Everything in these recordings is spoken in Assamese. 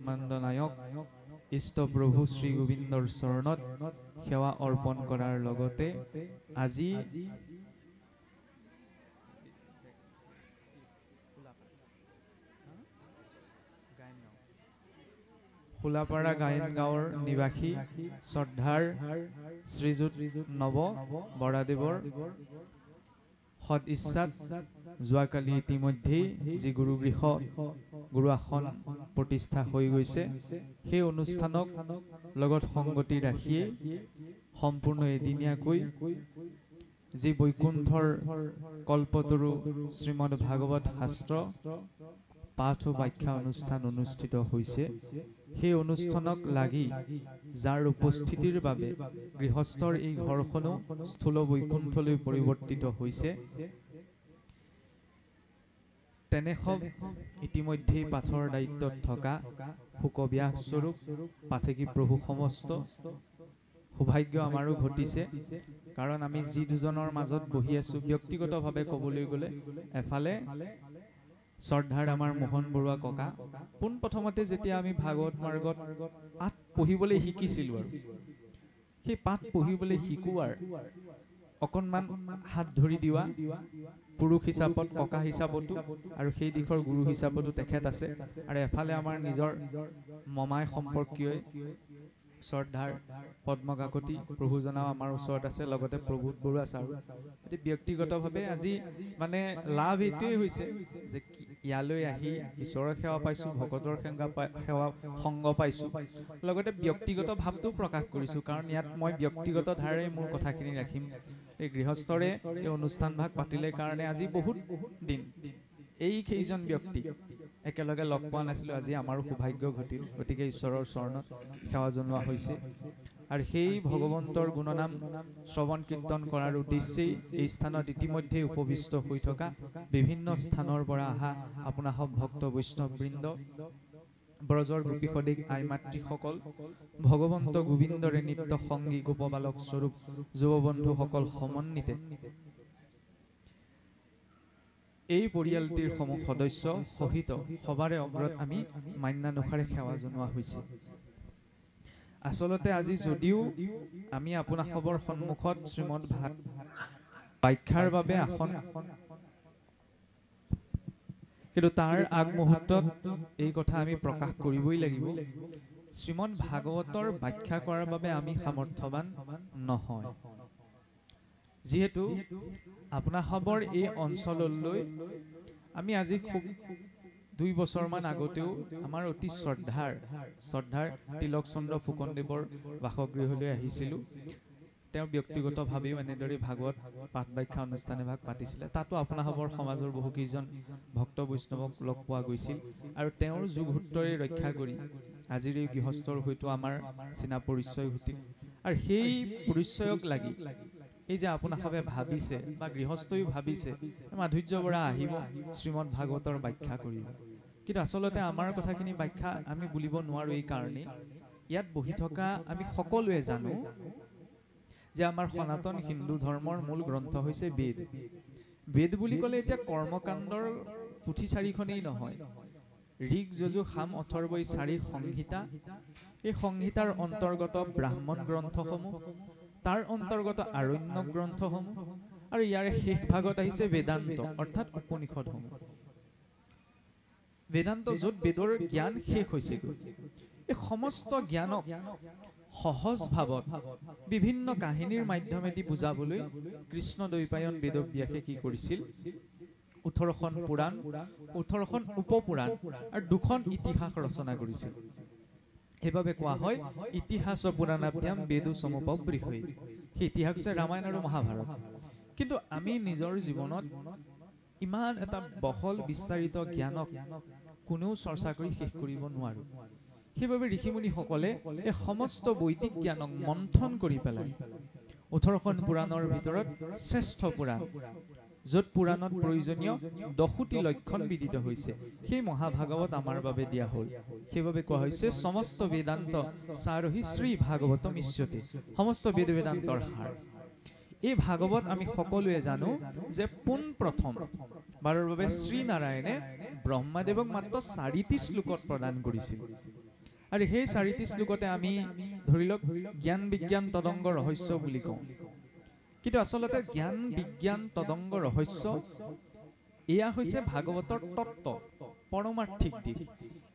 ব্ৰহ্মাণ্ড নায়ক ইষ্ট প্ৰভু শ্ৰী গোবিন্দৰ চৰণত সেৱা অৰ্পণ কৰাৰ লগতে আজি খোলাপাৰা গায়ন গাঁৱৰ নিবাসী শ্ৰদ্ধাৰ শ্ৰীযুত নৱ বৰাদেৱৰ সৎ ইচ্ছাত যোৱাকালি ইতিমধ্যেই যি গুৰুগৃহ গুৰু আসন প্ৰতিষ্ঠা হৈ গৈছে সেই অনুষ্ঠানক লগত সংগতি ৰাখিয়ে সম্পূৰ্ণ এদিনীয়াকৈ যি বৈকুণ্ঠৰ কল্পতৰু শ্ৰীমদ ভাগৱত শাস্ত্ৰ পাঠ ও ব্যাখ্যা অনুষ্ঠান অনুষ্ঠিত হৈছে সেই অনুষ্ঠানক লাগি যাৰ উপস্থিতিৰ বাবে গৃহস্থৰ এই ঘৰখনো স্থূল বৈকুণ্ঠলৈ পৰিৱৰ্তিত হৈছে তেনে সব ইতিমধ্যেই পাঠৰ দায়িত্বত থকা শুকব্যাস স্বৰূপ পাঠকী প্ৰভু সমস্ত সৌভাগ্য আমাৰো ঘটিছে কাৰণ আমি যি দুজনৰ মাজত বহি আছো ব্যক্তিগতভাৱে ক'বলৈ গ'লে এফালে শ্ৰদ্ধাৰ আমাৰ মোহন বৰুৱা ককা পোন প্ৰথমতে যেতিয়া আমি ভাগৱত মাৰ্গত পাঠ পঢ়িবলৈ শিকিছিলো আৰু সেই পাঠ পঢ়িবলৈ শিকোৱাৰ অকণমান হাত ধৰি দিৱা পুৰুষ হিচাপত ককা হিচাপতো আৰু সেই দিশৰ গুৰু হিচাপতো তেখেত আছে আৰু এফালে আমাৰ নিজৰ মমাই সম্পৰ্কীয় শ্ৰদ্ধাৰ পদ্ম কাকতি প্ৰভুজনাও আমাৰ ওচৰত আছে লগতে প্ৰভুত বৰুৱা ছাৰ এটি ব্যক্তিগতভাৱে আজি মানে লাভ এইটোৱেই হৈছে যে ইয়ালৈ আহি ঈশ্বৰৰ সেৱা পাইছোঁ ভকতৰ সেৱা সংগ পাইছোঁ লগতে ব্যক্তিগত ভাৱটো প্ৰকাশ কৰিছোঁ কাৰণ ইয়াত মই ব্যক্তিগত ধাৰে মোৰ কথাখিনি ৰাখিম এই গৃহস্থৰে এই অনুষ্ঠান ভাগ পাতিলে কাৰণে আজি বহুত দিন এই কেইজন ব্যক্তি একেলগে লগ পোৱা নাছিলোঁ আজি আমাৰো সৌভাগ্য ঘটিল গতিকে ঈশ্বৰৰ চৰণত সেৱা জনোৱা হৈছে আৰু সেই ভগৱন্তৰ গুণনাম শ্ৰৱণ কীৰ্তন কৰাৰ উদ্দেশ্যেই এই স্থানত ইতিমধ্যে উপবিষ্ট হৈ থকা বিভিন্ন স্থানৰ পৰা অহা আপোনাৰ সব ভক্ত বৈষ্ণৱবৃন্দ ব্ৰজৰ গোপী সদিক আই মাতৃসকল ভগৱন্ত গোবিন্দৰে নিত্য সংগী গোপবালক স্বৰূপ যুৱবন্ধুসকল সমন্বিতে এই পৰিয়ালটিৰ সমূহ সদস্য সহিত সবাৰে অগ্ৰত আমি মান্যানুসাৰে সেৱা জনোৱা হৈছে আসলতে আজি যদিও আমি আপোনাৰ খবৰ সন্মুখত শ্ৰীমদ ব্যাখ্যাৰ বাবে আসন কিন্তু তাৰ আগমুহূৰ্তত এই কথা আমি প্ৰকাশ কৰিবই লাগিব শ্ৰীমদ ভাগৱতৰ ব্যাখ্যা কৰাৰ বাবে আমি সামৰ্থ্যৱান নহয় যেহেতু আপোনাৰ খবৰ এই অঞ্চললৈ আমি আজি খুব 2 বছৰমান আগতেও আমাৰ অতি শ্ৰদ্ধাৰ তিলক চন্দ্ৰ ফুকনদেৱৰ বাসগৃহলৈ আহিছিলোঁ তেওঁ ব্যক্তিগতভাৱেও এনেদৰে ভাগৱত পাঠ ব্যাখ্যা অনুষ্ঠানে ভাগ পাতিছিলে তাতো আপোনাৰ খবৰ সমাজৰ বহু কেইজন ভক্ত বৈষ্ণৱক লগ পোৱা গৈছিল আৰু তেওঁৰ যুগসূত্ৰৰে ৰক্ষা কৰি আজিৰ এই গৃহস্থৰ হয়তো আমাৰ চিনা পৰিচয় ঘটিল আৰু সেই পৰিচয়ক লাগি এই যে আপোনাৰ সবে ভাবিছে বা গৃহস্থই ভাবিছে মাধুৰ্য বৰা আহিব শ্ৰীমদ ভাগৱতৰ ব্যাখ্যা কৰিব কিন্তু আসলতে আমাৰ কথাখিনি ব্যাখ্যা আমি বুলিব নোৱাৰো এই কাৰণে ইয়াত বহি থকা আমি সকলোৱে জানো যে আমাৰ সনাতন হিন্দু ধৰ্মৰ মূল গ্ৰন্থ হৈছে বেদ বেদ বুলি ক'লে এতিয়া কৰ্মকাণ্ডৰ পুথি চাৰিখনেই নহয় ঋগ যজু সাম অথৰ্ব এই 4 সংহিতা এই সংহিতাৰ অন্তৰ্গত ব্ৰাহ্মণ গ্ৰন্থসমূহ তাৰ অন্তৰ্গত আৰণ্য গ্ৰন্থসমূহ আৰু ইয়াৰ শেষ ভাগত আহিছে বেদান্ত অৰ্থাৎ উপনিষদসমূহ বেদান্ত য'ত বেদৰ জ্ঞান শেষ হৈছে এই সমস্ত জ্ঞানক সহজ ভাৱত বিভিন্ন কাহিনীৰ মাধ্যমেদি বুজাবলৈ কৃষ্ণ দ্বৈপায়ন বেদব্যাসে কি কৰিছিল 18খন পুৰাণ 18খন উপপুৰাণ আৰু 2খন ইতিহাস ৰচনা কৰিছিল এভাবে কোৱা হয় ইতিহাস পুৰাণাভ্যাম বেদু সমুপবৃহৈ সেই ইতিহাস হৈছে ৰামায়ণ আৰু মহাভাৰত কিন্তু আমি নিজৰ জীৱনত ইমান এটা বহল বিস্তাৰিত জ্ঞানক কোনেও চৰ্চা কৰি শেষ কৰিব নোৱাৰো সেইভাবে ঋষিমুনিসকলে এই সমস্ত বৈদিক জ্ঞানক মন্থন কৰি পেলাই 18খন পুৰাণৰ ভিতৰত শ্ৰেষ্ঠ পুৰাণ য'ত পুৰাণত প্ৰয়োজনীয় 10টি লক্ষণ বিদিত হৈছে সেই মহাভাগৱত আমাৰ বাবে দিয়া হ'ল সেইভাবে কোৱা হৈছে সমস্ত বেদান্ত সাৰহি শ্ৰী ভাগৱতম ইষ্যতে সমস্ত বেদ বেদান্তৰ সাৰ এই ভাগৱত আমি সকলোৱে জানো যে পোন প্ৰথম বাৰৰ বাবে শ্ৰী নাৰায়ণে ব্ৰহ্মাদেৱক মাত্ৰ 4টি শ্লোকত প্ৰদান কৰিছিল আৰু সেই 4টি শ্লোকতে আমি ধৰি লওক জ্ঞান বিজ্ঞান তদংগ ৰহস্য বুলি কওঁ, কিন্তু আচলতে জ্ঞান বিজ্ঞান তদংগ ৰহস্য এয়া হৈছে ভাগৱতৰ তত্ত্ব, পৰমাৰ্থিক দিশ।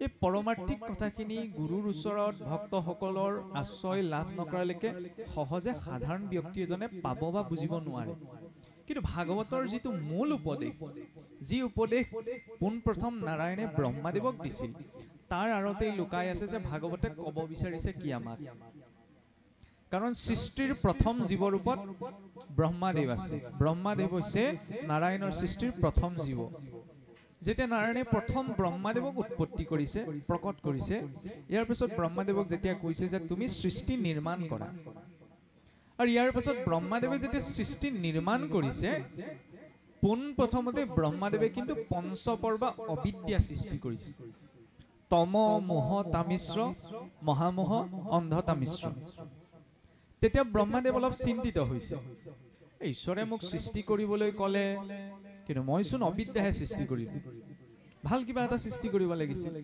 এই পৰমাৰ্থিক কথাখিনি গুৰুৰ ওচৰত ভক্তসকলৰ আশ্ৰয় লাভ নকৰালৈকে সহজে সাধাৰণ ব্যক্তি এজনে পাব বা বুজিব নোৱাৰে। কিন্তু ভাগৱতৰ যিটো মূল উপদেশ, যি উপদেশ পোনপ্ৰথম নাৰায়ণে ব্ৰহ্মাদেৱক দিছিল, তাৰ আঁৰতেই লুকাই আছে যে ভাগৱতে ক'ব বিচাৰিছে কি আমাক। কাৰণ সৃষ্টিৰ প্ৰথম জীৱৰূপত ব্ৰহ্মাদেৱ আছে। ব্ৰহ্মাদেৱ হৈছে নাৰায়ণৰ সৃষ্টিৰ প্ৰথম জীৱ। যেতিয়া নাৰায়ণে প্ৰথম ব্ৰহ্মাদেৱক উৎপত্তি কৰিছে, প্ৰকট কৰিছে, ইয়াৰ পিছত ব্ৰহ্মাদেৱক যেতিয়া কৈছে যে তুমি সৃষ্টি নিৰ্মাণ কৰা, আৰু ইয়াৰ পিছত ব্ৰহ্মাদেৱে যেতিয়া সৃষ্টি নিৰ্মাণ কৰিছে, পোনপ্ৰথমতে ব্ৰহ্মাদেৱে কিন্তু পঞ্চপৰ বা অবিদ্যা সৃষ্টি কৰিছে। তম মোহ তামিশ্ৰ মহামোহ অন্ধতামিশ্ৰ। তেতিয়া ব্ৰহ্মাদেৱ অলপ চিন্তিত হৈছে, ঈশ্বৰে মোক সৃষ্টি কৰিবলৈ ক'লে, কিন্তু মইচোন অবিদ্যাহে সৃষ্টি কৰিলো, ভাল কিবা এটা সৃষ্টি কৰিব লাগিছিল।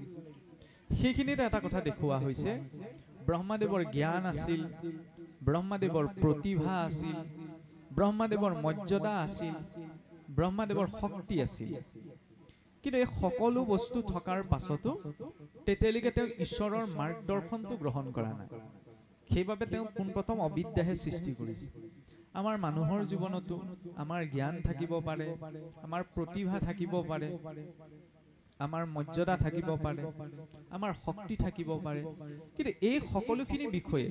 সেইখিনিতে এটা কথা দেখুওৱা হৈছে, ব্ৰহ্মাদেৱৰ জ্ঞান আছিল, ব্ৰহ্মাদেৱৰ প্ৰতিভা আছিল, ব্ৰহ্মাদেৱৰ মৰ্যাদা আছিল, ব্ৰহ্মাদেৱৰ শক্তি আছিল। কিন্তু এই সকলো বস্তু থকাৰ পাছতো তেতিয়ালৈকে তেওঁ ঈশ্বৰৰ মাৰ্গদৰ্শনটো গ্ৰহণ কৰা নাই। সেইবাবে তেওঁ পোনপ্ৰথম অবিদ্যাহে সৃষ্টি কৰিছে। আমাৰ মানুহৰ জীৱনতো আমাৰ জ্ঞান থাকিব পাৰে, আমাৰ প্ৰতিভা থাকিব পাৰে, আমাৰ মৰ্যাদা থাকিব পাৰে, আমাৰ শক্তি থাকিব পাৰে, কিন্তু এই সকলোখিনি বিষয়ে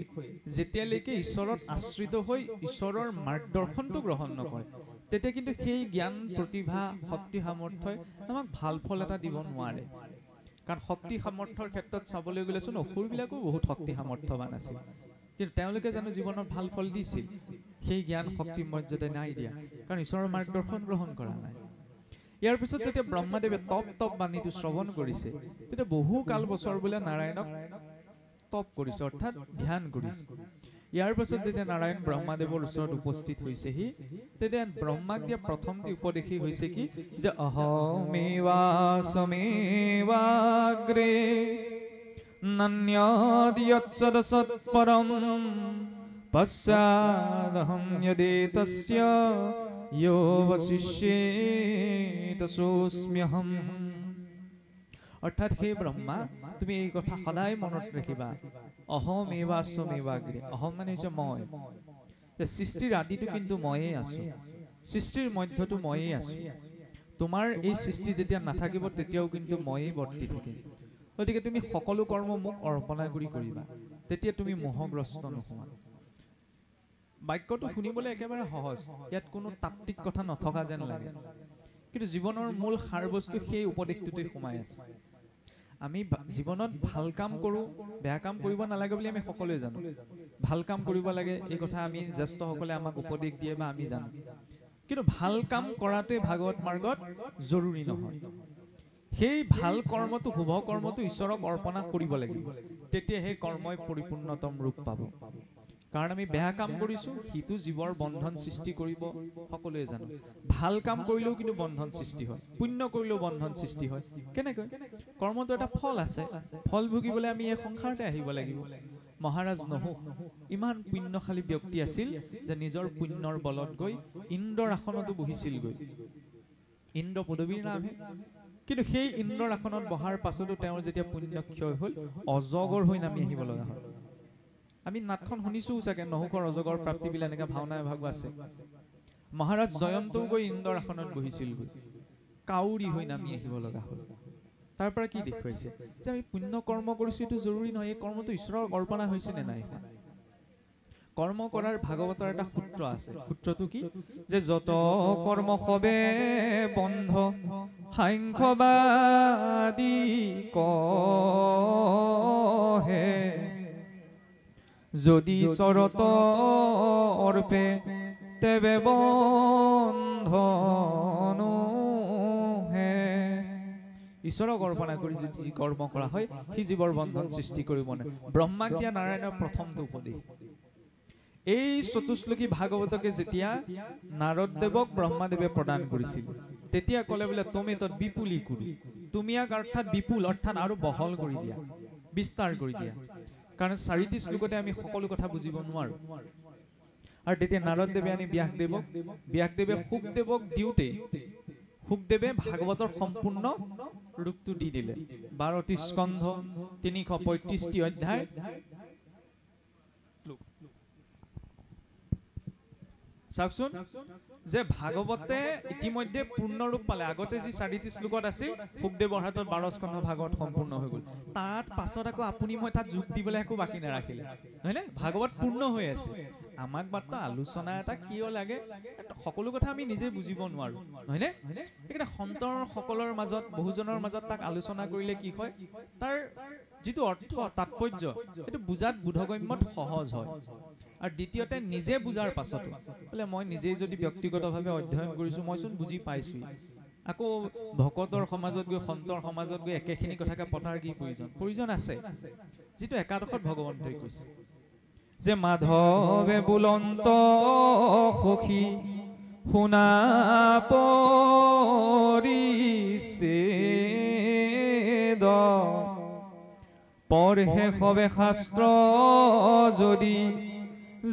যেতিয়ালৈকে ঈশ্বৰত আশ্ৰিত হৈ ঈশ্বৰৰ মাৰ্গদৰ্শনটো গ্ৰহণ নকৰে, তেতিয়া কিন্তু সেই জ্ঞান প্ৰতিভা শক্তি সামৰ্থ্যই আমাক ভাল ফল এটা দিব নোৱাৰে। কাৰণ শক্তি সামৰ্থ্যৰ ক্ষেত্ৰত চাবলৈ গ'লেচোন অসুৰবিলাকো বহুত শক্তি সামৰ্থ্যৱান আছিল, কিন্তু তেওঁলোকে জানো জীৱনত ভাল ফল দিছিল? সেই জ্ঞান শক্তি মৰ্যাদা নাই দিয়া, কাৰণ ঈশ্বৰৰ মাৰ্গদৰ্শন গ্ৰহণ কৰা নাই। ইয়াৰ পিছত যেতিয়া ব্ৰহ্মাদেৱে তপ বাণীটো শ্ৰৱণ কৰিছে, তেতিয়া বহু কাল বছৰ বোলে নাৰায়ণক তপ কৰিছে, অৰ্থাৎ ধ্যান কৰিছে। ইয়াৰ পিছত যেতিয়া নাৰায়ণ ব্ৰহ্মাদেৱৰ ওচৰত উপস্থিত হৈছেহি, তেতিয়া ব্ৰহ্মাক দিয়া প্ৰথমটি উপদেশেই হৈছে কি, যে অহমেৱাসমেৱাগ্ৰে নান্যদ্যৎসদসৎপৰম পশ্চাদহং য়দেতস্য য়ো বশিষ্যেত সোऽস্ম্যহম। অৰ্থাৎ হে ব্ৰহ্মা, তুমি এই কথা সদায় মনত ৰাখিবা, অহমেৱাসমেৱাগ্ৰে। অহম মানে হৈছে মই, সৃষ্টিৰ আদিটো কিন্তু ময়েই আছো, সৃষ্টিৰ মধ্যটো ময়েই আছো। তোমাৰ এই সৃষ্টি যেতিয়া নাথাকিব তেতিয়াও কিন্তু ময়েই বৰ্তি থাকিম। গতিকে তুমি সকলো কৰ্ম মোক অৰ্পণা কৰি কৰিবা, তেতিয়া তুমি মোহগ্ৰস্ত নোহোৱা। বাক্যটো শুনিবলৈ একেবাৰে সহজ, ইয়াত কোনো তাত্ত্বিক কথা নথকা যেন লাগে, কিন্তু জীৱনৰ মূল সাৰ বস্তু সেই উপদেশটোতে সোমাই আছে। আমি জীৱনত ভাল কাম কৰোঁ, বেয়া কাম কৰিব নালাগে বুলি আমি সকলোৱে জানো। ভাল কাম কৰিব লাগে এই কথা আমি জ্যেষ্ঠসকলে আমাক উপদেশ দিয়ে বা আমি জানো, কিন্তু ভাল কাম কৰাটোৱে ভাগৱত মাৰ্গত জৰুৰী নহয়। সেই ভাল কৰ্মটো, শুভ কৰ্মটো ঈশ্বৰক অৰ্পণা কৰিব লাগিব, তেতিয়া সেই কৰ্মই পৰিপূৰ্ণতম ৰূপ পাব। কাৰণ আমি বেয়া কাম কৰিছো, সিটো জীৱৰ বন্ধন সৃষ্টি কৰিব, সকলোৱে জানো। ভাল কাম কৰিলেও কিন্তু বন্ধন সৃষ্টি হয়, পুণ্য কৰিলেও বন্ধন সৃষ্টি হয়। কেনেকৈ? কৰ্মটো এটা ফল আছে, ফল ভুগিবলৈ আমি এই সংসাৰতে আহিব লাগিব। মহাৰাজ নহুষ ইমান পুণ্যশালী ব্যক্তি আছিল যে নিজৰ পুণ্যৰ বলত গৈ ইন্দ্ৰৰ আসনতো বহিছিলগৈ। ইন্দ্ৰ পদবীৰ নামহে, কিন্তু সেই ইন্দ্ৰৰ আসনত বহাৰ পাছতো তেওঁৰ যেতিয়া পুণ্য ক্ষয় হ'ল, অজগৰ হৈ নামি আহিব লগা হ'ল। আমি নাটখন শুনিছো চাগে, নহুকৰ অজগৰ প্ৰাপ্তি বিলাক এনেকা ভাওনা এভাগ আছে। মহাৰাজ জয়ন্তও গৈ ইন্দ্ৰৰ আসনত বহিছিলগৈ, কাউৰী হৈ নামি আহিব লগা হ'ল। তাৰ পৰা কি দেখুৱাইছে যে আমি পুণ্য কৰ্ম কৰিছো, এইটো জৰুৰী নহয়, এই কৰ্মটো ঈশ্বৰৰ অৰ্পণা হৈছে নে নাই। কৰ্ম কৰাৰ ভাগৱতৰ এটা সূত্ৰ আছে, সূত্ৰটো কি, যে যত কৰ্ম সবে বন্ধ সাংখ্যবাদী কহে, যদি চৰত অৰ্পে তেবে বন্ধনো হে। ঈশ্বৰক অৰ্পণা কৰি যদি যি কৰ্ম কৰা হয়, সি জীৱৰ বন্ধন সৃষ্টি কৰিব নে। ব্ৰহ্মাক দিয়া নাৰায়ণৰ প্ৰথমটো উপদেশ। এই চতুশ্লোকী ভাগৱতকে যেতিয়া নাৰদদেৱক ব্ৰহ্মাদেৱে প্ৰদান কৰিছিল, তেতিয়া ক'লে বোলে তুমি তত বিপুলী কুৰু, তুমি ইয়াক অৰ্থাৎ বিপুল অৰ্থাৎ আৰু বহল কৰি দিয়া। বিস্তাৰ কৰি দিয়া। কাৰণ 4টি শ্লোকতে আমি সকলো কথা বুজিব নোৱাৰো। আৰু তেতিয়া নাৰদদেৱে আনি ব্যাসদেৱে শুকদেৱক দিওঁতে শুকদেৱে ভাগৱতৰ সম্পূৰ্ণ ৰূপটো দি দিলে। 12টি স্কন্ধ, 335টি অধ্যায়। চাওকচোন যে ভাগৱতে ইতিমধ্যে পূৰ্ণ ৰূপ পালে। আগতে যি 4টি শ্লোকত আছিল, শুকদেৱৰ হাতত 12 স্কন্ধ ভাগৱত সম্পূৰ্ণ হৈ গ'ল। তাত পাছত আকৌ আপুনি মই তাত যোগ দিবলৈ একো বাকী নাৰাখিলে, হয়নে? ভাগৱত পূৰ্ণ হৈ আছে। আমাক মাত্ৰ আলোচনা এটা কিয় লাগে, সকলো কথা আমি নিজে বুজিব নোৱাৰো, হয়নে? সেইকাৰণে সন্তৰ সকলৰ মাজত, বহুজনৰ মাজত তাক আলোচনা কৰিলে কি হয়, তাৰ যিটো অৰ্থ তাৎপৰ্য সেইটো বুজাত বোধগম্যত সহজ হয়। আৰু দ্বিতীয়তে নিজে বুজাৰ পাছতো বোলে মই নিজেই যদি ব্যক্তিগতভাৱে অধ্যয়ন কৰিছো, মইচোন বুজি পাইছো, আকৌ ভকতৰ সমাজত গৈ সন্তৰ সমাজত গৈ একেখিনি কথাকে পতাৰ কি প্ৰয়োজন আছে? যিটো একাদশত ভগৱন্তই কৈছে যে মাধৱে বুলন্ত সখী শুনা পৰিছেদ, পঢ়ে সবে শাস্ত্ৰ যদি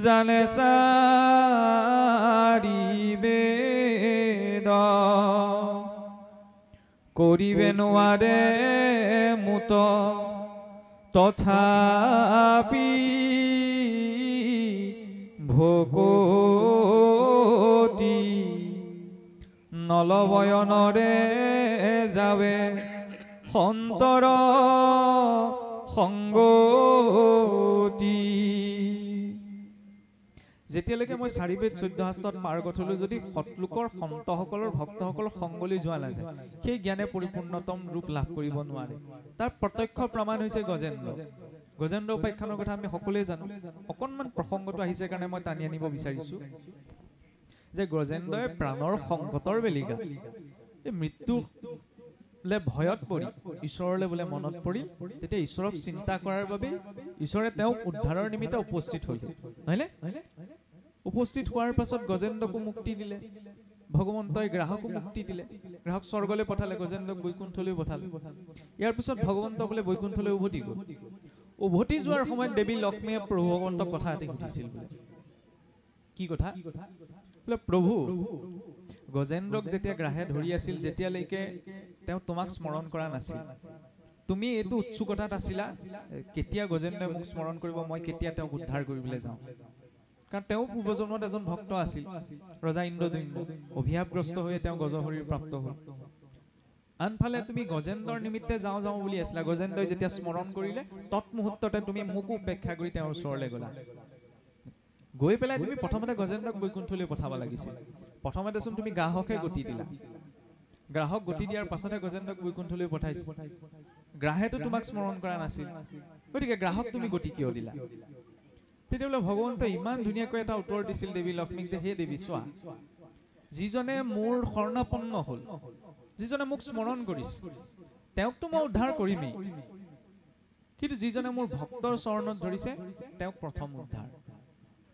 জানে চাৰি বেদ, কৰিবে নোৱাৰে মুত তথাপি ভকতি, নলবয়নৰে যাবে সন্তৰ সংগতি। যেতিয়ালৈকে মই 4 বেদ 14 শাস্ত্ৰত পাৰ্গত হলো, যদি সৎলোকৰ সন্তসকলৰ ভক্তসকলৰ সংগলৈ যোৱা নাযায়, সেই জ্ঞানে পৰিপূৰ্ণতম ৰূপ লাভ কৰিব নোৱাৰে। তাৰ প্ৰত্যক্ষ প্ৰমাণ হৈছে গজেন্দ্ৰ উপাখ্যানৰ কথা আমি সকলোৱে জানো। অকণমান প্ৰসংগটো আহিছে কাৰণে মই টানি আনিব বিচাৰিছো যে গজেন্দ্ৰই প্ৰাণৰ সংকটৰ বেলিকা, এই মৃত্যুলে ভয়ত পৰি ঈশ্বৰলৈ বোলে মনত পৰি, তেতিয়া ঈশ্বৰক চিন্তা কৰাৰ বাবে ঈশ্বৰে তেওঁক উদ্ধাৰৰ নিমিত্তে উপস্থিত হৈছিল, হয়নে? উপস্থিত হোৱাৰ পাছত গজেন্দ্ৰকো মুক্তি দিলে, ভগৱন্তই গ্ৰাহকো মুক্তি দিলে। গ্ৰাহক স্বৰ্গলৈ পঠালে, গজেন্দ্ৰক বৈকুণ্ঠলৈ পঠালে। ইয়াৰ পিছত ভগৱন্ত বোলে বৈকুণ্ঠলৈ উভতি গ'ল। উভতি যোৱাৰ সময়ত দেৱী লক্ষ্মীয়ে প্ৰভু ভগৱন্তক কথা এটি সুধিছিল বোলে। কি কথা? বোলে প্ৰভু, গজেন্দ্ৰক যেতিয়া গ্ৰাহে ধৰি আছিল, যেতিয়ালৈকে তেওঁ তোমাক স্মৰণ কৰা নাছিল, তুমি এইটো উৎসুকতাত আছিলা কেতিয়া গজেন্দ্ৰই মোক স্মৰণ কৰিব, মই কেতিয়া তেওঁক উদ্ধাৰ কৰিবলৈ যাওঁ। কাৰণ তেওঁ পূৰ্বজন্মত এজন ভক্ত আছিল, ৰজা ইন্দ্ৰদম্য, অভিশাপগ্ৰস্ত হৈ তেওঁ গজশৰীৰ প্ৰাপ্ত হ'ল। আনফালে তুমি গজেন্দ্ৰৰ নিমিত্তে যাওঁ বুলি আছিলা। গজেন্দ্ৰই যেতিয়া স্মৰণ কৰিলে, তৎমুহূৰ্ততে তুমি মোকো উপেক্ষা কৰি তেওঁৰ ওচৰলৈ গলা। গৈ পেলাই তুমি প্ৰথমতে গজেন্দ্ৰক বৈকুণ্ঠলৈ পঠাব লাগিছিল। প্ৰথমতেচোন তুমি গ্ৰাহকহে গতি দিলা। গ্ৰাহক গতি দিয়াৰ পাছতহে গজেন্দ্ৰক বৈকুণ্ঠলৈ পঠাইছিল। গ্ৰাহেতো তোমাক স্মৰণ কৰা নাছিল, গতিকে গ্ৰাহক তুমি গতি কিয় দিলা? তেতিয়াহ'লে ভগৱন্তই ইমান ধুনীয়াকৈ এটা উত্তৰ দিছিল দেৱী লক্ষ্মীক যে হে দেৱী, চোৱা, যিজনে মোৰ শৰণাপন্ন হ'ল, যিজনে মোক স্মৰণ কৰিছে, তেওঁকতো মই উদ্ধাৰ কৰিমেই, কিন্তু যিজনে মোৰ ভক্তৰ চৰণত ধৰিছে তেওঁক প্ৰথম উদ্ধাৰ।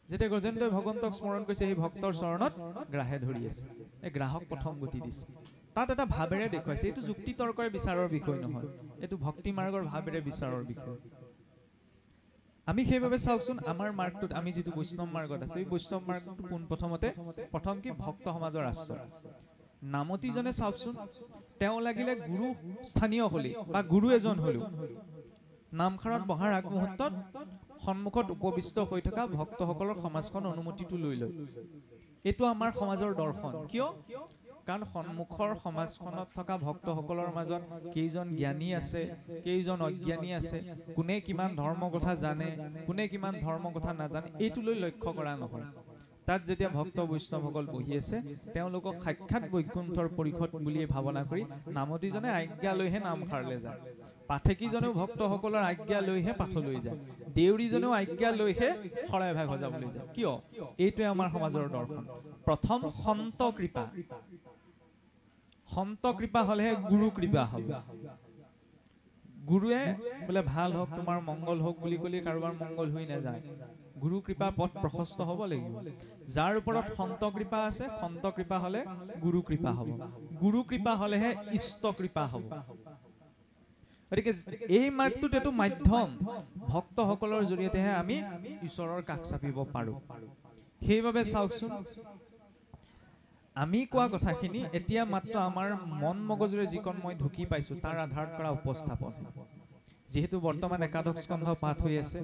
যেতিয়া গজেন্দ্ৰই ভগৱন্তক স্মৰণ কৰিছে, সেই ভক্তৰ চৰণত গ্ৰাহে ধৰি আছে, এই গ্ৰাহক প্ৰথম গতি দিছে। তাত এটা ভাৱেৰে দেখুৱাইছে। এইটো যুক্তি তৰ্কৰে বিচাৰৰ বিষয় নহয়, এইটো ভক্তি মাৰ্গৰ ভাৱেৰে বিচাৰৰ বিষয়। আমি সেইভাবে চাওকচোন, আমাৰ মাৰ্গটোত আমি যিটো বৈষ্ণৱ মাৰ্গত আছো, এই বৈষ্ণৱ মাৰ্গটো প্ৰথম কি ভক্ত সমাজৰ আশ্ৰয়। নামতিজনে চাওকচোন, তেওঁ লাগিলে গুৰু স্থানীয় হলেই বা গুৰু এজন হলেও, নামখাৰত বহাৰ আগমুহূৰ্তত সন্মুখত উপবিষ্ট হৈ থকা ভক্তসকলৰ সমাজখন অনুমতিটো লৈ লয়। এইটো আমাৰ সমাজৰ দৰ্শন। কিয়? কাৰণ সন্মুখৰ সমাজখনত থকা ভক্তসকলৰ মাজত কেইজন জ্ঞানী আছে, কেইজন অজ্ঞানী আছে, কোনে কিমান ধৰ্ম কথা জানে, কোনে কিমান ধৰ্ম কথা নাজানে, এইটো লৈ লক্ষ্য কৰা নহয়। তাত যেতিয়া ভক্ত বৈষ্ণৱসকল বহি আছে, তেওঁলোকক সাক্ষাৎ বৈকুণ্ঠৰ পৰিষদ বুলিয়ে ভাৱনা কৰি নামতিজনে আজ্ঞা লৈহে নামখাৰলৈ যায়। পাঠেকীজনেও ভক্তসকলৰ আজ্ঞা লৈহে পাঠলৈ যায়। দেউৰীজনেও আজ্ঞা লৈহে শৰাইভাগ সজাবলৈ যায়। কিয়? এইটোৱে আমাৰ সমাজৰ দৰ্শন। প্ৰথম সন্ত কৃপা, সন্ত কৃপা হলেহে গুৰু কৃপা হ'ব। গুৰুৱে বোলে ভাল হওক, তোমাৰ মংগল হওক বুলি ক'লে কাৰোবাৰ মংগল হৈ নাযায়। গুৰু কৃপা পথ প্ৰশস্ত হ'ব লাগিব। যাৰ ওপৰত সন্ত কৃপা আছে, সন্ত কৃপা হলে গুৰু কৃপা হ'ব। গুৰু কৃপা হলেহে ইষ্ট কৃপা হ'ব। গতিকে এই মাৰ্গটোত এইটো মাধ্যম ভক্তসকলৰ জৰিয়তেহে আমি ঈশ্বৰৰ কাষ চাপিব পাৰোঁ। সেইবাবে চাওকচোন আমি কোৱা কথাখিনি এতিয়া মাত্ৰ আমাৰ মন মগজুৰে যিকণ মই ঢুকি পাইছোঁ তাৰ আধাৰত কৰা উপস্থাপন। যিহেতু বৰ্তমান একাদশ স্কন্ধ পাঠ হৈ আছে,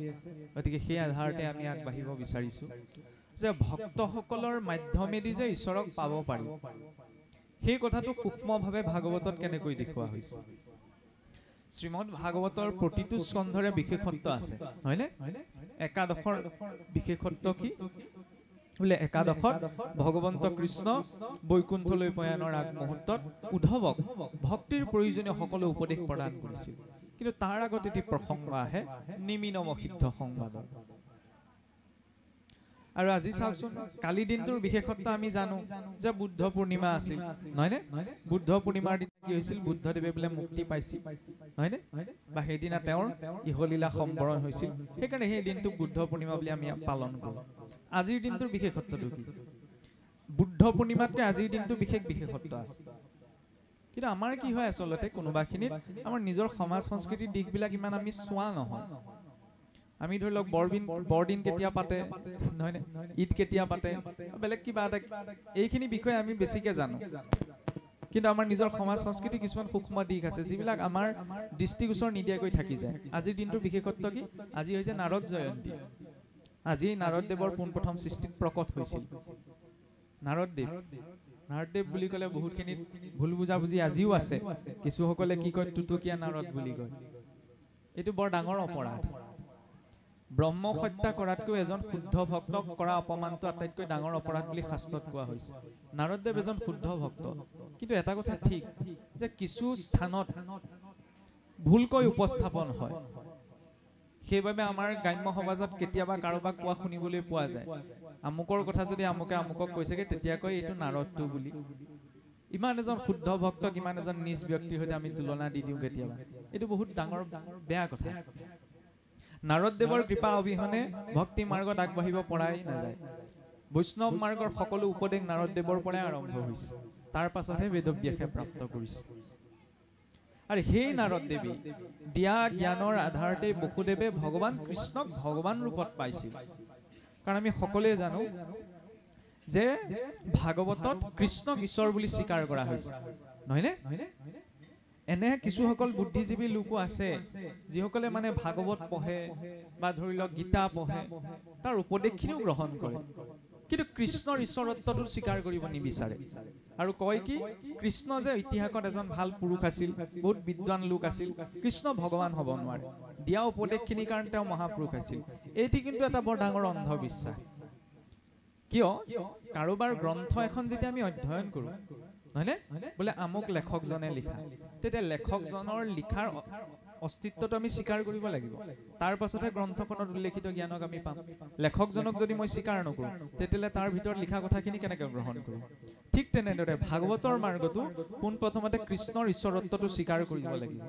গতিকে সেই আধাৰতে আমি আগবাঢ়িব বিচাৰিছোঁ যে ভক্তসকলৰ মাধ্যমেদি যে ঈশ্বৰক পাব পাৰি, সেই কথাটো সূক্ষ্মভাৱে ভাগৱতত কেনেকৈ দেখুওৱা হৈছে। শ্ৰীমদ ভাগৱতৰ প্ৰতিটো স্কন্ধৰে বিশেষত্ব আছে, হয়নে? একাদশৰ বিশেষত্ব কি বোলে? একাদশত ভগৱন্ত কৃষ্ণ বৈকুণ্ঠলৈ পয়ানৰ আগমুহূৰ্তত উদ্ধৱক ভক্তিৰ প্ৰয়োজনীয় সকলো উপদেশ প্ৰদান কৰিছিল। কিন্তু তাৰ আগত এটি প্ৰসংগ আহে নিমিনম সিদ্ধ সংবাদৰ। আৰু আজি চাওকচোন কালি দিনটোৰ বিশেষত্ব আমি জানো যে বুদ্ধ পূৰ্ণিমা আছিল, নহয়নে? বুদ্ধ পূৰ্ণিমাৰ দিনা কি হৈছিল? বুদ্ধদেৱে বোলে মুক্তি পাইছিল, নহয়নে? বা সেইদিনা তেওঁৰ ইহলীলা সম্বৰণ হৈছিল, সেইকাৰণে সেই দিনটোক বুদ্ধ পূৰ্ণিমা বুলি আমি পালন কৰোঁ। আজিৰ দিনটোৰ বিশেষত্বটো কি? বুদ্ধ পূৰ্ণিমাতকৈ আজিৰ দিনটো বিশেষত্ব আছে। কিন্তু আমাৰ কি হয় আচলতে কোনোবাখিনিত আমাৰ নিজৰ সমাজ সংস্কৃতিৰ দিশবিলাক ইমান আমি চোৱা নহয়। আমি ধৰি লওক বৰদিন কেতিয়া পাতে, নহয়নে? ঈদ কেতিয়া পাতে, বেলেগ কিবা এটা, এইখিনি বিষয়ে আমি বেছিকে জানো। কিন্তু আমাৰ নিজৰ সমাজ সংস্কৃতি কিছুমান সূক্ষ্ম দিশ আছে যিবিলাক আমাৰ দৃষ্টিগোচৰ নিদিয়াকৈ থাকি যায়। আজিৰ দিনটোৰ বিশেষত্ব কি? আজি হৈছে নাৰদ জয়ন্তী। আজি নাৰদদেৱৰ পোনপ্ৰথম সৃষ্টিত প্ৰকট হৈছিল নাৰদদেৱ বুলি ক'লে বহুতখিনিত ভুল বুজাবুজি আজিও আছে। কিছুসকলে কি কয় টুটুকীয়া নাৰদ বুলি কয়। এইটো বৰ ডাঙৰ অপৰাধ। ব্ৰহ্ম হত্যা কৰাতকৈ এজন শুদ্ধ ভক্তক কৰা অপমানটো আটাইতকৈ ডাঙৰ অপৰাধ বুলি শাস্ত্ৰত কোৱা হৈছে। নাৰদদেৱ এজন শুদ্ধ ভক্ত, কিন্তু এটা কথা ঠিক যে কিছু স্থানত ভুলকৈ উপস্থাপন হয়। সেইবাবে আমাৰ গ্ৰাম্য সমাজত কেতিয়াবা কাৰোবাক কোৱা শুনিবলৈ পোৱা যায়, আমুকৰ কথা যদি আমুকে আমুকক কৈছেগে তেতিয়া কয় এইটো নাৰদটো বুলি। ইমান এজন শুদ্ধ ভক্তক ইমান এজন নিজ ব্যক্তিৰ সৈতে আমি তুলনা দি দিওঁ কেতিয়াবা। এইটো বহুত ডাঙৰ বেয়া কথা। নাৰদদেৱৰ কৃপা অবিহনে ভক্তি মাৰ্গত আগবাঢ়িব পৰাই নাযায়। বৈষ্ণৱ মাৰ্গৰ সকলো উপদেশ নাৰদদেৱৰ পৰাই আৰম্ভ হৈছে, তাৰ পাছতহে বেদব্যাসে প্ৰাপ্ত কৰিছে। আৰু সেই নাৰদদেৱী দিয়া জ্ঞানৰ আধাৰতে বসুদেৱে ভগৱান কৃষ্ণক ভগৱান ৰূপত পাইছিল। কাৰণ আমি সকলোৱে জানো যে ভাগৱতত কৃষ্ণক ঈশ্বৰ বুলি স্বীকাৰ কৰা হৈছে, নহয়নে? এনে কিছুসকল বুদ্ধিজীৱী লোকো আছে যিসকলে মানে ভাগৱত পঢ়ে বা ধৰি লওক গীতা পঢ়ে, তাৰ উপদেশখিনিও গ্ৰহণ কৰে, কিন্তু কৃষ্ণৰ ঈশ্বৰত্বটো স্বীকাৰ কৰিব নিবিচাৰে। আৰু কয় কি কৃষ্ণ যে ইতিহাসত এজন ভাল পুৰুষ আছিল, বহুত বিদ্বান লোক আছিল, কৃষ্ণ ভগৱান হ'ব নোৱাৰে। দিয়া উপদেশখিনিৰ কাৰণে তেওঁ মহাপুৰুষ আছিল। এইটো কিন্তু এটা বৰ ডাঙৰ অন্ধবিশ্বাস। কিয়? কাৰোবাৰ গ্ৰন্থ এখন যেতিয়া আমি অধ্যয়ন কৰোঁ, নহয়নে? বোলে আমুক লেখকজনে লিখা, তেতিয়া লেখকজনৰ লিখাৰ অস্তিত্বটো আমি স্বীকাৰ কৰিব লাগিব। তাৰ পাছতহে গ্ৰন্থখনত উল্লেখিত জ্ঞানক আমি পাম। লেখকজনক যদি মই স্বীকাৰ নকৰোঁ, তেতিয়াহ'লে তাৰ ভিতৰত লিখা কথাখিনি কেনেকৈ গ্ৰহণ কৰিম? ঠিক তেনেদৰে ভাগৱতৰ মাৰ্গতো পোনপ্ৰথমতে কৃষ্ণৰ ঈশ্বৰত্বটো স্বীকাৰ কৰিব লাগিব,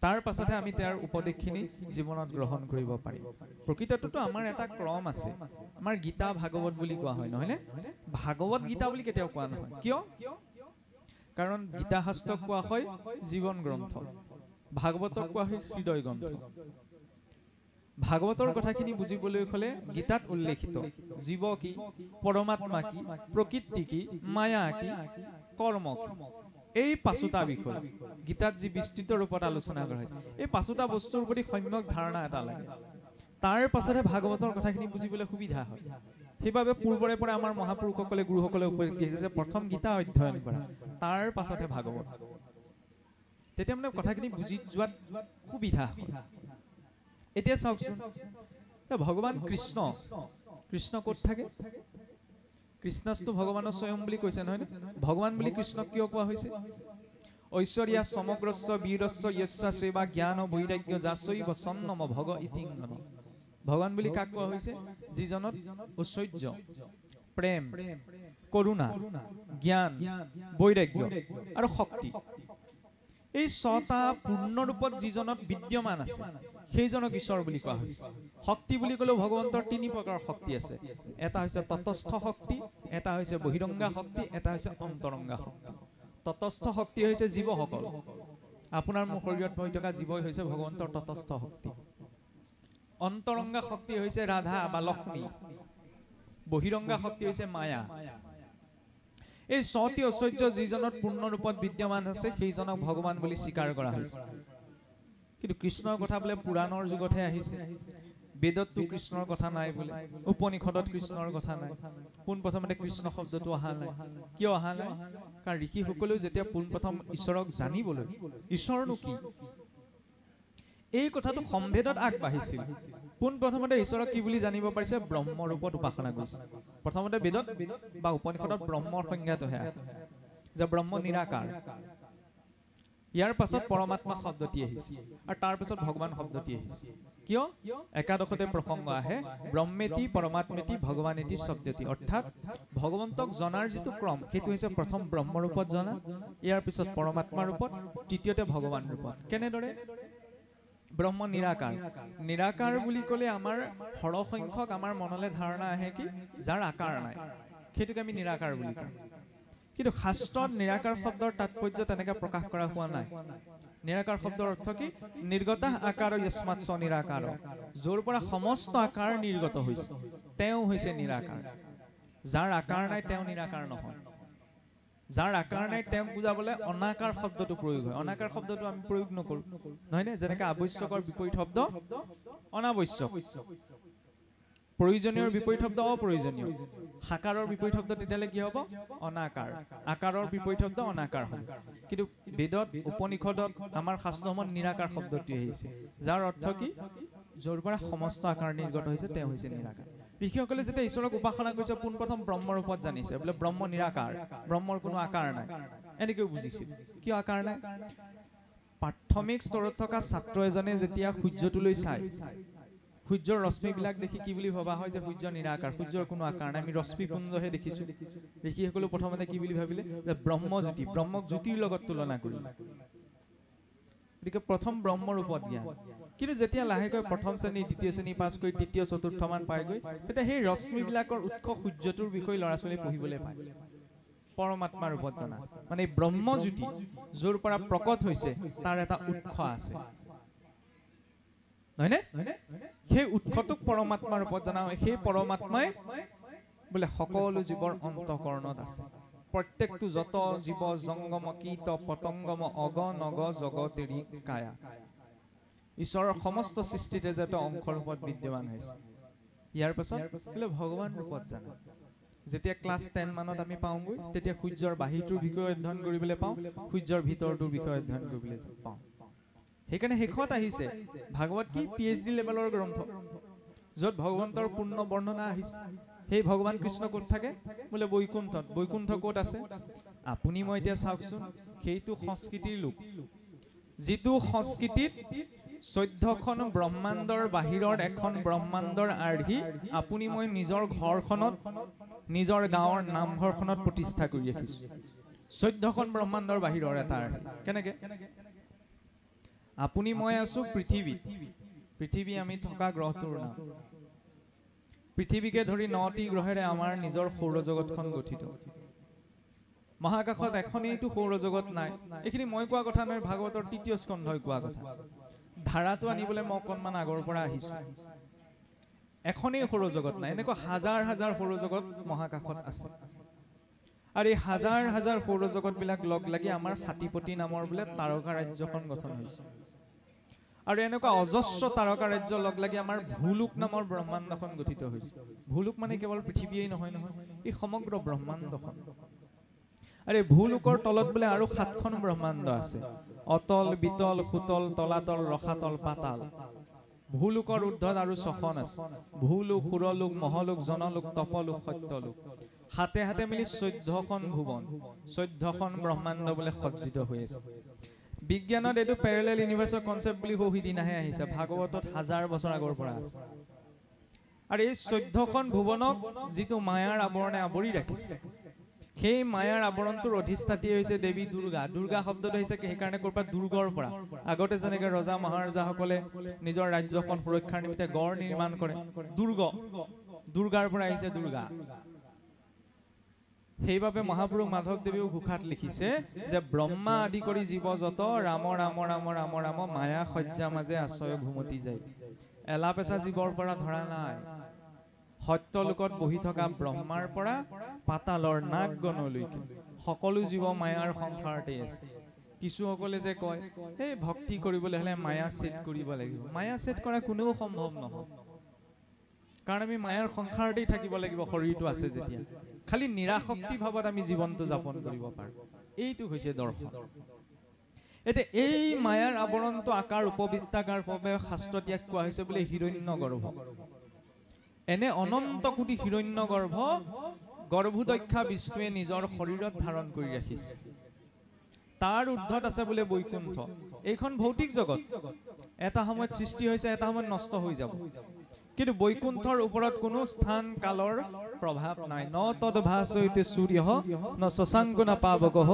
তাৰ পাছতহে আমি তেওঁৰ উপদেশখিনি জীৱনত গ্ৰহণ কৰিব পাৰিম। প্ৰকৃতটোতো আমাৰ এটা ক্ৰম আছে। আমাৰ গীতা ভাগৱত বুলি কোৱা হয়, নহয়নে? ভাগৱত গীতা বুলি কেতিয়াও কোৱা নহয়। কিয়? কাৰণ গীতা শাস্ত্ৰক কোৱা হয় জীৱন গ্ৰন্থ, ভাগৱতক কোৱা হয় হৃদয় গ্ৰন্থ। ভাগৱতৰ কথাখিনি বুজিবলৈ হ'লে গীতাত উল্লেখিত জীৱ কি, পৰমাত্মা কি, প্ৰকৃতি কি, মায়া কি, কৰ্ম কি, এই পাঁচোটা বিষয় গীতাত যি বিস্তৃত ৰূপত আলোচনা কৰা হৈছে, এই পাঁচোটা বস্তুৰ প্ৰতি সম্যক ধাৰণা এটা লাগে। তাৰ পাছতহে ভাগৱতৰ কথাখিনি বুজিবলৈ সুবিধা হয়। সেইবাবে পূৰ্বৰে পৰা আমাৰ মহাপুৰুষসকলে গুৰুসকলে উপদেশ দিছে যে প্ৰথম গীতা অধ্যয়ন কৰা, তাৰ পাছতহে ভাগৱত। তেতিয়া মানে কথাখিনি বুজি যোৱাত সুবিধা হয়। এতিয়া চাওকচোন ভগৱান কৃষ্ণ ক'ত থাকে? কৃষ্ণস্তু ভগৱানৰ স্বয়ং বুলি কৈছে, নহয় নে? ভগৱান বুলি কৃষ্ণক কিয় কোৱা হৈছে? ঐশ্বৰ্যা সমগ্ৰস্য বীৰস্য য়স্য সেৱা জ্ঞান বৈৰাগ্য যাচৈব সন্নম ভগ ইতিংগন। ভগৱান বুলি কাক কোৱা হৈছে? যিজনত ঐশ্বৰ্য, প্ৰেম, কৰুণা, জ্ঞান, বৈৰাগ্য আৰ শক্তি, এই ছটা পূৰ্ণ ৰূপত যিজনত বিদ্যমান আছে সেইজনক ঈশ্বৰ বুলি কোৱা হৈছে। শক্তি বুলি ক'লেও ভগৱন্তৰ তিনি প্ৰকাৰৰ শক্তি আছে। এটা হৈছে তটস্থ শক্তি, এটা হৈছে বহিৰংগা শক্তি, এটা হৈছে অন্তৰংগা শক্তি। তটস্থ শক্তি হৈছে জীৱসকল আপোনাৰ মোৰ শৰীৰত হৈ থকা জীৱই হৈছে ভগৱন্তৰ তটস্থ শক্তি। অন্তৰংগা শক্তি হৈছে ৰাধা বা লক্ষ্মী, বহিৰংগা শক্তি হৈছে মায়া। এই 6টি ঐশ্বৰ্য যিজনত পূৰ্ণ ৰূপত বিদ্যমান আছে সেইজনক ভগৱান বুলি স্বীকাৰ কৰা হৈছে। কিন্তু কৃষ্ণৰ কথা বোলে পুৰাণৰ যুগতহে আহিছে, বেদততো কৃষ্ণৰ কথা নাই বোলে, উপনিষদত কৃষ্ণৰ কথা নাই। পোনপ্ৰথমতে কৃষ্ণ শব্দটো অহা নাই। কিয় অহা নাই? কাৰণ ঋষিসকলেও যেতিয়া পোনপ্ৰথম ঈশ্বৰক জানিবলৈ, ঈশ্বৰনো কি এই কথাটো সম্ভেদত আগবাঢ়িছিল, পোনপ্ৰথমতে ঈশ্বৰক কি বুলি জানিব পাৰিছে? ব্ৰহ্ম ৰূপত উপাসনা কৰিছে। প্ৰথমতে বেদত বা উপনিষদত ব্ৰহ্মৰ সংজ্ঞাটোহে যে ব্ৰহ্ম নিৰাকাৰ। ইয়াৰ পাছত পৰমাত্মা শব্দটি আহিছে আৰু তাৰ পাছত ভগৱান শব্দটি আহিছে। কিয়? একাদশতে প্ৰসংগ আহে ব্ৰহ্মেতি পৰমাত্মেতি ভগৱানেতি শব্দটি, অৰ্থাৎ ভগৱন্তক জনাৰ যিটো ক্ৰম সেইটো হৈছে প্ৰথম ব্ৰহ্ম ৰূপত জনা, ইয়াৰ পিছত পৰমাত্মা ৰূপত, তৃতীয়তে ভগৱান ৰূপত। কেনেদৰে? ব্ৰহ্ম নিৰাকাৰ। নিৰাকাৰ বুলি ক'লে আমাৰ সৰহসংখ্যক আমাৰ মনলৈ ধাৰণা আহে কি? যাৰ আকাৰ নাই, সেইটোকে আমি নিৰাকাৰ বুলি কওঁ। কিন্তু শাস্ত্ৰত নিৰাকাৰ শব্দৰ তাৎপৰ্য তেনেকৈ প্ৰকাশ কৰা হোৱা নাই। নিৰাকাৰ শব্দৰ অৰ্থ কি? নিৰ্গতা আকাৰ যস্মাৎ স নিৰাকাৰ, য'ৰ পৰা সমস্ত আকাৰ নিৰ্গত হৈছে তেওঁ হৈছে নিৰাকাৰ। যাৰ আকাৰ নাই তেওঁ নিৰাকাৰ নহয়। যাৰ আকাৰ নাই তেওঁক বুজাবলৈ অনাকাৰ শব্দটো প্ৰয়োগ হয়। অনাকাৰ শব্দটো আমি প্ৰয়োগ নকৰোঁ, নহয়নে? যেনেকৈ আৱশ্যকৰ বিপৰীত শব্দ অনাৱশ্যক, প্ৰয়োজনীয়ৰ বিপৰীত শব্দ অপ্ৰয়োজনীয়, সাকাৰৰ বিপৰীত শব্দ তেতিয়াহ'লে কি হ'ব? অনাকাৰ। আকাৰৰ বিপৰীত শব্দ অনাকাৰ হ'ব। কিন্তু বেদত উপনিষদত আমাৰ শাস্ত্ৰসমূহত নিৰাকাৰ শব্দটি আহিছে, যাৰ অৰ্থ কি? য'ৰ পৰা সমস্ত আকাৰ নিৰ্গত হৈছে তেওঁ হৈছে নিৰাকাৰ। ঋষিসকলে যেতিয়া ঈশ্বৰক উপাসনা কৰিছে পোনপ্ৰথম ব্ৰহ্মৰ ৰূপত জানিছে, বোলে ব্ৰহ্ম নিৰাকাৰ, ব্ৰহ্মৰ কোনো আকাৰ নাই, এনেকৈও বুজিছিল। কিয় আকাৰ নাই? প্ৰাথমিক স্তৰত থকা ছাত্ৰ এজনে যেতিয়া সূৰ্যটোলৈ চায়, সূৰ্যৰ ৰশ্মিবিলাক দেখি কি বুলি ভবা হয়? যে সূৰ্য নিৰাকাৰ, সূৰ্যৰ কোনো আকাৰ নাই, আমি ৰশ্মিপুঞ্জহে দেখিছোঁ। ঋষিসকলে প্ৰথমতে কি বুলি ভাবিলে? যে ব্ৰহ্মজ্যোতি, ব্ৰহ্মক জ্যোতিৰ লগত তুলনা কৰিলে। গতিকে প্ৰথম ব্ৰহ্মৰূপত জ্ঞান। কিন্তু যেতিয়া লাহেকৈ প্ৰথম শ্ৰেণী, দ্বিতীয় শ্ৰেণী পাছ কৰি তৃতীয় চতুৰ্থমান পায়গৈ, তেতিয়া সেই ৰশ্মিবিলাকৰ উৎস সূৰ্যটোৰ বিষয়ে ল'ৰা ছোৱালীয়ে পঢ়িবলৈ পায়। পৰমাত্মা ৰূপত জনা মানে ব্ৰহ্মজ্যোতি য'ৰ পৰা প্ৰকট হৈছে তাৰ এটা উৎস আছে, নহয়নে? সেই উৎসটোক পৰমাত্মা ৰূপত জনা হয়। সেই পৰমাত্মাই বোলে সকলো জীৱৰ অন্তঃকৰণত আছে। প্ৰত্যেকটো যত জীৱ জংগম কীট পতংগম অগ নগ জগতেৰি কায়া, ঈশ্বৰৰ সমস্ত সৃষ্টিতে যাতে অংশ ৰূপত বিদ্যমান হৈছে। ইয়াৰ পাছত বোলে ভগৱান ৰূপত জানা। যেতিয়া ক্লাছ 10 মানত আমি পাওঁগৈ তেতিয়া সূৰ্যৰ বাহিৰটোৰ বিষয়ে অধ্যয়ন কৰিবলৈ পাওঁ, সূৰ্যৰ ভিতৰটোৰ বিষয়ে অধ্যয়ন কৰিবলৈ পাওঁ। সেইকাৰণে শেষত আহিছে ভাগৱত কি PhD লেভেলৰ গ্ৰন্থ, য'ত ভগৱন্তৰ পূৰ্ণ বৰ্ণনা আহিছে। সেই ভগৱান কৃষ্ণ ক'ত থাকে? বোলে বৈকুণ্ঠত। বৈকুণ্ঠ ক'ত আছে? আপুনি মই এতিয়া চাওকচোন, সেইটো সংস্কৃতিৰ লোক, যিটো সংস্কৃতিত 14খন ব্ৰহ্মাণ্ডৰ বাহিৰৰ এখন ব্ৰহ্মাণ্ডৰ আৰ্হি আপুনি মই নিজৰ ঘৰখনত, নিজৰ গাঁৱৰ নামঘৰখনত প্ৰতিষ্ঠা কৰি ৰাখিছো। 14খন ব্ৰহ্মাণ্ডৰ বাহিৰৰ এটা আৰ্হি। কেনেকে? আপুনি মই আছো পৃথিৱীত, পৃথিৱী আমি থকা গ্ৰহটোৰ নাম। পৃথিৱীকে ধৰি 9টি গ্ৰহেৰে আমাৰ নিজৰ সৌৰজগতখন গঠিত। মহাকাশত এখনেইটো সৌৰজগত নাই। এইখিনি মই কোৱা কথা নহয়, ভাগৱতৰ 3য় স্কন্ধই কোৱা কথা। ধাৰাটো আনিবলৈ মই অকণমান আগৰ পৰা আহিছো। এখনেই সৌৰজগত নাই, এনেকুৱা হাজাৰ হাজাৰ সৌৰজগত মহাকাশত আছে। আৰু এই হাজাৰ হাজাৰ সৌৰজগতবিলাক লগ লাগি আমাৰ হাতীপতি নামৰ বোলে তাৰকা ৰাজ্যখন গঠন হৈছে। আৰু এনেকুৱা অজস্ৰ তাৰকা ৰাজ্য লগ লাগি আমাৰ ভূলোক নামৰ ব্ৰহ্মাণ্ডখন গঠিত হৈছে। ভূলোক মানে কেৱল পৃথিৱীয়েই নহয় নহয়, এই সমগ্ৰ ব্ৰহ্মাণ্ডখন। আৰু এই ভূলোকৰ তলত বোলে আৰু 7খন ব্ৰহ্মাণ্ড আছে, অতল বিতল সুতল তলাতল ৰসাতল পাতাল। ভূলোকৰ ঊৰ্ধ্বত আৰু 6খন আছে, ভূলোক সুৰলোক মহলোক জনলোক তপলোক সত্যলোক। হাতে হাতে মিলি 14খন ভুৱন, 14খন ব্ৰহ্মাণ্ড বোলে সজ্জিত হৈ আছে। বিজ্ঞানত এইটো পেৰেলেল ইউনিভাৰ্ছৰ কনচেপ্ট বুলি সিদিনাহে আহিছে, ভাগৱতত 1000 বছৰ আগৰ পৰা আছে। আৰু এই 14খন ভুৱনক যিটো মায়াৰ আৱৰণে আৱৰি ৰাখিছে, সেই মায়াৰ আৱৰণটোৰ অধিষ্ঠাত্ৰী হৈছে দেৱী দুৰ্গা। দুৰ্গা শব্দটো আহিছে সেইকাৰণে ক'ৰ পৰা? দুৰ্গৰ পৰা। আগতে যেনেকৈ ৰজা মহাৰজাসকলে নিজৰ ৰাজ্যখন সুৰক্ষাৰ নিমিত্তে গড় নিৰ্মাণ কৰে, দুৰ্গ, দুৰ্গাৰ পৰা আহিছে দুৰ্গা। সেইবাবে মহাপুৰুষ মাধৱদেৱেও ঘোষাত লিখিছে যে ব্ৰহ্মা আদি কৰি জীৱ যত ৰাম ৰাম ৰাম ৰাম ৰাম মায়া সজ্জা মাজে আশ্ৰয় ঘুমতি যায়। এলাপেচা জীৱৰ পৰা ধৰা নাই। সত্য লোকত বহি থকা ব্ৰহ্মাৰ পৰা পাতালৰ নাগ গণলৈকে সকলো জীৱ মায়াৰ সংসাৰতে আছে। কিছুসকলে যে কয় এই ভক্তি কৰিবলৈ হলে মায়া ছেদ কৰিব লাগিব। মায়া ছেদ কৰা কোনেও সম্ভৱ নহয়, কাৰণ আমি মায়াৰ সংসাৰতেই থাকিব লাগিব শৰীৰটো আছে যেতিয়া। খালি নিৰাশক্তি ভাৱত আমি জীৱনটো যাপন কৰিব পাৰোঁ। এইটো হৈছে দৰ্শন। এতিয়া এই মায়াৰ আৱৰণটো আকাৰ উপবৃত্তাকাৰ ভাৱে শাস্ত্ৰত্যাগ কোৱা হৈছে বোলে হিৰণ্যগৰ্ভ। এনে অনন্ত কোটি হিৰণ্যগৰ্ভ গৰ্ভোদক্ষা বিষ্ণুৱে নিজৰ শৰীৰত ধাৰণ কৰি ৰাখিছে। তাৰ ঊৰ্ধত আছে বোলে বৈকুণ্ঠ। এইখন ভৌতিক জগত, এটা সময়ত সৃষ্টি হৈছে, এটা সময়ত নষ্ট হৈ যাব। কিন্তু বৈকুণ্ঠৰ ওপৰত কোনো স্থান কালৰ প্ৰভাৱ নাই। ন তদ ভাসয়তে সূৰ্যঃ ন শশাঙ্ক ন পাবকঃ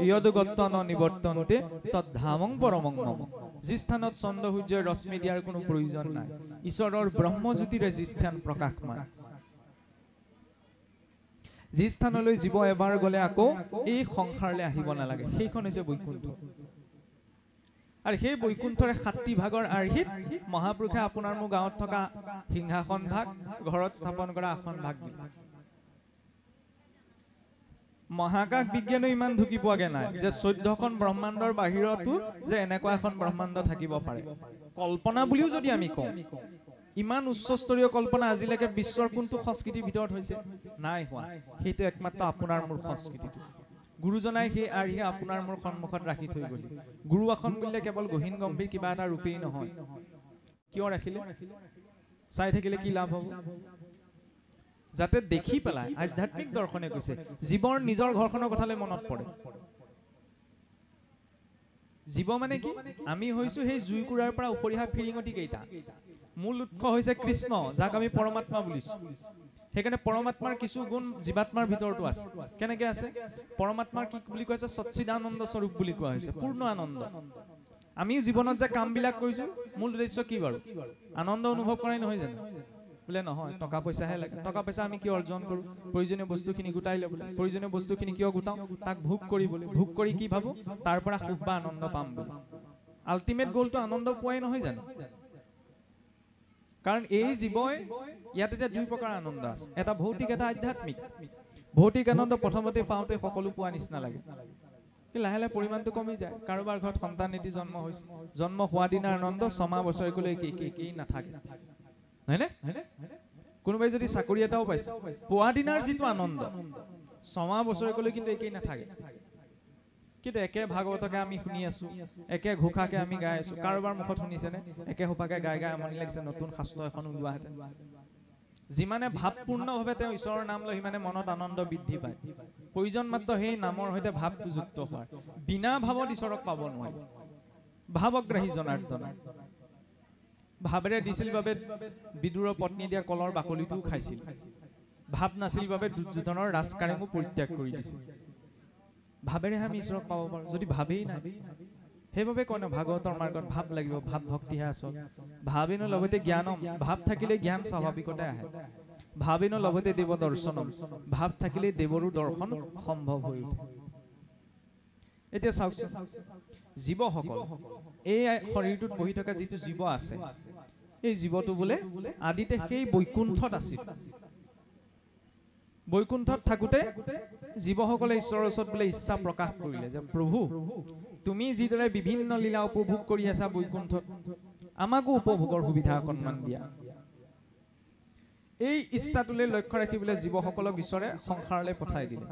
ইয়দগত্ত ন নিবৰ্তন্তে তদ্ধামং পৰমং মম। যি স্থানত চন্দ্ৰ সূৰ্যৰ ৰশ্মি দিয়াৰ কোনো প্ৰয়োজন নাই, ঈশ্বৰৰ ব্ৰহ্মজ্যোতিৰে যি স্থান প্ৰকাশমান, যি স্থানলৈ জীৱ এবাৰ গলে আকৌ এই সংসাৰলৈ আহিব নালাগে, সেইখন হৈছে বৈকুণ্ঠ। আৰু সেই বৈকুণ্ঠৰে 7টি ভাগৰ আৰ্হিত মহাপুৰুষে আপোনাৰ মোৰ গাঁৱত থকা সিংহাসন ভাগ, ঘৰত স্থাপন কৰা আসন ভাগ দিলে। মহাকাশ বিজ্ঞানো ইমান ঢুকি পোৱাগে নাই যে 14খন ব্ৰহ্মাণ্ডৰ বাহিৰতো যে এনেকুৱা এখন ব্ৰহ্মাণ্ড থাকিব পাৰে। কল্পনা বুলিও যদি আমি কওঁ, ইমান উচ্চস্তৰীয় কল্পনা আজিলৈকে বিশ্বৰ কোনটো সংস্কৃতিৰ ভিতৰত হৈছে? নাই হোৱা। সেইটো একমাত্ৰ আপোনাৰ মোৰ সংস্কৃতিটো। গুৰুজনাই সেই আৰ্হি আপোনাৰ মোৰ সন্মুখত ৰাখি থৈ গ'ল। গুৰু আসন বুলিলে কেৱল গহীন গম্ভীৰ কিবা এটা ৰূপেই নহয়। কিয় ৰাখিলে? চাই থাকিলে কি লাভ হ'ব? যাতে দেখি পেলাই আধ্যাত্মিক দৰ্শনে কৈছে জীৱৰ নিজৰ ঘৰখনৰ কথালৈ মনত পৰে। জীৱ মানে কি? আমি হৈছো সেই জুইকুৰাৰ পৰা উপৰিহা ফিৰিঙতি কেইটা। মূল উৎস হৈছে কৃষ্ণ, যাক আমি পৰমাত্মা বুলিছো। সেইকাৰণে পৰমাত্মাৰ কিছু গুণ জীৱাত্মাৰ ভিতৰতো আছে। কেনেকে আছে? পৰমাত্মাৰ কি বুলি কোৱা হৈছে? সচ্চিদানন্দ স্বৰূপ বুলি কোৱা হৈছে, পূৰ্ণ আনন্দ। আমি জীৱনত যে কামবিলাক কৰিছো, মূল উদ্দেশ্য কি বাৰু? আনন্দ অনুভৱ কৰাই নহয় জানো? বোলে নহয়, টকা পইচাহে লাগে। টকা পইচা আমি কিয় অৰ্জন কৰো? প্ৰয়োজনীয় বস্তুখিনি গোটাই ল'বলৈ। প্ৰয়োজনীয় বস্তুখিনি কিয় গোটাও? তাক ভোগ কৰিবলৈ। ভোগ কৰি কি ভাবো? তাৰ পৰা সুখ বা আনন্দ পাম বুলি। আল্টিমেট গ'লটো আনন্দ পোৱাই নহয় জানো? কাৰণ এই জীৱই ইয়াত এতিয়া 2 প্ৰকাৰ আনন্দ আছে, এটা ভৌতিক, এটা আধ্যাত্মিক। ভৌতিক আনন্দ প্ৰথমতে পাওঁতে সকলো পোৱা নিচিনা লাগে, লাহে লাহে পৰিমাণটো কমি যায়। কাৰোবাৰ ঘৰত সন্তান এটি জন্ম হৈছে, জন্ম হোৱা দিনাৰ আনন্দ 6 মাহ বছৰলৈ একেই নাথাকে, হয়নে? কোনোবাই যদি চাকৰি এটাও পাইছে, পোৱা দিনাৰ যিটো আনন্দ 6 মাহ বছৰলৈ কিন্তু একেই নাথাকে। কিন্তু একে ভাগৱতকে আমি শুনি আছো, একে ঘোষাকে আমি গাই আছো। কাৰোবাৰ মুখত শুনিছেনে একে সোপাকে গাই গাই আমনি লাগিছে নতুন শাস্ত্ৰ এখন ওলোৱাহেঁতেন? যিমানে ভাৱপূৰ্ণভাৱে তেওঁ ঈশ্বৰৰ নাম লয়, সিমানে মনত আনন্দ বৃদ্ধি পায়। প্ৰয়োজন মাত্ৰ সেই নামৰ সৈতে ভাৱটো যুক্ত হোৱাৰ। বিনা ভাৱত ঈশ্বৰক পাব নোৱাৰি। ভাৱগ্ৰাহী জনাৰ্দন। ভাৱেৰে দিছিল বাবে বিদুৰৰ পত্নী দিয়া কলৰ বাকলিটোও খাইছিল। ভাৱ নাছিল বাবে দুৰ্যোধনৰ ৰাজকাৰেঙো পৰিত্যাগ কৰি দিছিল। ভাৱেৰে আমি ঈশ্বৰক পাব পাৰোঁ, যদি ভাৱেই নাই। সেইবাবে কয় ন ভাগৱতৰ মাৰ্গত ভাৱ লাগিব, ভাৱ ভক্তিহে আচল। ভাৱেনো লগতে জ্ঞানম, ভাৱ থাকিলে জ্ঞান স্বাভাৱিকতে আহে। ভাৱেনো লগতে দেৱ দৰ্শনম, ভাৱ থাকিলে দেৱৰো দৰ্শন সম্ভৱ হৈ উঠে। এতিয়া চাওকচোন, জীৱসকল এই শৰীৰটোত বহি থকা যিটো জীৱ আছে, এই জীৱটো বোলে আদিতে সেই বৈকুণ্ঠত আছিল। বৈকুণ্ঠত থাকোতে জীৱসকলে ঈশ্বৰৰ ওচৰত বোলে ইচ্ছা প্ৰকাশ কৰিলে যে প্ৰভু, তুমি যিদৰে বিভিন্ন লীলা উপভোগ কৰি আছা বৈকুণ্ঠত, আমাকো উপভোগৰ সুবিধা অকণমান দিয়া। এই ইচ্ছাটোলৈ লক্ষ্য ৰাখি বোলে জীৱসকলক ঈশ্বৰে সংসাৰলৈ পঠাই দিলে।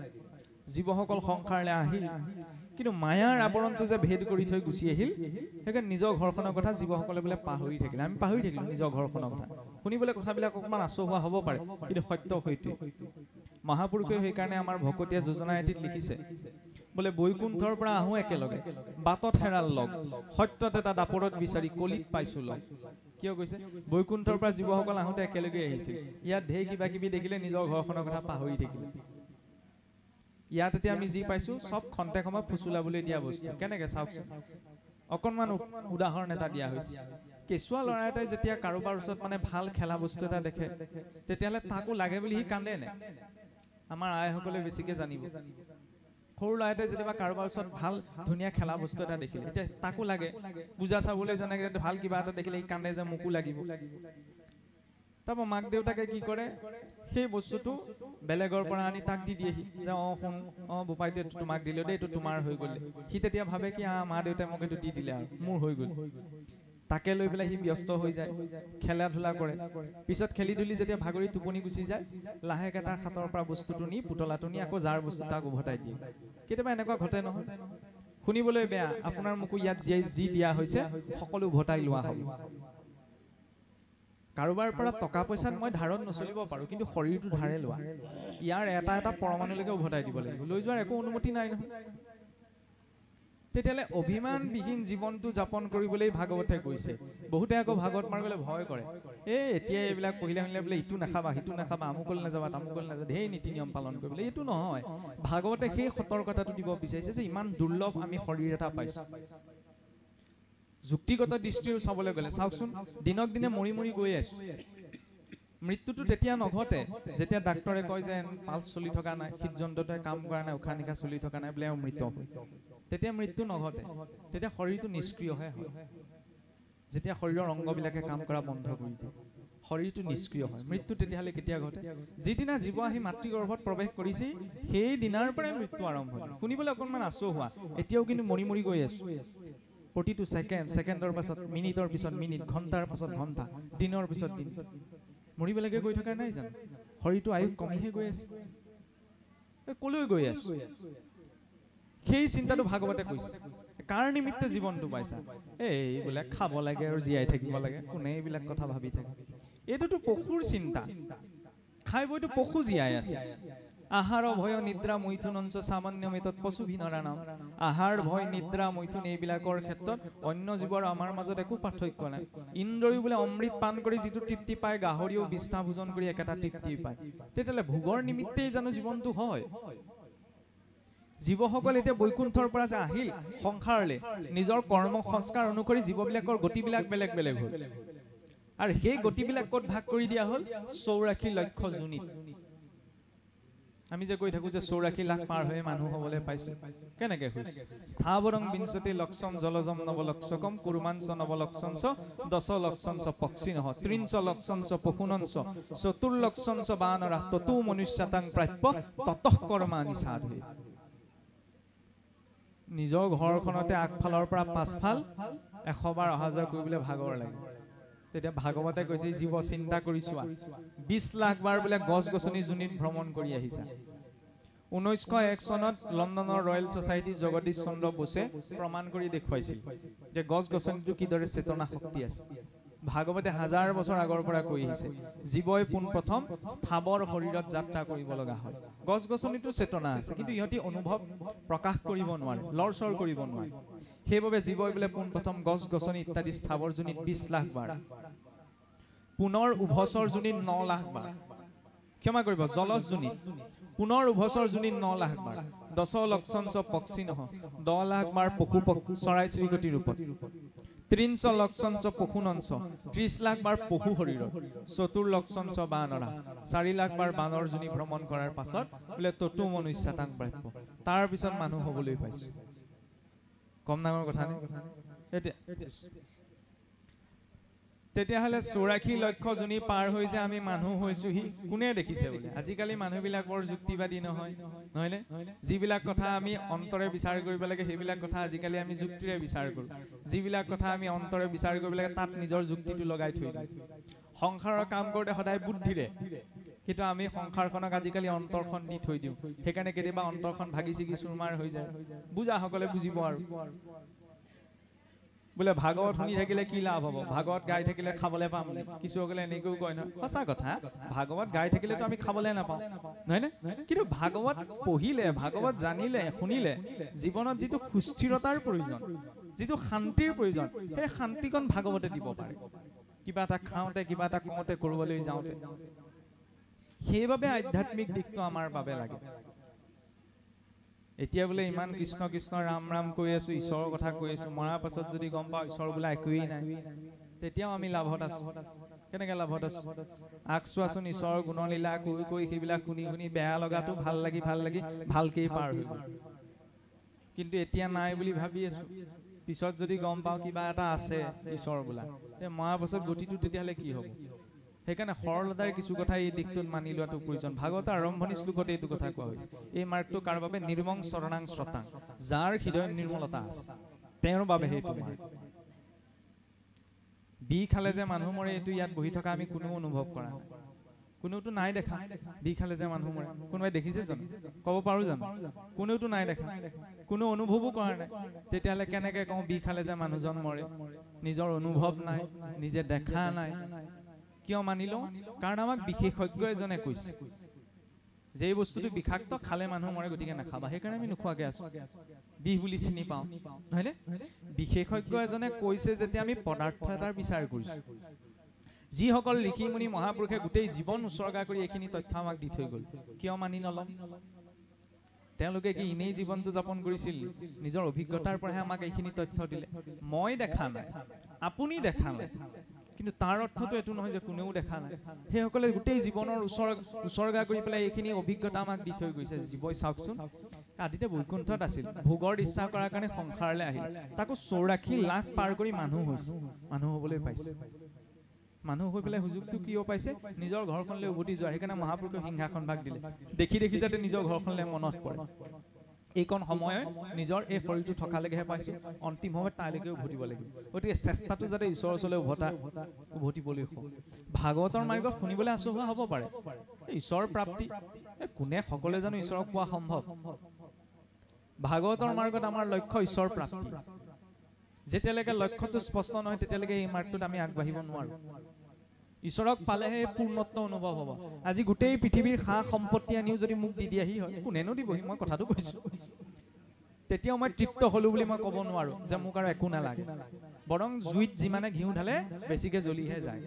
জীৱসকল সংসাৰলৈ আহিল, কিন্তু মায়াৰ আৱৰণটো যে ভেদ কৰি থৈ গুচি আহিল, সেইকাৰণে নিজৰ ঘৰখনৰ কথা জীৱসকলে বোলে পাহৰি থাকিলে। আমি পাহৰি থাকিলো নিজৰ ঘৰখনৰ কথা। শুনিবলৈ কথাবিলাক অকণমান আচহুৱা হ'ব পাৰে, কিন্তু সত্য সেইটোৱে। মহাপুৰুষে সেইকাৰণে আমাৰ ভকতীয়া যোজনা এটিত লিখিছে বোলে বৈকুণ্ঠৰ পৰা আহোঁ একেলগে, বাটত হেৰাল লগ, সত্যত এটা দাপৰত বিচাৰি কলিত পাইছো লগ। কিয় কৈছে? বৈকুণ্ঠৰ পৰা জীৱসকল আহোঁতে একেলগে আহিছিল। ইয়াত ঢেৰ কিবা কিবি দেখিলে নিজৰ ঘৰখনৰ কথা পাহৰি থাকিলে। ইয়াত এতিয়া আমি যি পাইছো চব খন্তেক সময় ফুচুলাবলৈ দিয়া বস্তু। কেনেকে চাওকচোন, অকণমান উদাহৰণ এটা দিয়া হৈছে। কেঁচুৱা ল'ৰা এটাই যেতিয়া কাৰোবাৰ ওচৰত মানে ভাল খেলা বস্তু এটা দেখে, তেতিয়াহ'লে তাকো লাগে বুলি সি কান্দে নে? আমাৰ আইসকলে বেছিকৈ জানিব। সৰু ল'ৰা এটাই যেনিবা কাৰোবাৰ ওচৰত ভাল ধুনীয়া খেলা বস্তু এটা দেখিলে, এতিয়া তাকো লাগে পূজা চাবলৈ যেনেকৈ ভাল কিবা এটা দেখিলে সি কান্দে যে মোকো লাগিব। তাৰপৰা মাক দেউতাকে কি কৰে, সেই বস্তুটো বেলেগৰ পৰা আনি তাক দি দিয়েহি যে শুন বোপাইটো এইটো তোমাক দিলে দেই, এইটো তোমাৰ হৈ গ'ল। সি তেতিয়া ভাবে কি মা দেউতাই মোক এইটো দি দিলে আৰু মোৰ হৈ গ'ল। তাকে লৈ পেলাই সি ব্যস্ত হৈ যায়, খেলা ধূলা কৰে। পিছত খেলি ধূলি যেতিয়া ভাগৰি টোপনি গুচি যায়, লাহেকৈ তাৰ হাতৰ পৰা বস্তুটো নি পুতলাটো নি আকৌ যাৰ বস্তু তাক উভতাই দিয়ে। কেতিয়াবা এনেকুৱা ঘটে নহয়, শুনিবলৈ বেয়া, আপোনাৰ মোকো ইয়াত যি দিয়া হৈছে সকলো উভতাই লোৱা হ'ব। কাৰোবাৰ পৰা টকা পইচাত মই ধাৰত নচলিব পাৰোঁ, কিন্তু শৰীৰটো ধাৰে লোৱা, ইয়াৰ এটা এটা পৰমাণুলৈকে উভতাই দিব লাগিব, লৈ যোৱাৰ একো অনুমতি নাই নহয়। তেতিয়াহ'লে অভিমানবিহীন জীৱনটো যাপন কৰিবলৈ ভাগৱতে কৈছে। বহুতে আকৌ ভাগৱত মাৰ্গলৈ ভয় কৰে, এতিয়া এইবিলাক পঢ়িলে শুনিলে বোলে ইটো নাখাবা সিটো নাখাবা, আমুকলৈ নাযাবা তামুকলৈ নাযাবা, ধেৰ নীতি নিয়ম পালন কৰিবলৈ। এইটো নহয়, ভাগৱতে সেই সতৰ্কতাটো দিব বিচাৰিছে যে ইমান দুৰ্লভ আমি শৰীৰ এটা পাইছোঁ। যুক্তিগত দৃষ্টিৰে চাবলৈ গ'লে চাওকচোন, দিনক দিনে মৰি মৰি গৈ আছো। মৃত্যুটো তেতিয়া নঘটে যেতিয়া ডাক্তৰে কয় যে পালছ চলি থকা নাই, হৃদযন্ত্ৰটোৱে কাম কৰা নাই, উশাহ নিশাহ চলি থকা নাই বোলে মৃত হয়। তেতিয়া মৃত্যু নঘটে, তেতিয়া শৰীৰটো নিষ্ক্ৰিয়হে হয়। যেতিয়া শৰীৰৰ অংগবিলাকে কাম কৰা বন্ধ কৰি দিয়ে, শৰীৰটো নিষ্ক্ৰিয় হয়। মৃত্যু তেতিয়াহ'লে কেতিয়া ঘটে? যিদিনা জীৱ আহি মাতৃগৰ্ভত প্ৰৱেশ কৰিছে সেই দিনাৰ পৰাই মৃত্যু আৰম্ভ হয়। শুনিবলৈ অকণমান আচৰিত হোৱা, এতিয়াও কিন্তু মৰি মৰি গৈ আছো। প্ৰতিটো ছেকেণ্ডৰ পাছত মিনিটৰ পিছত মিনিট, ঘণ্টাৰ পাছত ঘণ্টা, দিনৰ পিছত দিন মৰিবলৈকে গৈ থকা নাই জানো? শৰীৰটো আয়ুস কমিহে গৈ আছে, কলৈ গৈ আছো? সেই চিন্তাটো ভাগৱতে কৈছে। কাৰ নিমিত্তে জীৱনটো পাইছা? এইবিলাক খাব লাগে আৰু জীয়াই থাকিব লাগে, কোনে এইবিলাক কথা ভাবি থাকে? এইটোতো পশুৰ চিন্তা, খাই বৈতো পশু জীয়াই আছে। আহাৰ ভয় নিদ্ৰা মৈথুন অংশ সামান্য মেতত পশু ভিনৰা নাম। আহাৰ ভয় নিদ্ৰা মৈথুন এইবিলাকৰ ক্ষেত্ৰত অন্য জীৱৰ আমাৰ মাজত একো পাৰ্থক্য নাই। ইন্দ্ৰয়ো বোলে অমৃত পান কৰি যিটো তৃপ্তি পায়, গাহৰিও বিষ্ঠা ভোজন কৰি একেটা তৃপ্তি পায়। তেতিয়াহ'লে ভোগৰ নিমিত্তেই জানো জীৱনটো হয়? জীৱসকল এতিয়া বৈকুণ্ঠৰ পৰা যে আহিল সংসাৰলৈ, নিজৰ কৰ্ম সংস্কাৰ অনুসৰি জীৱবিলাকৰ গতিবিলাক বেলেগ বেলেগ হ'ল, আৰু সেই গতিবিলাক ক'ত ভাগ কৰি দিয়া হ'ল? 84 লক্ষ যোনিত। আমি যে কৈ থাকো যে 84 লাখ পাৰ হৈ মানুহ হ'বলৈ পাইছো, কেনেকে হৈছে? স্থাবৰং বিংশতি লক্ষম জলজম নৱলক্ষকম কুৰ্মাঞ্চ নৱলক্ষঞ্চ 10 লক্ষঞ্চ পক্ষিণঃ 30 লক্ষঞ্চ পশুনঞ্চ 4 লক্ষঞ্চ বানৰঃ ততো মনুষ্যতাং প্ৰাপ্য ততঃ কৰ্মাণি সাধু। নিজৰ ঘৰখনতে আগফালৰ পৰা পাছফাল 100 বাৰ অহা যোৱা কৰিবলৈ ভাগৰ লাগে। তেতিয়া ভাগৱতে কৈছে, জীৱ চিন্তা কৰি চোৱা, 20 লাখ বাৰ বোলে গছ গছনি জুনিত ভ্ৰমণ কৰি আহিছা। 1901 চনত লণ্ডনৰ ৰয়েল ছ'চাইটি জগদীশ চন্দ্ৰ বোছে প্ৰমাণ কৰি দেখুৱাইছিল যে গছ গছনিটো কিদৰে চেতনা শক্তি আছে। ভাগৱতে 1000 বছৰ আগৰ পৰা কৈ আহিছে, জীৱই পোনপ্ৰথম স্থাবৰ শৰীৰত যাত্ৰা কৰিব লগা হয়। গছ গছনিটো চেতনা আছে, কিন্তু ইহঁতি অনুভৱ প্ৰকাশ কৰিব নোৱাৰে, লৰচৰ কৰিব নোৱাৰে। সেইবাবে জীৱই বোলে পোনপ্ৰথম গছ গছনি ইত্যাদি স্থাবৰ যোনিত 20 লাখ বাৰ, পুনৰ উভচৰ যোনিত 9 লাখ বাৰ, ক্ষমা কৰিব জলজ যোনিত, পুনৰ উভচৰ যোনিত 9 লাখ বাৰ, 10 লক্ষঞ্চ পক্ষিণঃ 10 লাখ বাৰ পশু চৰাই চিৰিকটি ৰূপত, 30 লক্ষঞ্চ পশুনঞ্চ 30 লাখ বাৰ পশু শৰীৰত, 4 লক্ষঞ্চ বানৰঃ 4 লাখ বাৰ বানৰ যোনি ভ্ৰমণ কৰাৰ পাছত বোলে ততো মনুষ্যতাং প্ৰাপ্য, তাৰ পিছত মানুহ হ'বলৈ পাইছো। কম ডাঙৰ কথা নে? তেতিয়াহ'লে 84 লক্ষ যোনি পাৰ হৈ যে আমি মানুহ হৈছোহি, কোনে দেখিছে বোলে? আজিকালি মানুহবিলাক বৰ যুক্তিবাদী নহয়, নহয়নে? যিবিলাক কথা আমি অন্তৰে বিচাৰ কৰিব লাগে সেইবিলাক কথা আজিকালি আমি যুক্তিৰে বিচাৰ কৰোঁ। যিবিলাক কথা আমি অন্তৰে বিচাৰ কৰিব লাগে তাত নিজৰ যুক্তিটো লগাই থৈ দিওঁ। সংসাৰৰ কাম কৰোঁতে সদায় বুদ্ধিৰে, কিন্তু আমি সংসাৰখনক আজিকালি অন্তৰখন দি থৈ দিওঁ। সেইকাৰণে কেতিয়াবা অন্তৰখন ভাগি ছিগি চুৰমাৰ হৈ যায়। বুজাসকলে বুজিব আৰু বোলে ভাগৱত শুনি থাকিলে কি লাভ হ'ব, ভাগৱত গাই থাকিলে খাবলৈ পাম। কিছুসকলে এনেকৈও কয় নহয়, সঁচা কথা, ভাগৱত গাই থাকিলেতো আমি খাবলৈ নাপাওঁ, নহয়নে? কিন্তু ভাগৱত পঢ়িলে, ভাগৱত জানিলে, শুনিলে জীৱনত যিটো সুস্থিৰতাৰ প্ৰয়োজন, যিটো শান্তিৰ প্ৰয়োজন, সেই শান্তিকণ ভাগৱতে দিব পাৰে। কিবা এটা খাওঁতে, কিবা এটা কওঁতে, কৰিবলৈ যাওঁতে। সেইবাবে আধ্যাত্মিক দিশটো আমাৰ বাবে লাগে। এতিয়া বোলে ইমান কৃষ্ণ কৃষ্ণ ৰাম ৰাম কৈ আছো, ঈশ্বৰৰ কথা কৈ আছো, মৰাৰ পাছত যদি গম পাওঁ ঈশ্বৰ বোলে একোৱেই নাই, তেতিয়াও আমি লাভত আছো। কেনেকৈ লাভত আছো? আগ চোৱাচোন, ঈশ্বৰৰ গুণলীলা কৈ কৈ সেইবিলাক শুনি শুনি বেয়া লগাটো ভাল লাগি ভালকেই পাৰ হৈ গ'ল। কিন্তু এতিয়া নাই বুলি ভাবি আছো, পিছত যদি গম পাওঁ কিবা এটা আছে ঈশ্বৰ বোলা, মৰাৰ পাছত গতিটো তেতিয়াহ'লে কি হ'ব? সেইকাৰণে সৰলতাৰ কিছু কথা এই দিশটোত মানি লোৱাটো প্ৰয়োজন। ভাগৱতৰ আৰম্ভণি শ্লোকতে এইটো কথা কোৱা হৈছে। এই মাৰ্গটো কাৰ বাবে? নিৰ্মং শৰণাং শ্ৰতাং, যাৰ হৃদয়ত নিৰ্মলতা আছে তেওঁৰ বাবে সেইটো মাৰ্গ। বি খালে যে মানুহ মৰে, এইটো ইয়াত বহি থকা আমি কোনেও অনুভৱ কৰা নাই, কোনেওতো নাই দেখা। বি খালে যে মানুহ মৰে কোনোবাই দেখিছে জানো? ক'ব পাৰো জানো? কোনেওতো নাই দেখা, কোনো অনুভৱো কৰা নাই। তেতিয়াহ'লে কেনেকে কওঁ বি খালে যে মানুহজন মৰে? নিজৰ অনুভৱ নাই, নিজে দেখা নাই। কিয় মানি লওঁ? কাৰণ আমাক বিশেষজ্ঞ এজনে কৈছে যে এই বস্তুটো বিষাক্ত, খালে মানুহ মৰে, গতিকে নাখাবা। সেইকাৰণে আমি নোখোৱাকে আছো, বিষ বুলি চিনি পাওঁ, নহয়নে? বিশেষজ্ঞ এজনে কৈছে যেতিয়া আমি পদাৰ্থ এটাৰ বিচাৰ কৰিছো। যিসকল ঋষি মুনি মহাপুৰুষে গোটেই জীৱন উচৰ্গা কৰি এইখিনি তথ্য আমাক দি থৈ গ'ল, কিয় মানি নলম? তেওঁলোকে কি এনেই জীৱনটো যাপন কৰিছিল? নিজৰ অভিজ্ঞতাৰ পৰাহে আমাক এইখিনি তথ্য দিলে। মই দেখা নাই, আপুনি দেখা নাই, কিন্তু তাৰ অৰ্থটো এইটো নহয় যে কোনেও দেখা নাই। সেইসকলে গোটেই জীৱনৰ উচৰ্গা কৰি পেলাই এইখিনি অভিজ্ঞতা আমাক দি থৈ গৈছে। জীৱই চাওকচোন, আদিতে বৈকুণ্ঠত আছিল, ভোগৰ ইচ্ছা কৰাৰ কাৰণে সংসাৰলৈ আহিল, তাকো 84 লাখ পাৰ কৰি মানুহ হৈছে, মানুহ হ'বলৈ পাইছে। মানুহ হৈ পেলাই সুযোগটো কিয় পাইছে? নিজৰ ঘৰখনলৈ উভতি যোৱা। সেইকাৰণে মহাপুৰুষে সিংহাসন ভাগ দিলে, দেখি দেখি যাতে নিজৰ ঘৰখনলৈ মনত পৰে। এইকণ সময়ত নিজৰ এই শৰীৰটো থকালৈকেহে পাইছো, অন্তিম সময়ত তাইলৈকে উভতিব লাগিব। গতিকে চেষ্টাটো যাতে ঈশ্বৰৰ ওচৰলৈ উভতিবলৈ হওক। ভাগৱতৰ মাৰ্গত শুনিবলৈ আচহুৱা হ'ব পাৰে, ঈশ্বৰ প্ৰাপ্তি কোনে সকলোৱে জানো ঈশ্বৰক পোৱা সম্ভৱ? ভাগৱতৰ মাৰ্গত আমাৰ লক্ষ্য ঈশ্বৰ প্ৰাপ্তি। যেতিয়ালৈকে লক্ষ্যটো স্পষ্ট নহয় তেতিয়ালৈকে এই মাৰ্গটোত আমি আগবাঢ়িব নোৱাৰো। ঈশ্বৰক পালেহে পূৰ্ণত্ব অনুভৱ হ'ব। আজি গোটেই পৃথিৱীৰ সা সম্পত্তি আনিও যদি মোক দি দিয়াহি হয়, কোনেনো দিবহি? মই কথাটো কৈছো। তেতিয়াও মই তৃপ্ত হলো বুলি মই ক'ব নোৱাৰো যে মোক আৰু একো নালাগে। বৰং জুইত যিমানে ঘিউ ঢালে বেছিকে জ্বলিহে যায়।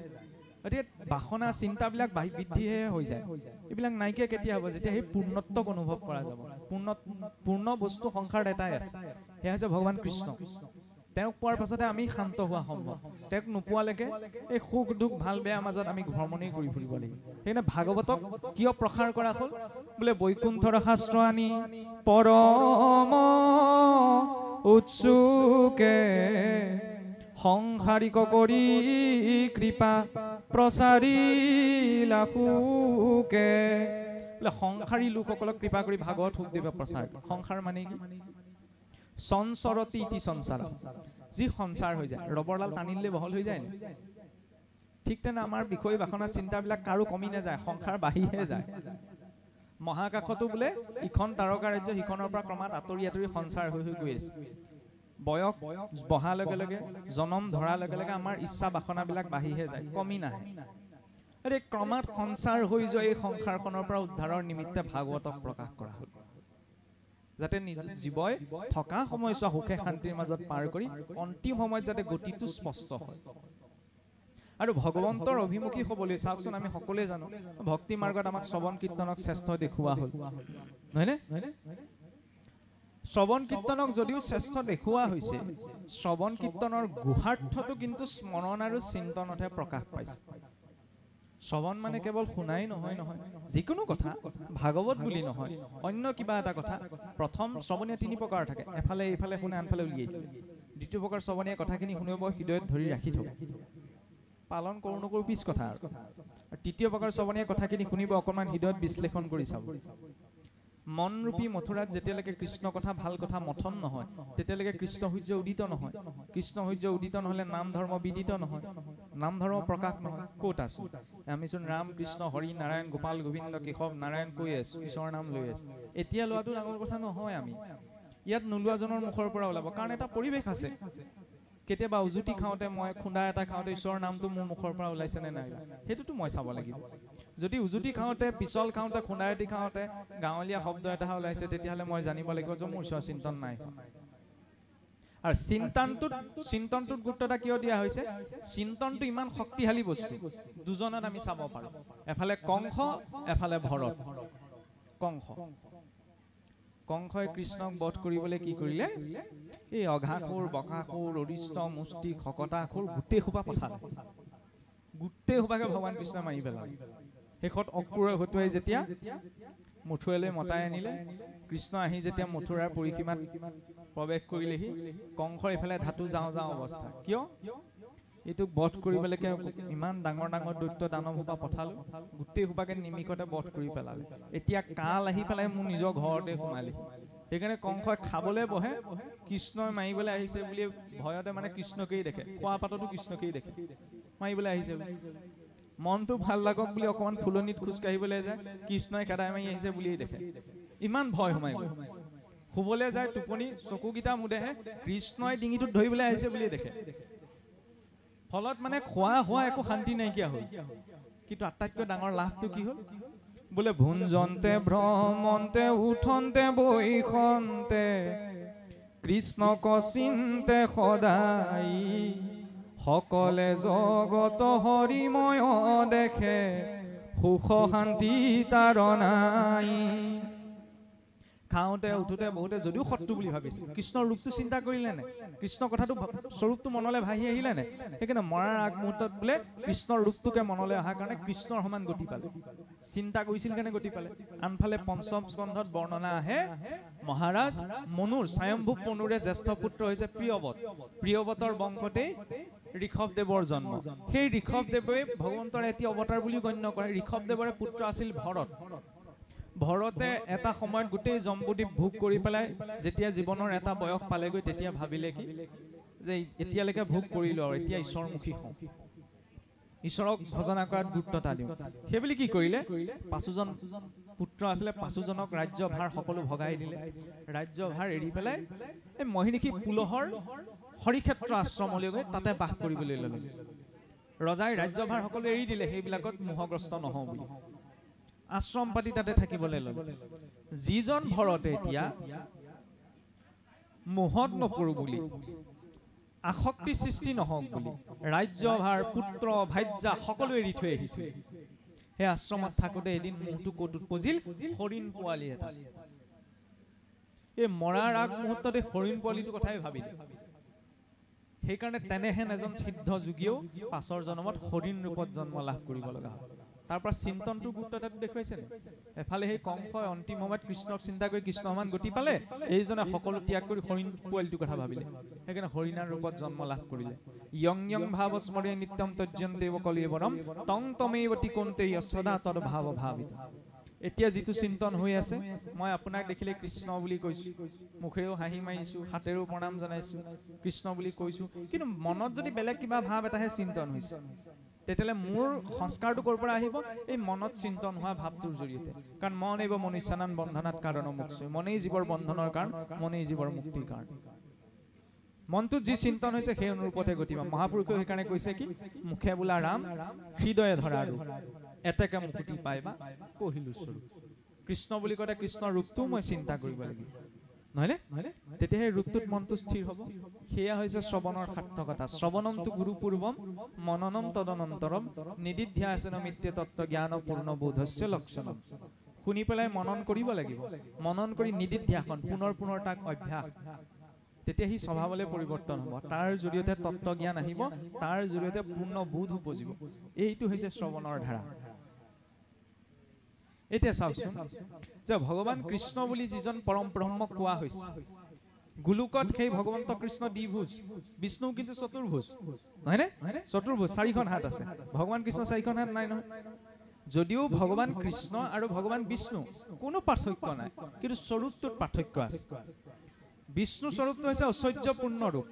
গতিকে বাসনা চিন্তাবিলাক বৃদ্ধিহে হৈ যায়। এইবিলাক নাইকিয়া কেতিয়া হ'ব? যেতিয়া সেই পূৰ্ণত্বক অনুভৱ কৰা যাব। পূৰ্ণ বস্তু সংসাৰত এটাই আছে, সেয়া হৈছে ভগৱান কৃষ্ণ। তেওঁক পোৱাৰ পাছতে আমি শান্ত হোৱা সম্ভৱ। তেওঁক নোপোৱালৈকে এই সুখ দুখ ভাল বেয়াৰ মাজত আমি ভ্ৰমণেই কৰি ফুৰিব লাগিব। সেইকাৰণে ভাগৱতক কিয় প্ৰসাৰ কৰা হ'ল? বোলে বৈকুণ্ঠৰ শাস্ত্ৰ আনি পৰম উৎসুকে সংসাৰিক কৰি কৃপা প্ৰচাৰিলা সুকে। বোলে সংসাৰী লোকসকলক কৃপা কৰি ভাগৱত সুখদেৱে প্ৰচাৰ। সংসাৰ মানে কি? সংসাৰতি ইতি সংসাৰ, যি সঞ্চাৰ হৈ যায়। ৰবৰডাল টানিলে বহল হৈ যায় নে? ঠিক তেনে আমাৰ বিষয় বাসনা চিন্তাবিলাক কাৰো কমি নাযায়, সংসাৰ বাঢ়িহে যায়। মহাকাশতো বোলে ইখন তাৰকা ৰাজ্য সিখনৰ পৰা ক্ৰমাৎ আঁতৰি আঁতৰি সঞ্চাৰ হৈ হৈ গৈ আছে। বয়স বঢ়াৰ লগে লগে, জনম ধৰাৰ লগে লগে আমাৰ ইচ্ছা বাসনাবিলাক বাঢ়িহে যায়, কমি নাহে। ক্ৰমাৎ সঞ্চাৰ হৈ যোৱা এই সংসাৰখনৰ পৰা উদ্ধাৰৰ নিমিত্তে ভাগৱতক প্ৰকাশ কৰা হ'ল, যাতে জীৱই থকা সময়ছোৱা সুখে শান্তিৰ মাজত পাৰ কৰি অন্তিম সময়ত যাতে গতিটো স্পষ্ট হয়। আৰু ভগৱন্তৰ অভিমুখী হ'বলৈ চাওকচোন, আমি সকলোৱে জানো ভক্তি মাৰ্গত আমাক শ্ৰৱণ কীৰ্তনক শ্ৰেষ্ঠ দেখুওৱা হ'ল, নহয়নে? শ্ৰৱণ কীৰ্তনক যদিও শ্ৰেষ্ঠ দেখুওৱা হৈছে, শ্ৰৱণ কীৰ্তনৰ গুহাৰ্থটো কিন্তু স্মৰণ আৰু চিন্তনতহে প্ৰকাশ পাইছে। শ্ৰৱণ মানে কেৱল শুনাই নহয়, যিকোনো কথা, ভাগৱত বুলি নহয়, অন্য কিবা এটা কথা। প্ৰথম শ্ৰৱণীয় 3 প্ৰকাৰ থাকে, এফালে এইফালে শুনে, আনফালে উলিয়াই দিয়ে। দ্বিতীয় প্ৰকাৰ শ্ৰৱণীয় কথাখিনি শুনিব হৃদয়ত ধৰি ৰাখি থব, পালন কৰো নকৰো পিছ কথা। তৃতীয় প্ৰকাৰ শ্ৰৱণীয় কথাখিনি শুনিব, অকণমান হৃদয়ত বিশ্লেষণ কৰি চাব। মনৰূপী মথুৰাত যেতিয়ালৈকে কৃষ্ণ কথা ভাল কথা মথন নহয়, তেতিয়ালৈকে কৃষ্ণ সূৰ্য উদিত নহয়। কৃষ্ণ সূৰ্য উদিত নহলে নাম ধৰ্ম বিদিত নহয়, নাম ধৰ্ম প্ৰকাশ নহয়। ক'ত আছো আমিচোন? ৰাম কৃষ্ণ হৰি নাৰায়ণ গোপাল গোবিন্দ কেশৱ নাৰায়ণ কৈ আছো, ঈশ্বৰৰ নাম লৈ আছো। এতিয়া লোৱাটো ডাঙৰ কথা নহয়। আমি ইয়াত নোলোৱাজনৰ মুখৰ পৰা ওলাব, কাৰণ এটা পৰিৱেশ আছে। কেতিয়াবা উজুতি খাওঁতে, মই খুন্দা এটা খাওঁতে ঈশ্বৰৰ নামটো মোৰ মুখৰ পৰা ওলাইছে নে নাই, সেইটোতো মই চাব লাগিব। যদি উজুতি খাওঁতে, পিছল খাওঁতে, খুন্দা এটি খাওঁতে গাঁৱলীয়া শব্দ এটা ওলাইছে, তেতিয়াহ'লে মই জানিব লাগিব যে মোৰ ঈশ্বৰ চিন্তন নাই। আৰু চিন্তনটোত গুৰুত্ব এটা কিয় দিয়া হৈছে? চিন্তনটো ইমান শক্তিশালী বস্তু, দুজনত আমি চাব পাৰো, এফালে কংস, এফালে ভৰত। কংসই কৃষ্ণক বধ কৰিবলৈ কি কৰিলে? এই অঘাসুৰ, বকাসুৰ, অৰিষ্ট, মুষ্টিক, শকতাসুৰ গোটেই সোপা পঠালে। গোটেই সোপাকে ভগৱান কৃষ্ণই মাৰি পেলালে শেষত অক্ৰূৰে হতুৱাই যেতিয়া মথুৰালৈ মতাই আনিলে কৃষ্ণ আহি যেতিয়া মথুৰাৰ পৰিসীমাত প্ৰৱেশ কৰিলেহি কংসৰ ইফালে ধাতু যাওঁ যাওঁ অৱস্থা কিয় এইটোক বধ কৰিবলৈকে ইমান ডাঙৰ ডাঙৰ দৈত্য দানৱ সোপা পঠালো গোটেই সোপাকে নিমিষতে বধ কৰি পেলালে এতিয়া কাল আহি পেলাই মোৰ নিজৰ ঘৰতে সোমালে সেইকাৰণে কংসই খাবলৈ বহে কৃষ্ণই মাৰিবলৈ আহিছে বুলি ভয়তে মানে কৃষ্ণকেই দেখে খোৱা পাততো কৃষ্ণকেই দেখে মাৰিবলৈ আহিছে মনটো ভাল লাগক বুলি অকমান ফুলনিত খোজকাঢ়িবলৈ যায় কৃষ্ণই খেদাই মাৰি আহিছে বুলিয়েই দেখে ইমান ভয় সোমাই গ'ল শুবলৈ যায় টোপনি চকুকেইটা মুদেহে কৃষ্ণই ডিঙিটোত ধৰিবলৈ আহিছে বুলিয়েই দেখে ফলত মানে খোৱা হোৱা একো শান্তি নাইকিয়া হ'ল কিন্তু আটাইতকৈ ডাঙৰ লাভটো কি হ'ল বোলে ভুঞ্জন্তে ভ্ৰমন্তে উঠন্তে বৈখন্তে কৃষ্ণক চিন্তে সদায় সকলে জগত হৰিময় দেখে সুখ শান্তি তাৰ নাই খাওঁতে উঠোতে বহুতে যদিও শত্ৰু বুলি ভাবিছিল কৃষ্ণৰ ৰূপটো চিন্তা কৰিলে নে কৃষ্ণ কথাটো স্বৰূপটো মনলৈ ভাহি আহিলে নে সেইকাৰণে মৰাৰ আগমুহূৰ্তত বোলে কৃষ্ণৰ ৰূপটোকে মনলৈ অহাৰ কাৰণে কৃষ্ণৰ সমান গতি পালে চিন্তা কৰিছিল কাৰণে গতি পালে আনফালে পঞ্চম স্কন্ধত বৰ্ণনা আহে মহাৰাজ মনুৰ স্বয়ম্ভূ মনুৰে জ্যেষ্ঠ পুত্ৰ হৈছে প্ৰিয়ৱতৰ বংশতেই ঋষভদেৱৰ জন্ম সেই ঋষভদেৱে ভগৱন্তৰ এটি অৱতাৰ বুলি গণ্য কৰে ঋষভদেৱৰে পুত্ৰ আছিল ভৰতে এটা সময়ত গোটেই জম্বুদ্বীপ ভোগ কৰি পেলাই যেতিয়া জীৱনৰ এটা বয়স পালেগৈ তেতিয়া ভাবিলে কি যে এতিয়ালৈকে ভোগ কৰিলো আৰু এতিয়া ঈশ্বৰমুখী হওঁ ঈশ্বৰক ভজনা কৰাত গুৰুত্বতা দিওঁ সেইবুলি কি কৰিলে পাঁচোজন পুত্ৰ আছিলে পাঁচোজনক ৰাজ্যভাৰ সকলো ভগাই দিলে ৰাজ্যভাৰ এৰি পেলাই এই মহিষী পুলহৰ হৰিক্ষেত্ৰ আশ্ৰমলৈ গৈ তাতে বাস কৰিবলৈ ল'লে ৰজাই ৰাজ্যভাৰ সকলো এৰি দিলে সেইবিলাকত মোহগ্ৰস্ত নহওঁ বুলি আশ্ৰম পাতি তাতে থাকিবলৈ ল'লে যিজন ভৰতে এতিয়া মোহত নপৰো বুলি আসক্তি সৃষ্টি নহওক বুলি ৰাজ্যভাৰ পুত্ৰ ভাৰ্যা সকলো এৰি থৈ আহিছে সেই আশ্ৰমত থাকোতে এদিন মোহটো ক'ত উপজিল হৰিণ পোৱালি এটা এই মৰাৰ আগ মুহূৰ্ততে হৰিণ পোৱালিটোৰ কথাই ভাবিলে সেইকাৰণে তেনেহেন এজন সিদ্ধ যোগীয়েও পাছৰ জন্মত হৰিণ ৰূপত জন্ম লাভ কৰিব লগা হয় তাৰ পৰা চিন্তনটো গুৰুত্বতা দেখুৱাইছে এফালে সেই কংসই অন্তিম সময়ত কৃষ্ণক চিন্তা কৰি কৃষ্ণ সমান গতি পালে এইজনে সকলো ত্যাগ কৰি হৰিণ পোৱালিটোৰ কথা ভাবিলে সেইকাৰণে হৰিণাৰ ৰূপত জন্ম লাভ কৰিলে ইয়ং ইয়ং ভাৱ স্মৰে নিত্যম তজ্জন্তেব কলিবৰম তং তমেৱতি কোন্তে সদা তদ ভাৱ ভাবিত এতিয়া যিটো চিন্তন হৈ আছে মই আপোনাক দেখিলে কৃষ্ণ বুলি কৈছো মুখেৰেও হাঁহি মাৰিছো হাতেৰেও প্ৰণাম জনাইছো কৃষ্ণ বুলি কৈছো কিন্তু মনত যদি বেলেগ কিবা ভাৱ এটাহে চিন্তন হৈছে তেতিয়ালে মোৰ সংস্কাৰটো ক'ৰ পৰা আহিব এই মনত চিন্তন হোৱা ভাৱটোৰ জৰিয়তে কাৰণ মন এইব মনুষ্যানান বন্ধনাত কাৰণ মুক্তি মনেই জীৱৰ বন্ধনৰ কাৰণ মনেই জীৱৰ মুক্তিৰ কাৰণ মনটোত যি চিন্তন হৈছে সেই অনুৰূপতে গতি পাম মহাপুৰুষে সেইকাৰণে কৈছে কি মুখে বোলা ৰাম হৃদয়ে ধৰা ৰূপ এতেকে মুকুতি পাইবা কহিলো স্বৰূপ কৃষ্ণ বুলি কওঁতে কৃষ্ণৰ ৰূপটোও মই চিন্তা কৰিব লাগিব নহয়নে তেতিয়া সেই ৰূপটোত মনটো স্থিৰ হ'ব সেয়া হৈছে শ্ৰৱণৰ সাৰ্থকতা শ্ৰৱণমটো গুৰুপূৰ্বম মননম তদনন্তৰম নিদিধ্যাসন মিত্য তত্ত্ব জ্ঞান পূৰ্ণ বোধস্য লক্ষণম শুনি পেলাই মনন কৰিব লাগিব মনন কৰি নিদিধ্যাসন পুনৰ তাক অভ্যাস তেতিয়া সি স্বভাৱলৈ পৰিৱৰ্তন হ'ব তাৰ জৰিয়তে তত্ত্ব জ্ঞান আহিব তাৰ জৰিয়তে পূৰ্ণ বোধ উপজিব এইটো হৈছে শ্ৰৱণৰ ধাৰা এতিয়া চাওকচোন যে ভগৱান কৃষ্ণ বুলি যিজন পৰম ব্ৰহ্মক কোৱা হৈছে গোলোকত সেই ভগৱন্ত কৃষ্ণ দ্বিভুজ বিষ্ণু কিন্তু চতুৰ্ভুজ নহয়নে চতুৰ্ভুজ চাৰিখন হাত আছে ভগৱান কৃষ্ণ চাৰিখন হাত নাই নহয় যদিও ভগৱান কৃষ্ণ আৰু ভগৱান বিষ্ণু কোনো পাৰ্থক্য নাই কিন্তু স্বৰূপটোত পাৰ্থক্য আছে বিষ্ণু স্বৰূপটো হৈছে ঐশ্বৰ্যপূৰ্ণ ৰূপ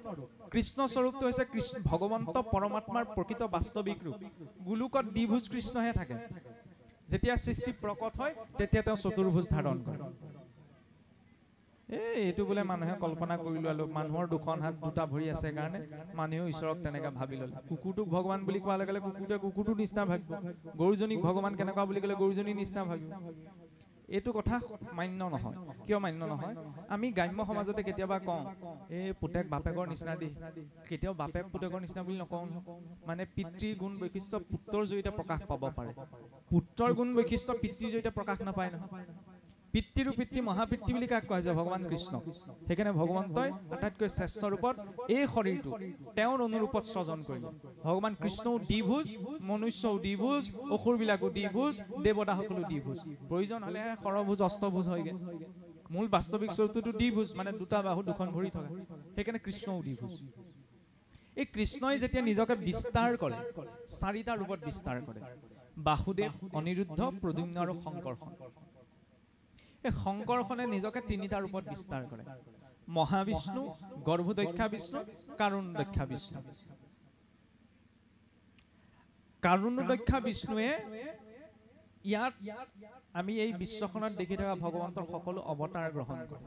কৃষ্ণ স্বৰূপটো হৈছে কৃষ্ণ ভগৱন্ত পৰমাত্মাৰ প্ৰকৃত বাস্তৱিক ৰূপ গোলোকত দ্বিভুজ কৃষ্ণহে থাকে যেতিয়া সৃষ্টি প্ৰকট হয় তেতিয়া তেওঁ চতুৰ্ভুজ ধাৰণ কৰে এইটো বোলে মানুহে কল্পনা কৰি লোৱা মানুহৰ দুখন হাত দুটা ভৰি আছে কাৰণে মানুহেও ঈশ্বৰক তেনেকা ভাবি ল'লে কুকুৰটোক ভগৱান বুলি কোৱাৰ লগে লগে কুকুৰটোৱে কুকুৰটোৰ নিচিনা ভাবিব গৰুজনীক ভগৱান কেনেকুৱা বুলি ক'লে গৰুজনীৰ নিচিনা ভাবিব এইটো কথা মান্য নহয় কিয় মান্য নহয় আমি গ্ৰাম্য সমাজতে কেতিয়াবা কওঁ এই পুতেক বাপেকৰ নিচিনা দি কেতিয়াও বাপেক পুতেকৰ নিচিনা বুলি নকওঁ মানে পিতৃৰ গুণ বৈশিষ্ট্য পুত্ৰৰ জৰিয়তে প্ৰকাশ পাব পাৰে পুত্ৰৰ গুণ বৈশিষ্ট্য পিতৃৰ জৰিয়তে প্ৰকাশ নাপায় নহয় পিতৃৰো পিতৃ মহাপিতৃ বুলি কাক কোৱা হৈছে ভগৱান কৃষ্ণ সেইকাৰণে ভগৱন্তই আটাইতকৈ শ্ৰেষ্ঠ ৰূপত এই শৰীৰটো তেওঁৰ অনুৰূপত সৃজন কৰিলে ভগৱান কৃষ্ণও দ্বিভুজ মনুষ্যও দ্বিভুজ অসুৰবিলাকো দ্বিভুজ দেৱতাসকলো দ্বিভুজ প্ৰয়োজন হলে সৰভুজ অষ্টভুজ হয়গে মূল বাস্তৱিক স্বৰূপটো দ্বিভুজ মানে দুটা বাহু দুখন ভৰি থকা সেইকাৰণে কৃষ্ণও দ্বিভুজ এই কৃষ্ণই যেতিয়া নিজকে বিস্তাৰ কৰে চাৰিটা ৰূপত বিস্তাৰ কৰে বাসুদেৱ অনিৰুদ্ধ প্ৰদ্যুম্ন আৰু শংকৰখন এই শংকৰখনে নিজকে তিনিটা ৰূপত বিস্তাৰ কৰে মহাবিষ্ণু গৰ্ভদক্ষা বিষ্ণু কাৰুণদক্ষা বিষ্ণু কাৰুণদক্ষা বিষ্ণুৱে ইয়াত আমি এই বিশ্বখনত দেখি থকা ভগৱন্তৰ সকলো অৱতাৰ গ্ৰহণ কৰে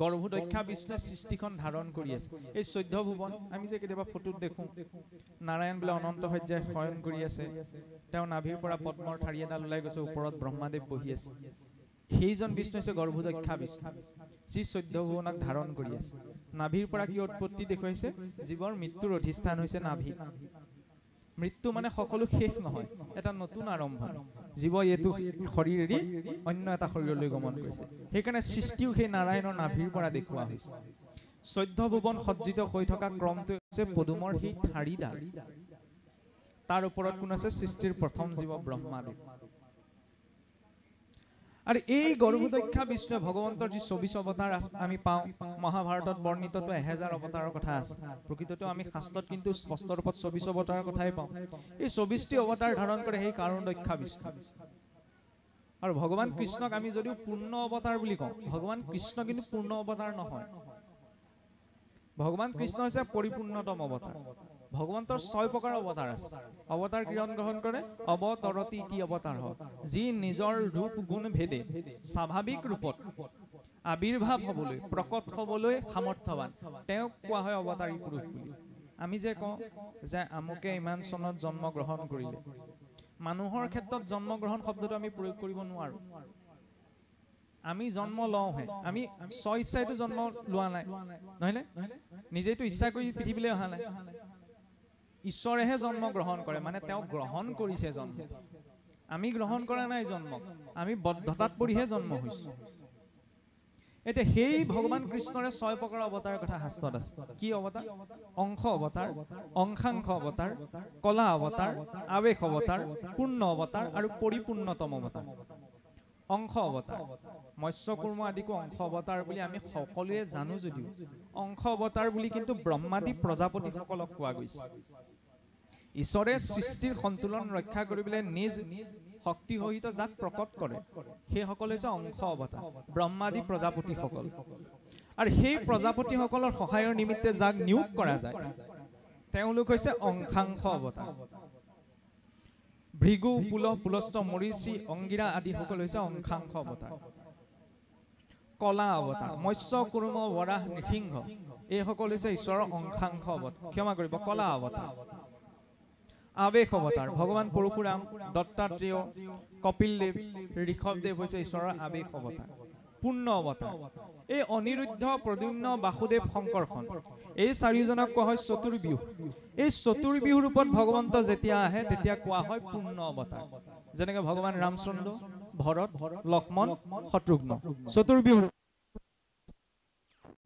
গৰ্ভদক্ষা বিষ্ণুৱে সৃষ্টিখন ধাৰণ কৰি আছে এই 14 ভুৱন আমি যে কেতিয়াবা ফটোত দেখো নাৰায়ণ বোলে অনন্ত সজ্জাই শয়ন কৰি আছে তেওঁ নাভিৰ পৰা পদ্মৰ ঠাৰি এডাল ওলাই গৈছে ওপৰত ব্ৰহ্মাদেৱ বহি আছে সেইজন বিষ্ণু হৈছে গৰ্ভদক্ষা বিষ্ণু যি 14 ভুৱনক ধাৰণ কৰি আছে নাভিৰ পৰা কি উৎপত্তি দেখুৱাইছে জীৱৰ মৃত্যুৰ অধিষ্ঠান হৈছে নাভি মৃত্যু মানে সকলো শেষ নহয় এটা নতুন আৰম্ভণি জীৱ এইটো শৰীৰ এৰি অন্য এটা শৰীৰলৈ গমন কৰিছে সেইকাৰণে সৃষ্টিও সেই নাৰায়ণৰ নাভিৰ পৰা দেখুওৱা হৈছে 14 ভুৱন সজ্জিত হৈ থকা ক্ৰমটো হৈছে পদুমৰ সেই ঠাৰিডাল তাৰ ওপৰত কোন আছে সৃষ্টিৰ প্ৰথম জীৱ ব্ৰহ্মাদেৱ আৰু এই গৰ্ভদক্ষা বিষ্ণুৱে ভগৱন্তৰ যি 24 অৱতাৰ আমি পাওঁ মহাভাৰতত বৰ্ণিতটো 1000 অৱতাৰৰ কথা আছে প্ৰকৃততে আমি শাস্ত্ৰত কিন্তু স্পষ্ট ৰূপত 24 অৱতাৰৰ কথাই পাওঁ এই 24টি অৱতাৰ ধাৰণ কৰে সেই কাৰুণদক্ষা বিষ্ণু আৰু ভগৱান কৃষ্ণক আমি যদিও পূৰ্ণ অৱতাৰ বুলি কওঁ ভগৱান কৃষ্ণ কিন্তু পূৰ্ণ অৱতাৰ নহয় ভগৱান কৃষ্ণ হৈছে পৰিপূৰ্ণতম অৱতাৰ ভগৱন্তৰ 6 প্ৰকাৰ অৱতাৰ আছে অৱতাৰ কিৰণ গ্ৰহণ কৰে অৱতৰতি ইতি অৱতাৰ হয় যি নিজৰ ৰূপ গুণ ভেদে স্বাভাৱিক ৰূপত আবিৰ্ভাৱ হ'বলৈ প্ৰকট হ'বলৈ সামৰ্থ্যৱান তেওঁক কোৱা হয় অৱতাৰী পুৰুষ বুলি আমি যে কওঁ যে আমুকে ইমান চনত জন্ম গ্ৰহণ কৰিলে মানুহৰ ক্ষেত্ৰত জন্ম গ্ৰহণ শব্দটো আমি প্ৰয়োগ কৰিব নোৱাৰো আমি জন্ম লওঁহে আমি স্ব ইচ্ছাইতো জন্ম লোৱা নাই নহয়নে নিজেইতো ইচ্ছা কৰি পৃথিৱীলৈ অহা নাই ঈশ্বৰেহে জন্ম গ্ৰহণ কৰে মানে তেওঁ গ্ৰহণ কৰিছে জন্ম আমি গ্ৰহণ কৰা নাই জন্ম আমি বদ্ধতাত পৰিহে জন্ম হৈছো এতিয়া সেই ভগৱান কৃষ্ণৰে 6 প্ৰকাৰ অৱতাৰৰ কথা শাস্ত্ৰত আছে কি অৱতাৰ অংশ অৱতাৰ অংশাংশ অৱতাৰ কলা অৱতাৰ আৱেশ অৱতাৰ পূৰ্ণ অৱতাৰ আৰু পৰিপূৰ্ণতম অৱতাৰ অংশ অৱতাৰ মৎস্য কুৰ্ম আদিকো অংশ অৱতাৰ বুলি আমি সকলোৱে জানো যদিও অংশ অৱতাৰ বুলি কিন্তু ব্ৰহ্মাদি প্ৰজাপতিসকলক কোৱা গৈছে ঈশ্বৰে সৃষ্টিৰ সন্তুলন ৰক্ষা কৰিবলৈ নিজ শক্তি সহিত যাক প্ৰকট কৰে সেই সকল হৈছে অংশ অৱতাৰ ব্ৰহ্মাদি প্ৰজাপতিসকল আৰু সেই প্ৰজাপতিসকলৰ সহায়ৰ নিমিত্তে যাক নিয়োগ কৰা যায় তেওঁলোক হৈছে অংশাংশ অৱতাৰ ভৃগু পুলস্ত মৰিচি অংগিৰা আদি সকল হৈছে অংশাংশ অৱতাৰ কলা অৱতাৰ মৎস্য কুৰ্ম বৰাহ নৃসিংহ এই সকল হৈছে ঈশ্বৰৰ অংশাংশ অৱতাৰ ক্ষমা কৰিব কলা অৱতাৰ আৱেশ অৱতাৰ ভগৱান পৰশুৰাম দত্তাত্ৰেয় কপিলদেৱ ঋষভদেৱ হৈছে ঈশ্বৰৰ আৱেশ অৱতাৰ পূৰ্ণ অৱতাৰ এই অনিৰুদ্ধ প্ৰদ্যুম্ন বাসুদেৱ শংকৰখন এই চাৰিজনক কোৱা হয় চতুৰ্বিহু এই চতুৰ্বিহু ৰূপত ভগৱন্ত যেতিয়া আহে তেতিয়া কোৱা হয় পূৰ্ণ অৱতাৰ যেনেকৈ ভগৱান ৰামচন্দ্ৰ ভৰত লক্ষ্মণ শত্ৰুঘ্ন চতুৰ্বিহু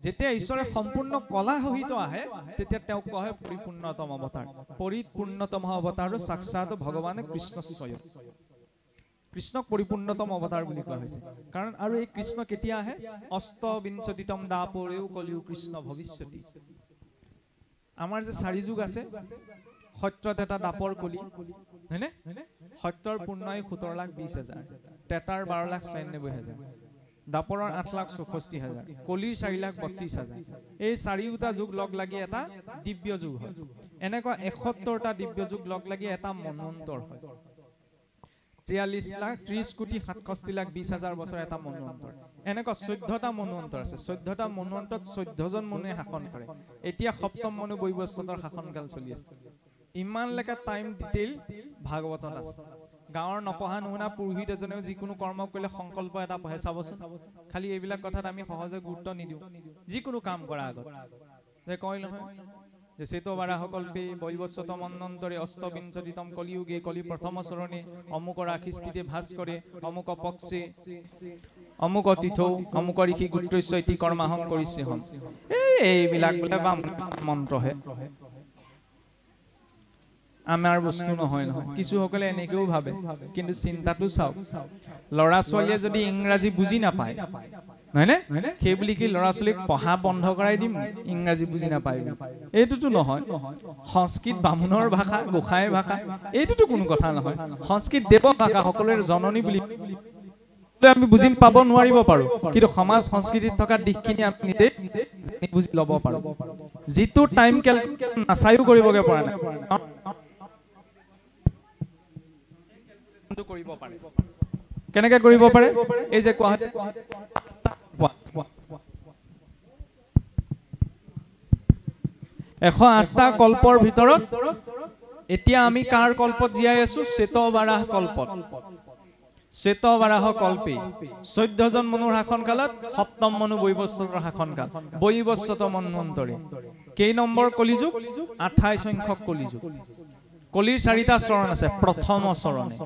যেতিয়া ঈশ্বৰে সম্পূৰ্ণ কলা সহিত আহে তেতিয়া তেওঁক কোৱা হয় পৰিপূৰ্ণতম অৱতাৰ পৰিপূৰ্ণতম অৱতাৰ সাক্ষাৎ ভগৱান কৃষ্ণ স্বয়ং কৃষ্ণক পৰিপূৰ্ণতম অৱতাৰ বুলি কোৱা হৈছে কাৰণ আৰু এই কৃষ্ণ কেতিয়া আহে অষ্টবিংশতিতম দাপৰেও কলিও কৃষ্ণ ভৱিষ্যতি আমাৰ যে 4 যুগ আছে সত্যত এটা দাপৰ কলি হয়নে সত্যৰ পূৰ্ণই 17,20,000 তেতাৰ 12,96,000 দাপৰৰ 8,64,000 কলিৰ 4,32,000 এই 4টা যুগ লগ লাগি এটা দিব্য যুগ হয় এনেকুৱা 71টা দিব্য যুগ লগ লাগি এটা মন্বন্তৰ হয় 43,30,67,20,000 বছৰ এটা মন্বন্তৰ এনেকুৱা 14টা মন্বন্তৰ আছে 14টা মন্বন্তৰত 14 জন মনুৱে শাসন কৰে এতিয়া সপ্তম মনু বৈবস্বতৰ শাসনকাল চলি আছে ইমান লেখা টাইম ডিটেইল ভাগৱতত আছে গাঁৱৰ নপঢ়া নুশুনা পুৰোহিত এজনেও যিকোনো কৰ্ম কৰিলে সংকল্প এটা পঢ়ে চাবচোন খালি এইবিলাক কথাত আমি সহজে গুৰুত্ব নিদিওঁ যিকোনো কাম কৰা আগত যে কয় নহয় যে চেতো বাৰাসকল্পে বৈবস্বতম মন্বন্তৰে অষ্টবিংশতিতম কলিযুগে কলি প্ৰথম চৰণে অমুক ৰাশি স্থিতি ভাস কৰে অমুক পক্ষে অমুক অতিথৌ অমুক ঋষি গোত্ৰস্য ইতি কৰ্মাহং কৰিছেহম এইবিলাক বোলে মন্ত্ৰহে আমাৰ বস্তু নহয় নহয় কিছুসকলে এনেকেও ভাবে কিন্তু চিন্তাটো চাওক ল'ৰা ছোৱালীয়ে যদি ইংৰাজী বুজি নাপায় নহয়নে সেই বুলি কি ল'ৰা ছোৱালীক পঢ়া বন্ধ কৰাই দিম ইংৰাজী বুজি নাপায় এইটোতো নহয় সংস্কৃত বামুণৰ ভাষা গোসাঁইৰ ভাষা এইটোতো কোনো কথা নহয় সংস্কৃত দেৱ ভাষা সকলোৰে জননী বুলি আমি বুজি পাব নোৱাৰিব পাৰো কিন্তু সমাজ সংস্কৃতিত থকা দিশখিনি আমি নিজে বুজি ল'ব পাৰো যিটো টাইম কেলকুলেট নাচায়ো কৰিবগে পৰা নাই কৰিব পাৰে কেনেকৈ কৰিব পাৰে এই যে কোৱা 108টা কল্পৰ ভিতৰত এতিয়া আমি কাৰ কল্পত জীয়াই আছো শ্বেতবাৰাহ কল্পত শ্বেতবাৰাহ কল্পে 14 জন মনুৰ শাসন কালত সপ্তম মনু বৈবস্বতৰ শাসন কাল বৈবস্বত মন্বন্তৰে কেই নম্বৰ কলিযুগ 28 সংখ্যক কলিযুগ কলিৰ 4টা চৰণ আছে প্ৰথম চৰণে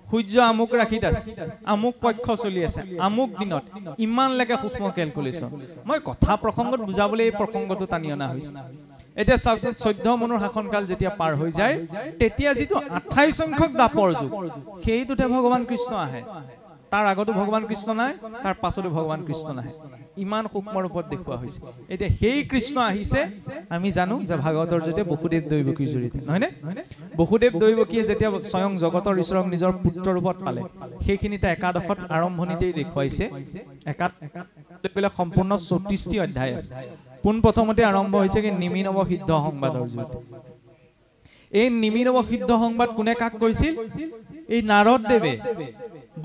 সূৰ্য আমুক ৰাখিত আছে আমুক পক্ষ চলি আছে আমুক দিনত ইমান লেকে সূক্ষ্ম ক্যালকুলেশন মই কথা প্ৰসংগত বুজাবলৈ এই প্ৰসংগটো টানি অনা হৈছে এতিয়া চাওকচোন 14 মনুৰ শাসন কাল যেতিয়া পাৰ হৈ যায় তেতিয়া যিটো 28 সংখ্যক দাপৰ যুগ সেইটোতে ভগৱান কৃষ্ণ আহে তাৰ আগতো ভগৱান কৃষ্ণ নাই তাৰ পাছতো ভগৱান কৃষ্ণ নাই ইমান সূক্ষ্ম ৰূপত দেখুৱা হৈছে এতিয়া সেই কৃষ্ণ আহিছে আমি জানো যে ভাগৱতৰ জৰিয়তে বসুদেৱ দৈৱকীৰ জৰিয়তে নহয়নে বসুদেৱ দৈৱকীয়ে যেতিয়া স্বয়ং জগতৰ ঈশ্বৰক নিজৰ পুত্ৰ ৰূপত পালে সেইখিনিতে একাদশত আৰম্ভণিতেই দেখুৱাইছে একাদশ সম্পূৰ্ণ 34টি অধ্যায় আছে পোন প্ৰথমতে আৰম্ভ হৈছে কি নিমিনৱ সিদ্ধ সংবাদৰ জৰিয়তে এই নিমিনৱ সিদ্ধ সংবাদ কোনে কাক কৈছিল এই নাৰদ দেৱে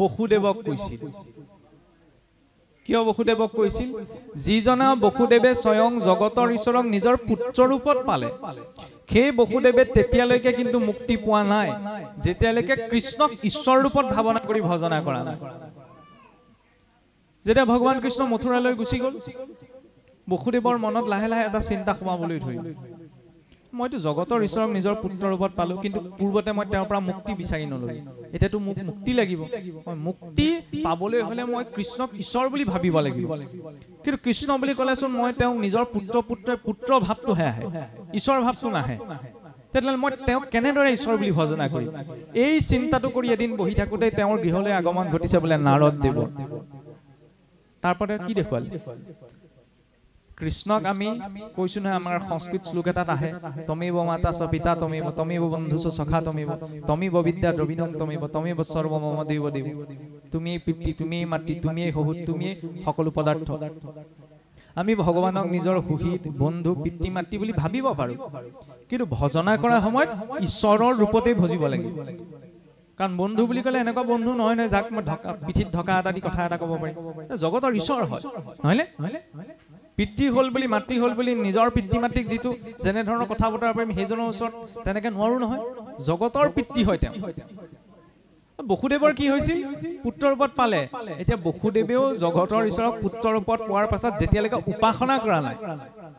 বসুদেৱক কৈছিল কিয় বসুদেৱক কৈছিল যিজনা বসুদেৱে স্বয়ং জগতৰ ঈশ্বৰক নিজৰ পুত্ৰ ৰূপত পালে সেই বসুদেৱে তেতিয়ালৈকে কিন্তু মুক্তি পোৱা নাই যেতিয়ালৈকে কৃষ্ণক ঈশ্বৰ ৰূপত ভাৱনা কৰি ভজনা কৰা নাই যেতিয়া ভগৱান কৃষ্ণ মথুৰালৈ গুচি গ'ল বসুদেৱৰ মনত লাহে লাহে এটা চিন্তা সোমাবলৈ ধৰিল মইতো জগতৰ ঈশ্বৰক নিজৰ পুত্ৰ ৰূপত পালো কিন্তু পূৰ্বতে মই তেওঁৰ পৰা মুক্তি বিচাৰি নললো এতিয়াতো মোক মুক্তি লাগিব মই মুক্তি পাবলৈ হলে মই কৃষ্ণক ঈশ্বৰ বুলি ভাবিব লাগিব কিন্তু কৃষ্ণ বুলি ক'লেচোন মই তেওঁ নিজৰ পুত্ৰ ভাৱটোহে আহে ঈশ্বৰ ভাৱটো নাহে তেতিয়াহ'লে মই তেওঁক কেনেদৰে ঈশ্বৰ বুলি ভজনা কৰিম এই চিন্তাটো কৰি এদিন বহি থাকোঁতে তেওঁৰ গৃহলৈ আগমন ঘটিছে বোলে নাৰদ দেৱ তাৰপৰা কি দেখুৱাল কৃষ্ণক আমি কৈছো নহয় আমাৰ সংস্কৃত শ্লোক এটাত আহে তমেব মাতা সপিতা তমেব বন্ধু সখা তমেব বিদ্যা দ্ৰবিণং তমেব সৰ্ব মম দেৱ দেৱ তুমি পিতৃ তুমি মাতৃ তুমি সহুত তুমি সকলো পদাৰ্থ আমি ভগৱানক নিজৰ সুহিত বন্ধু পিতৃ মাতৃ বুলি ভাবিব পাৰো কিন্তু ভজনা কৰাৰ সময়ত ঈশ্বৰৰ ৰূপতে ভজিব লাগিব কাৰণ বন্ধু বুলি ক'লে এনেকুৱা বন্ধু নহয় নহয় যাক মই পিঠিত ঢকা এটা দি কথা এটা ক'ব পাৰিম জগতৰ ঈশ্বৰ হয় নহয়নে পিতৃ হল বুলি মাতৃ হল বুলি নিজৰ পিতৃ মাতৃক যিটো যেনে ধৰণৰ কথা বতৰা পাৰিম সেইজনৰ ওচৰত তেনেকে নোৱাৰো নহয় জগতৰ পিতৃ হয় তেওঁ বসুদেৱৰ কি হৈছিল পুত্ৰ ৰূপত পালে এতিয়া বসুদেৱেও জগতৰ ঈশ্বৰক পুত্ৰ ৰূপত পোৱাৰ পাছত যেতিয়ালৈকে উপাসনা কৰা নাই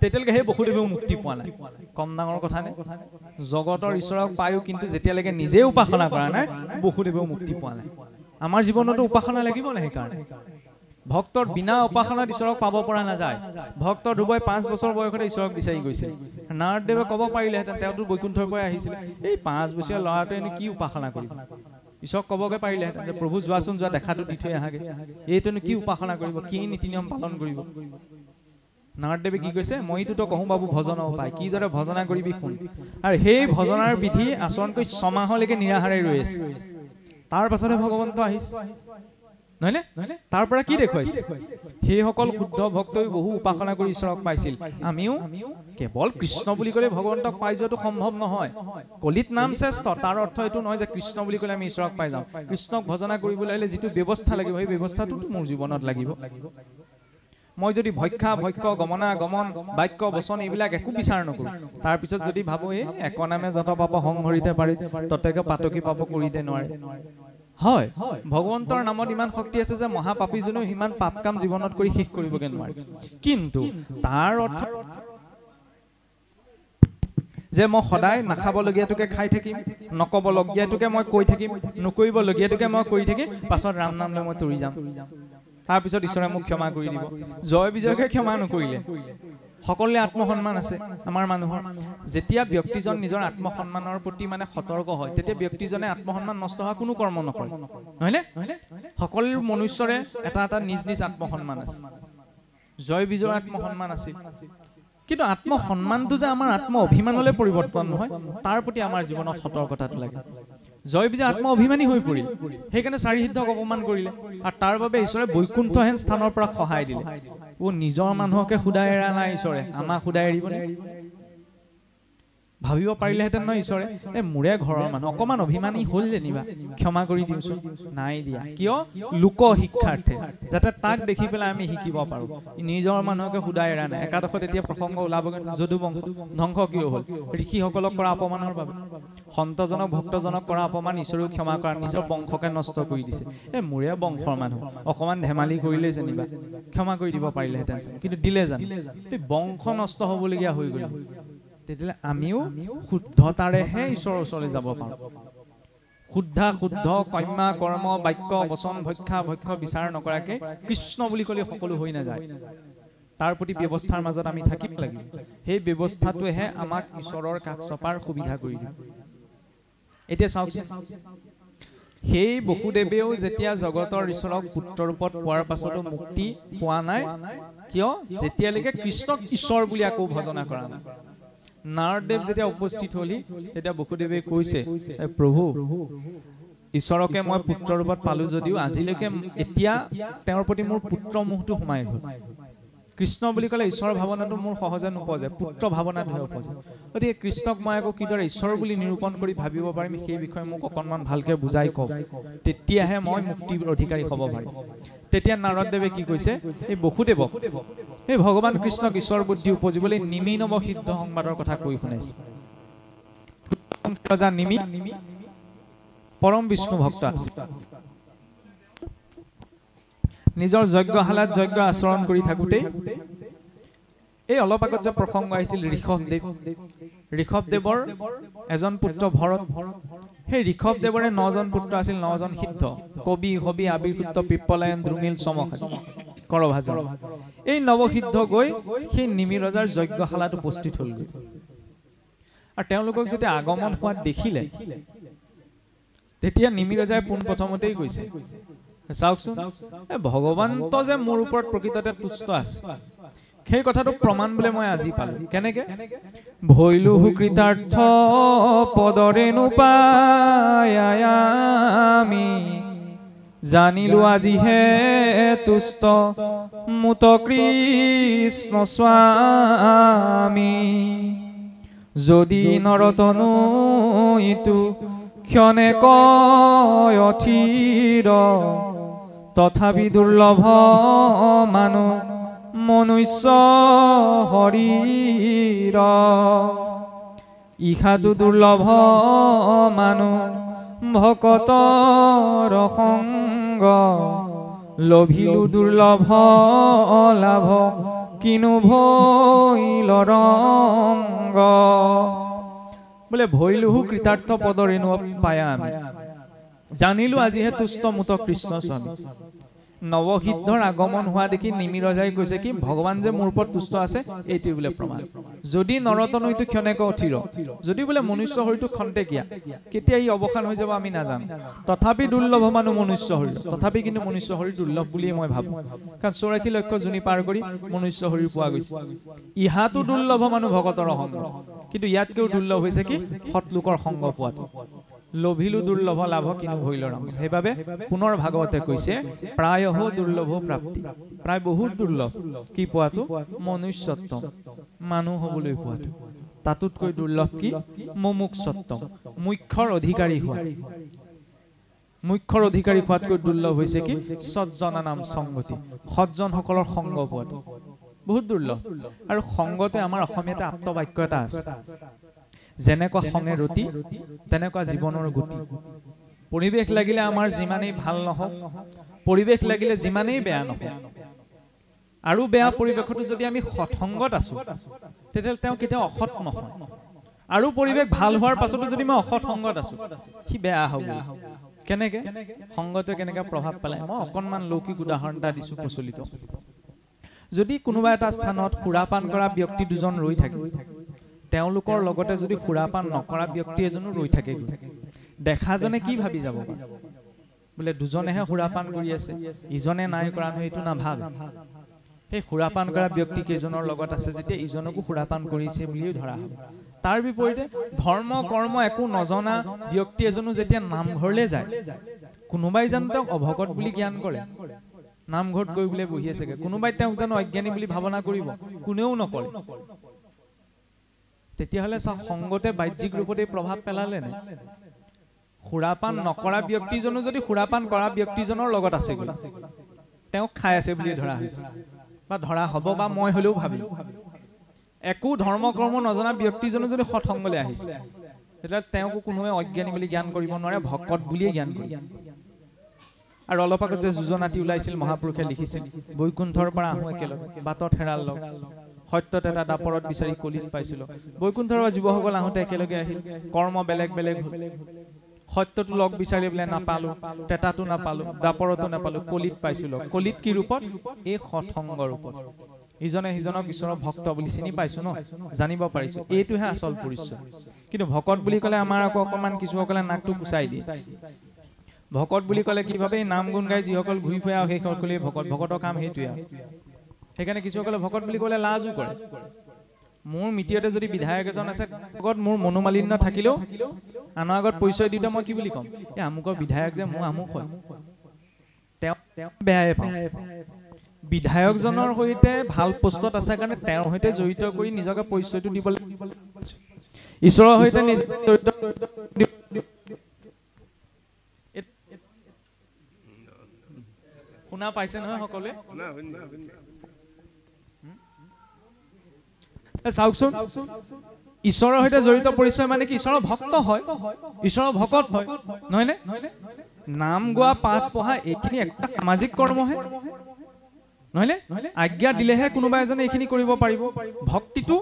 তেতিয়ালৈকে সেই বসুদেৱেও মুক্তি পোৱা নাই কম ডাঙৰ কথা নে জগতৰ ঈশ্বৰক পায়ো কিন্তু যেতিয়ালৈকে নিজে উপাসনা কৰা নাই বসুদেৱেও মুক্তি পোৱা নাই আমাৰ জীৱনতো উপাসনা লাগিব না সেইকাৰণে ভক্তৰ বিনা উপাসনাত ঈশ্বৰক পাব পৰা নাযায় ভক্তৰ ধ্ৰুৱই 5 বছৰ বয়সতে ঈশ্বৰক বিচাৰি গৈছিল নাৰদদেৱে ক'ব পাৰিলেহেঁতেন তেওঁতো বৈকুণ্ঠৰ পৰা আহিছিল এই 5 বছৰীয়া ল'ৰাটোৱে এনে কি উপাসনা কৰিব ঈশ্বৰক ক'বগে পাৰিলেহেঁতেন যে প্ৰভু যোৱাচোন যোৱা দেখাটো দি থৈ আহাগে এইটোনো কি উপাসনা কৰিব কি নীতি নিয়ম পালন কৰিব নাৰদদেৱে কি কৈছে মইতো কহোঁ বাবু ভজন উপায় কিদৰে ভজনা কৰিবি শুন আৰু সেই ভজনাৰ বিধি আচৰণ কৰি 6 মাহলৈকে নিৰাহাৰে ৰৈ আছে তাৰ পাছতে ভগৱন্ত আহিছে নহয়নে তাৰ পৰা কি দেখুৱাইছে সেইসকল শুদ্ধ ভক্তই বহু উপাসনা কৰি ঈশ্বৰক পাইছিল আমিও কেৱল কৃষ্ণ বুলি ক'লে ভগৱন্তক পাই যোৱাটো সম্ভৱ নহয় কলিত নাম শ্ৰেষ্ঠ তাৰ অৰ্থ এইটো নহয় যে কৃষ্ণ বুলি ক'লে আমি ঈশ্বৰক পাই যাওঁ কৃষ্ণক ভজনা কৰিবলৈ হ'লে যিটো ব্যৱস্থা লাগিব সেই ব্যৱস্থাটো মোৰ জীৱনত লাগিব মই যদি ভক্ষ গমনা গমন বাক্য বচন এইবিলাক একো বিচাৰ নকৰোঁ তাৰ পিছত যদি ভাবো এই এক নামে যত পাব সংহৰিতে পাৰি ততেকে পাতকি পাব কৰিতে নোৱাৰে হয় ভগৱন্তৰ নামত ইমান শক্তি আছে যে মহাপাপীজনেও ইমান পাপ কাম জীৱনত কৰি শেষ কৰিবগে নোৱাৰে কিন্তু তাৰ অৰ্থ যে মই সদায় নাখাবলগীয়াটোকে খাই থাকিম নকবলগীয়াটোকে মই কৈ থাকিম নকৰিবলগীয়াটোকে মই কৰি থাকিম পাছত ৰাম নাম লৈ মই তৰি যাম তাৰ পিছত ঈশ্বৰে মোক ক্ষমা কৰি দিব। জয় বিজয়কে ক্ষমা নকৰিলে। সকলোৰে আত্মসন্মান আছে আমাৰ মানুহৰ। যেতিয়া ব্যক্তিজন নিজৰ আত্মসন্মানৰ প্ৰতি মানে সতৰ্ক হয়, তেতিয়া ব্যক্তিজনে আত্মসন্মান নষ্ট হোৱা কোনো কৰ্ম নকৰে, নহয়নে? সকলো মনুষ্যৰে এটা এটা নিজ নিজ আত্মসন্মান আছে। জয় বিজয়ৰ আত্মসন্মান আছিল, কিন্তু আত্মসন্মানটো যে আমাৰ আত্ম অভিমানলৈ পৰিৱৰ্তন নহয়, তাৰ প্ৰতি আমাৰ জীৱনত সতৰ্কতাটো লাগে। জয় বিজয় আত্ম অভিমানী হৈ পৰিল, সেইকাৰণে চাৰি সিদ্ধক অপমান কৰিলে, আৰু তাৰ বাবে ঈশ্বৰে বৈকুণ্ঠহেন স্থানৰ পৰা সহায় দিলে। নিজৰ মানুহকে সুদাই এৰা নাই ঈশ্বৰে, আমাক সুদাই এৰিবনে? ভাবিব পাৰিলেহেঁতেন নহয় ঈশ্বৰে, মোৰে ঘৰৰ মানুহ অকমান অভিমানী হ'ল যেনিবা, ক্ষমা কৰি দিওঁচোন। নাই দিয়া। কিয়? লোক শিক্ষাৰ্থে, যাতে তাক দেখি পেলাই আমি শিকিব পাৰোঁ। নিজৰ মানুহকে সুদাই এৰা নাই। একাদশত এতিয়া প্ৰসংগ ওলাবগৈ, যদু বংশ ধ্বংস কিয় হ'ল? ঋষিসকলক কৰা অপমানৰ বাবে। সন্তজনক ভক্তজনক কৰা অপমান ঈশ্বৰেও ক্ষমা কৰা, নিজৰ বংশকে নষ্ট কৰি দিছে। মোৰে বংশৰ মানুহ অকমান ধেমালি কৰিলে যেনিবা ক্ষমা কৰি দিব পাৰিলেহেঁতেন, কিন্তু দিলে জানো? বংশ নষ্ট হ'বলগীয়া হৈ গ'ল। তেতিয়াহ'লে আমিও শুদ্ধতাৰেহে ঈশ্বৰৰ ওচৰলৈ যাব পাৰোঁ। শুদ্ধ কৰ্মা কৰ্ম বাক্য বচন ভক্ষ বিচাৰ নকৰাকে কৃষ্ণ বুলি ক'লে সকলো হৈ নাযায়। তাৰ প্ৰতি ব্যৱস্থাৰ মাজত আমি থাকিব লাগিব। সেই ব্যৱস্থাটোৱেহে আমাক ঈশ্বৰৰ কাষ চপাৰ সুবিধা কৰি দিব। এতিয়া চাওকচোন, সেই বসুদেৱেও যেতিয়া জগতৰ ঈশ্বৰক পুত্ৰ ৰূপত পোৱাৰ পাছতো মুক্তি পোৱা নাই। কিয়? যেতিয়ালৈকে কৃষ্ণক ঈশ্বৰ বুলি আকৌ ভজনা কৰা নাই। নাৰদেৱ যেতিয়া উপস্থিত হলি, তেতিয়া বসুদেৱে কৈছে, প্ৰভু ঈশ্বৰকে মই পুত্ৰ ৰূপত পালো যদিও আজিলৈকে এতিয়া তেওঁৰ প্ৰতি মোৰ পুত্ৰ মোহটো সোমাই গ'ল। কৃষ্ণ বুলি ক'লে ঈশ্বৰৰ ভাৱনাটো মোৰ সহজে নোপজে, পুত্ৰ ভাৱনাটোহে উপজে। গতিকে কৃষ্ণক মই আকৌ কিদৰে ঈশ্বৰ বুলি নিৰূপণ কৰি ভাবিব পাৰিম, সেই বিষয়ে মোক অকণমান ভালকে বুজাই কওক, তেতিয়াহে মই মুক্তিৰ অধিকাৰী হ'ব পাৰিম। তেতিয়া নাৰদদেৱে কি কৈছে, এই বসুদেৱক এই ভগৱান কৃষ্ণক ঈশ্বৰ বুদ্ধি উপজিবলৈ নিমি নৱ সিদ্ধ সংবাদৰ কথা কৈ শুনাইছে। নিমি পৰম বিষ্ণু ভক্ত আছে, নিজৰ যজ্ঞশালাত যজ্ঞ আচৰণ কৰি থাকোঁতেই এই অলপ আগত যে প্ৰসংগ আহিছিল ঋষভদেৱৰ এজন পুত্ৰ ভৰত। সেই ঋষভদেৱৰে 9জন পুত্ৰ আছিল, 9জন সিদ্ধ, কবি হবি আবিৰ্ভূত পিপ্পলায়ন দ্ৰুমিল চমক কৰভাজন। এই নৱসিদ্ধ গৈ সেই নিমি ৰজাৰ যজ্ঞশালাত উপস্থিত হ'লগৈ। আৰু তেওঁলোকক যেতিয়া আগমন হোৱাত দেখিলে, তেতিয়া নিমি ৰজাই পোনপ্ৰথমতেই কৈছে, চাওকচোন ভগৱন্ত যে মোৰ ওপৰত প্ৰকৃততে তুষ্ট আছে, সেই কথাটো প্ৰমাণ বোলে মই আজি পালো। কেনেকে? ভৈলো কৃতাৰ্থ পদৰেণু পায় আমি, জানিলো আজিহে তুষ্ট মুত কৃষ্ণ স্বামী। যদি নৰতনু ইটো ক্ষণে কয় অথিৰ, তথাপি দুৰ্লভ মানু মনুষ্য শৰীৰ। ইহাটো দুৰ্লভ মানু ভকতৰ সংগ, লভিলো দুৰ্লভ লাভ কিনো ভৈল ৰংগ। বোলে ভৈলুহু কৃতাৰ্থ পদৰেণু পায়া আমি, জানিলো আজিহে তুষ্ট মুত কৃষ্ণ স্বামী। নৱসিদ্ধৰ আগমন হোৱা দেখি নিমি ৰজাই কৈছে কি, ভগৱান যে মোৰ ওপৰত তুষ্ট আছে এইটোৱে বোলে প্ৰমাণ। যদি নৰতনৈটো ক্ষণেক অথিৰ, যদি বোলে মনুষ্য শৰীৰটো খন্তেকীয়া, কেতিয়া ই অৱসান হৈ যাব আমি নাজানো। তথাপি দুৰ্লভ মানুহ মনুষ্য শৰীৰ, তথাপি কিন্তু মনুষ্য শৰীৰ দুৰ্লভ বুলিয়ে মই ভাবো। কাৰণ 84 লক্ষ জুনি পাৰ কৰি মনুষ্য শৰীৰ পোৱা গৈছে। ইহাতো দুৰ্লভ মানুহ ভকতৰ সংগ, কিন্তু ইয়াতকেও দুৰ্লভ হৈছে কি, সৎলোকৰ সংগ পোৱাটো। লভিলো দুৰ্লভ লাভ কিনো ভৈল ৰংগ। সেইবাবে পুনৰ ভাগৱতে কৈছে, প্ৰায়ঃ দুৰ্লভ প্ৰাপ্তি, প্ৰায় বহুত দুৰ্লভ কি পোৱাটো, মনুষ্যত্বম, মানুহ হবলৈ পোৱাটো। তাতোতকৈ দুৰ্লভ কি, মুমুক্ষত্বম, মুখ্যৰ অধিকাৰী হোৱা। মুখ্যৰ অধিকাৰী হোৱাতকৈ দুৰ্লভ হৈছে কি, সজ্জনা নাম সংগতি, সজ্জনসকলৰ সংগ পোৱাটো বহুত দুৰ্লভ। আৰু সংগতে আমাৰ অসমীয়াতে আপ্তবাক্য এটা আছে, যেনেকুৱা সংগে ৰতি তেনেকুৱা জীৱনৰ গতি। পৰিৱেশ লাগিলে আমাৰ যিমানেই ভাল নহওক, পৰিৱেশ লাগিলে যিমানেই বেয়া নহওক, আৰু বেয়া পৰিৱেশতো যদি আমি সৎসংগত আছো, তেতিয়াহ'লে তেওঁ কেতিয়াও অসৎ নহয়। আৰু পৰিৱেশ ভাল হোৱাৰ পাছতো যদি মই অসৎ সংগত আছো, সি বেয়া হ'ব। কেনেকে সংগতে কেনেকে প্ৰভাৱ পেলায় মই অকণমান লৌকিক উদাহৰণ এটা দিছোঁ প্ৰচলিত যদি কোনোবা এটা স্থানত সুৰাপান কৰা ব্যক্তি দুজন ৰৈ থাকে তেওঁলোকৰ লগতে যদি সুৰাপান নকৰা ব্যক্তি এজনো ৰৈ থাকে দেখাজনে কি ভাবি যাব বোলে দুজনেহে সুৰাপান কৰি আছে ইজনে নাই কৰা নহয় এইটো নাভাবে সেই সুৰাপান কৰা ব্যক্তি কেইজনৰ লগত আছে যেতিয়া ইজনকো সুৰাপান কৰিছে বুলিও ধৰা হয় তাৰ বিপৰীতে ধৰ্ম কৰ্ম একো নজনা ব্যক্তি এজনো যেতিয়া নামঘৰলৈ যায় কোনোবাই জানো তেওঁক অভগত বুলি জ্ঞান কৰে নামঘৰত গৈ বোলে বহি আছেগে কোনোবাই তেওঁক জানো অজ্ঞানী বুলি ভাৱনা কৰিব কোনেও নকৰে তেতিয়াহ'লে সংগতে বাহ্যিক ৰূপতে প্ৰভাৱ পেলালে নে সুৰাপান নকৰা ব্যক্তিজনো যদি সুৰাপান কৰা ব্যক্তিজনৰ লগত আছে তেওঁক খাই আছে বুলি ধৰা হৈছে বা ধৰা হ'ব বা মই হলেও ভাবিম একো ধৰ্ম কৰ্ম নজনা ব্যক্তিজনো যদি সৎসংগলৈ আহিছে তেতিয়া তেওঁকো কোনোৱে অজ্ঞানী বুলি জ্ঞান কৰিব নোৱাৰে ভকত বুলিয়ে জ্ঞান কৰিব আৰু অলপ আগত যে যোজনাটি ওলাইছিল মহাপুৰুষে লিখিছিল বৈকুণ্ঠৰ পৰা আহোঁ একেলগে বাটত হেৰাল লগ সত্যত এটা দাপৰত বিচাৰি কলিত পাইছিলো বৈকুণ্ঠৰ পৰা জীৱসকল আহোঁতে একেলগে আহিল কৰ্ম বেলেগ বেলেগ সত্যটো লগ বিচাৰি বোলে নাপালো তেতাটো নাপালো দাপৰতো নাপালো কলিত পাইছিলো কলিত কি ৰূপত এই সৎসংগৰ ৰূপত ইজনে সিজনক ঈশ্বৰৰ ভক্ত বুলি চিনি পাইছো ন জানিব পাৰিছো এইটোহে আচল পৰিচয় কিন্তু ভকত বুলি ক'লে আমাৰ আকৌ অকণমান কিছুসকলে নাকটো কুচাই দিয়ে ভকত বুলি ক'লে কি ভাবে নাম গুণ গাই যিসকল ঘূৰি ফুৰে আৰু সেইসকলে ভকতৰ কাম সেইটোৱে সেইকাৰণে কিছুসকলে ভকত বুলি ক'লে লাজো কৰে মোৰ মিতিৰতে যদি বিধায়ক এজন আছে ভকত মোৰ মনোমালিন্য থাকিলেও আনৰ আগত পৰিচয় দিওঁতে মই কি বুলি ক'ম এই আমুকৰ বিধায়ক যে মোৰ আমুক হয় তেওঁ বেয়াই পাওঁ বিধায়কজনৰ সৈতে ভাল পোষ্টত আছে কাৰণে তেওঁৰ সৈতে জড়িত কৰি নিজকে পৰিচয়টো দিবলৈ ঈশ্বৰৰ সৈতে শুনা পাইছে নহয় সকলোৱে চাওকচোন ঈশ্বৰৰ সৈতে জড়িত পৰিচয় মানে কি ঈশ্বৰৰ ভক্ত হয় ঈশ্বৰৰ ভকত হয় নহয়নে নাম গোৱা পাঠ পঢ়া এইখিনি একটা সামাজিক কৰ্মহে নহয়নে আজ্ঞা দিলেহে কোনোবা এজনে এইখিনি কৰিব পাৰিব ভক্তিটো